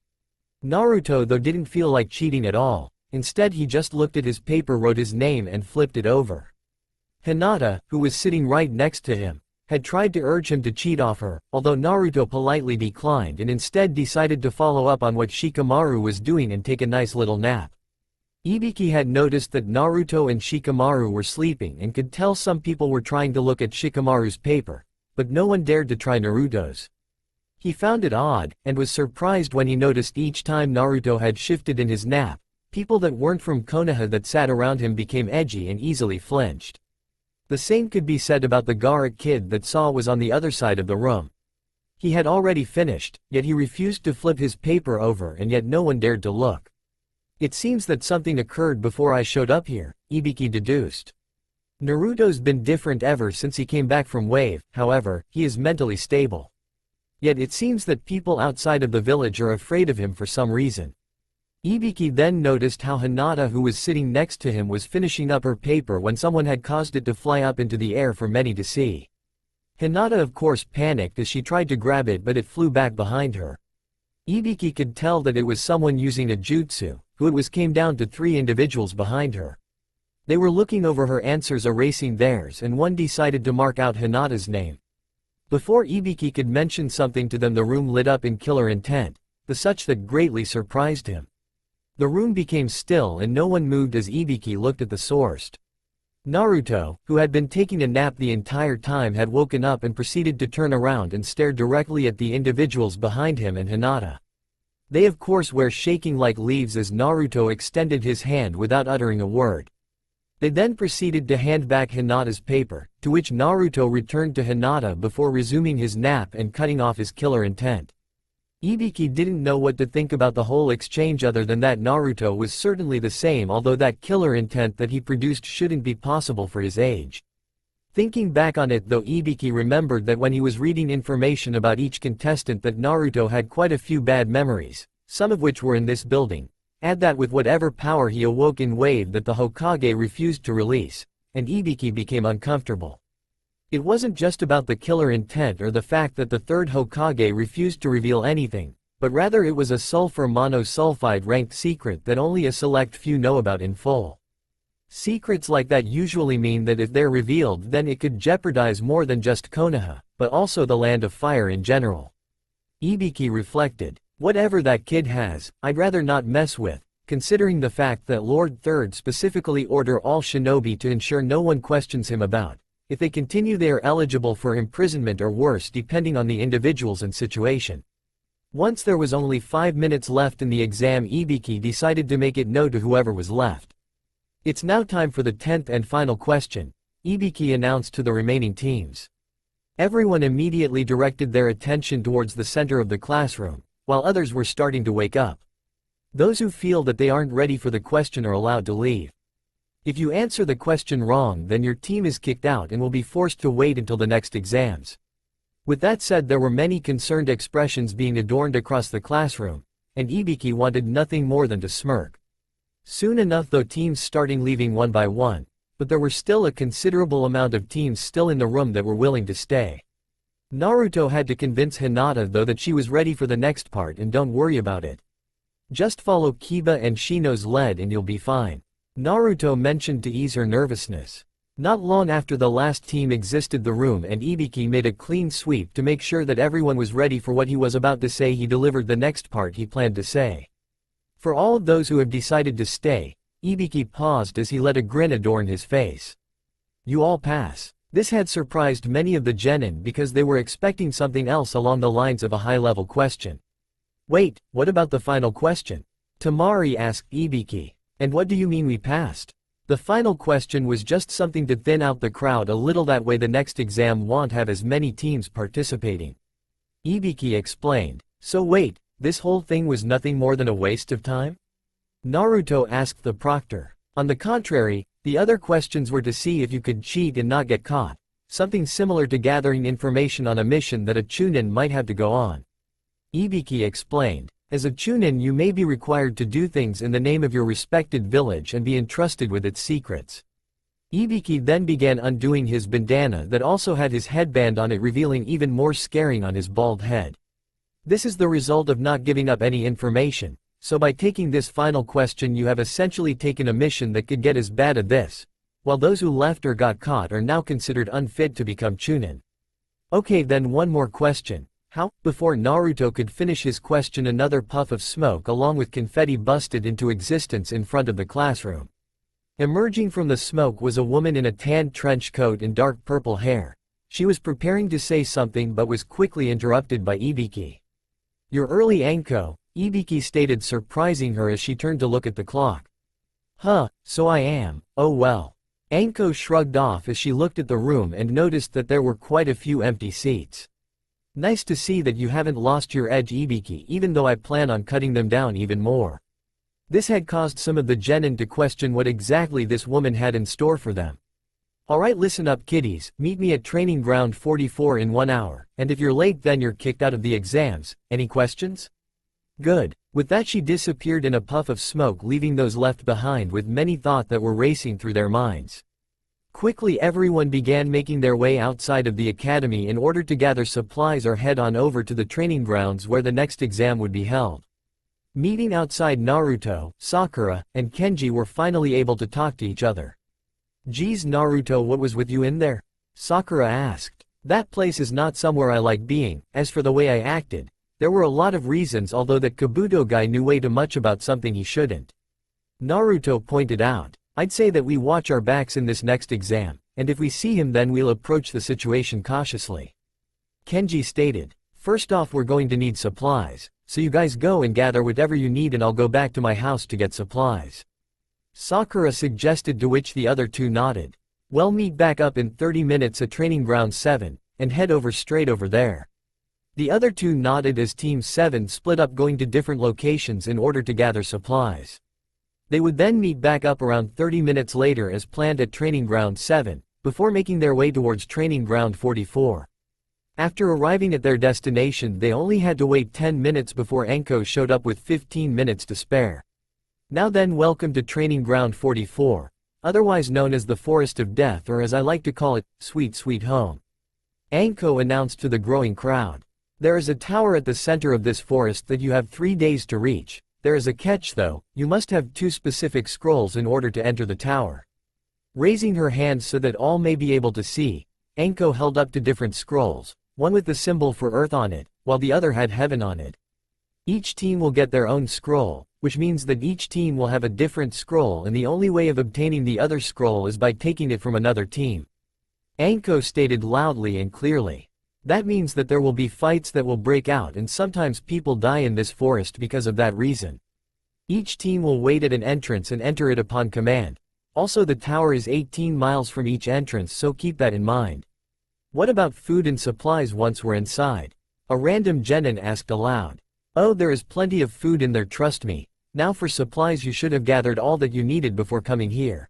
Naruto, though, didn't feel like cheating at all. Instead, he just looked at his paper, wrote his name and flipped it over. Hinata, who was sitting right next to him, had tried to urge him to cheat off her, although Naruto politely declined and instead decided to follow up on what Shikamaru was doing and take a nice little nap. Ibiki had noticed that Naruto and Shikamaru were sleeping and could tell some people were trying to look at Shikamaru's paper, but no one dared to try Naruto's. He found it odd, and was surprised when he noticed each time Naruto had shifted in his nap, people that weren't from Konoha that sat around him became edgy and easily flinched. The same could be said about the Gaara kid that Saw was on the other side of the room. He had already finished, yet he refused to flip his paper over, and yet no one dared to look. "It seems that something occurred before I showed up here," Ibiki deduced. Naruto's been different ever since he came back from Wave. However, he is mentally stable. Yet it seems that people outside of the village are afraid of him for some reason. Ibiki then noticed how Hinata, who was sitting next to him, was finishing up her paper when someone had caused it to fly up into the air for many to see. Hinata of course panicked as she tried to grab it, but it flew back behind her. Ibiki could tell that it was someone using a jutsu, who it was came down to 3 individuals behind her. They were looking over her answers, erasing theirs, and one decided to mark out Hinata's name. Before Ibiki could mention something to them, the room lit up in killer intent, the such that greatly surprised him. The room became still and no one moved as Ibiki looked at the source. Naruto, who had been taking a nap the entire time, had woken up and proceeded to turn around and stare directly at the individuals behind him and Hinata. They of course were shaking like leaves as Naruto extended his hand without uttering a word. They then proceeded to hand back Hinata's paper, to which Naruto returned to Hinata before resuming his nap and cutting off his killer intent. Ibiki didn't know what to think about the whole exchange other than that Naruto was certainly the same, although that killer intent that he produced shouldn't be possible for his age. Thinking back on it though, Ibiki remembered that when he was reading information about each contestant that Naruto had quite a few bad memories, some of which were in this building. Add that with whatever power he awoke in Wave that the Hokage refused to release, and Ibiki became uncomfortable. It wasn't just about the killer intent or the fact that the 3rd Hokage refused to reveal anything, but rather it was a sulfur monosulfide ranked secret that only a select few know about in full. Secrets like that usually mean that if they're revealed, then it could jeopardize more than just Konoha, but also the Land of Fire in general. Ibiki reflected, whatever that kid has, I'd rather not mess with, considering the fact that Lord Third specifically ordered all shinobi to ensure no one questions him about. If they continue, they are eligible for imprisonment or worse depending on the individuals and situation. Once there was only 5 minutes left in the exam, Ibiki decided to make it known to whoever was left. It's now time for the 10th and final question, Ibiki announced to the remaining teams. Everyone immediately directed their attention towards the center of the classroom, while others were starting to wake up. Those who feel that they aren't ready for the question are allowed to leave. If you answer the question wrong, then your team is kicked out and will be forced to wait until the next exams. With that said, there were many concerned expressions being adorned across the classroom, and Ibiki wanted nothing more than to smirk. Soon enough though, teams starting leaving one by one, but there were still a considerable amount of teams still in the room that were willing to stay. Naruto had to convince Hinata though that she was ready for the next part and don't worry about it. Just follow Kiba and Shino's lead and you'll be fine. Naruto mentioned to ease her nervousness. Not long after the last team exited the room and Ibiki made a clean sweep to make sure that everyone was ready for what he was about to say. He delivered the next part he planned to say. For all of those who have decided to stay, Ibiki paused as he let a grin adorn his face. You all pass. This had surprised many of the genin because they were expecting something else along the lines of a high-level question. Wait, what about the final question? Temari asked Ibiki. And what do you mean we passed? The final question was just something to thin out the crowd a little, that way the next exam won't have as many teams participating. Ibiki explained. So wait, this whole thing was nothing more than a waste of time? Naruto asked the proctor. On the contrary, the other questions were to see if you could cheat and not get caught, something similar to gathering information on a mission that a chunin might have to go on. Ibiki explained. As a chunin you may be required to do things in the name of your respected village and be entrusted with its secrets. Ibiki then began undoing his bandana that also had his headband on it, revealing even more scaring on his bald head. This is the result of not giving up any information, so by taking this final question you have essentially taken a mission that could get as bad as this, while those who left or got caught are now considered unfit to become chunin. Okay, then one more question. How? Before Naruto could finish his question, another puff of smoke along with confetti busted into existence in front of the classroom. Emerging from the smoke was a woman in a tan trench coat and dark purple hair. She was preparing to say something but was quickly interrupted by Ibiki. You're early, Anko, Ibiki stated, surprising her as she turned to look at the clock. Huh, so I am, oh well. Anko shrugged off as she looked at the room and noticed that there were quite a few empty seats. Nice to see that you haven't lost your edge, Ibiki, even though I plan on cutting them down even more. This had caused some of the genin to question what exactly this woman had in store for them. Alright, listen up kiddies, meet me at training ground 44 in 1 hour, and if you're late then you're kicked out of the exams. Any questions? Good. With that she disappeared in a puff of smoke, leaving those left behind with many thoughts that were racing through their minds. Quickly everyone began making their way outside of the academy in order to gather supplies or head on over to the training grounds where the next exam would be held. Meeting outside, Naruto, Sakura, and Kenji were finally able to talk to each other. Geez Naruto, what was with you in there? Sakura asked. That place is not somewhere I like being. As for the way I acted, there were a lot of reasons, although that Kabuto guy knew way too much about something he shouldn't. Naruto pointed out. I'd say that we watch our backs in this next exam, and if we see him then we'll approach the situation cautiously. Kenji stated. First off, we're going to need supplies, so you guys go and gather whatever you need and I'll go back to my house to get supplies. Sakura suggested, to which the other two nodded. Well, meet back up in 30 minutes at training ground 7, and head over straight over there. The other two nodded as Team 7 split up, going to different locations in order to gather supplies. They would then meet back up around 30 minutes later as planned at training ground 7, before making their way towards training ground 44. After arriving at their destination they only had to wait 10 minutes before Anko showed up with 15 minutes to spare. Now then, welcome to training ground 44, otherwise known as the Forest of Death, or as I like to call it, Sweet Sweet Home. Anko announced to the growing crowd. There is a tower at the center of this forest that you have 3 days to reach. There is a catch though, you must have 2 specific scrolls in order to enter the tower. Raising her hand so that all may be able to see, Anko held up 2 different scrolls, one with the symbol for Earth on it, while the other had Heaven on it. Each team will get their own scroll, which means that each team will have a different scroll, and the only way of obtaining the other scroll is by taking it from another team. Anko stated loudly and clearly. That means that there will be fights that will break out, and sometimes people die in this forest because of that reason. Each team will wait at an entrance and enter it upon command. Also, the tower is 18 miles from each entrance, so keep that in mind. What about food and supplies once we're inside? A random genin asked aloud. Oh, there is plenty of food in there, trust me. Now for supplies, you should have gathered all that you needed before coming here.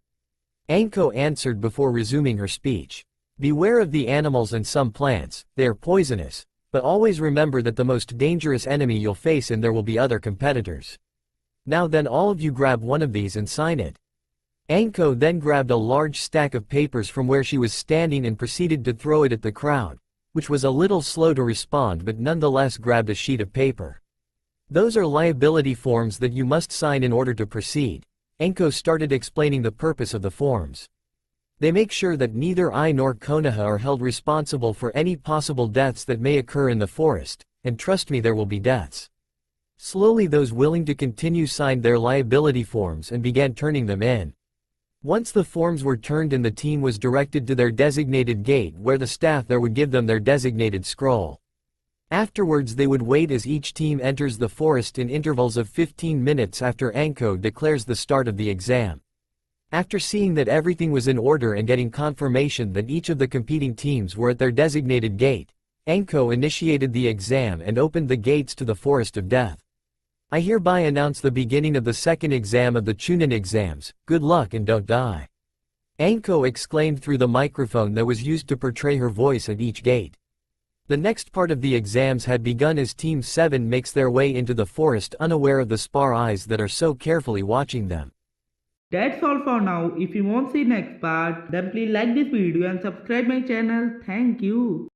Anko answered before resuming her speech. Beware of the animals and some plants, they are poisonous, but always remember that the most dangerous enemy you'll face, and there will be other competitors. Now then, all of you grab one of these and sign it. Anko then grabbed a large stack of papers from where she was standing and proceeded to throw it at the crowd, which was a little slow to respond but nonetheless grabbed a sheet of paper. Those are liability forms that you must sign in order to proceed. Anko started explaining the purpose of the forms. They make sure that neither I nor Konoha are held responsible for any possible deaths that may occur in the forest, and trust me, there will be deaths. Slowly those willing to continue signed their liability forms and began turning them in. Once the forms were turned in, the team was directed to their designated gate where the staff there would give them their designated scroll. Afterwards they would wait as each team enters the forest in intervals of 15 minutes after Anko declares the start of the exam. After seeing that everything was in order and getting confirmation that each of the competing teams were at their designated gate, Anko initiated the exam and opened the gates to the Forest of Death. I hereby announce the beginning of the second exam of the Chunin exams. Good luck and don't die. Anko exclaimed through the microphone that was used to portray her voice at each gate. The next part of the exams had begun as Team 7 makes their way into the forest unaware of the spar eyes that are so carefully watching them. That's all for now. If you want to see next part, then please like this video and subscribe my channel. Thank you.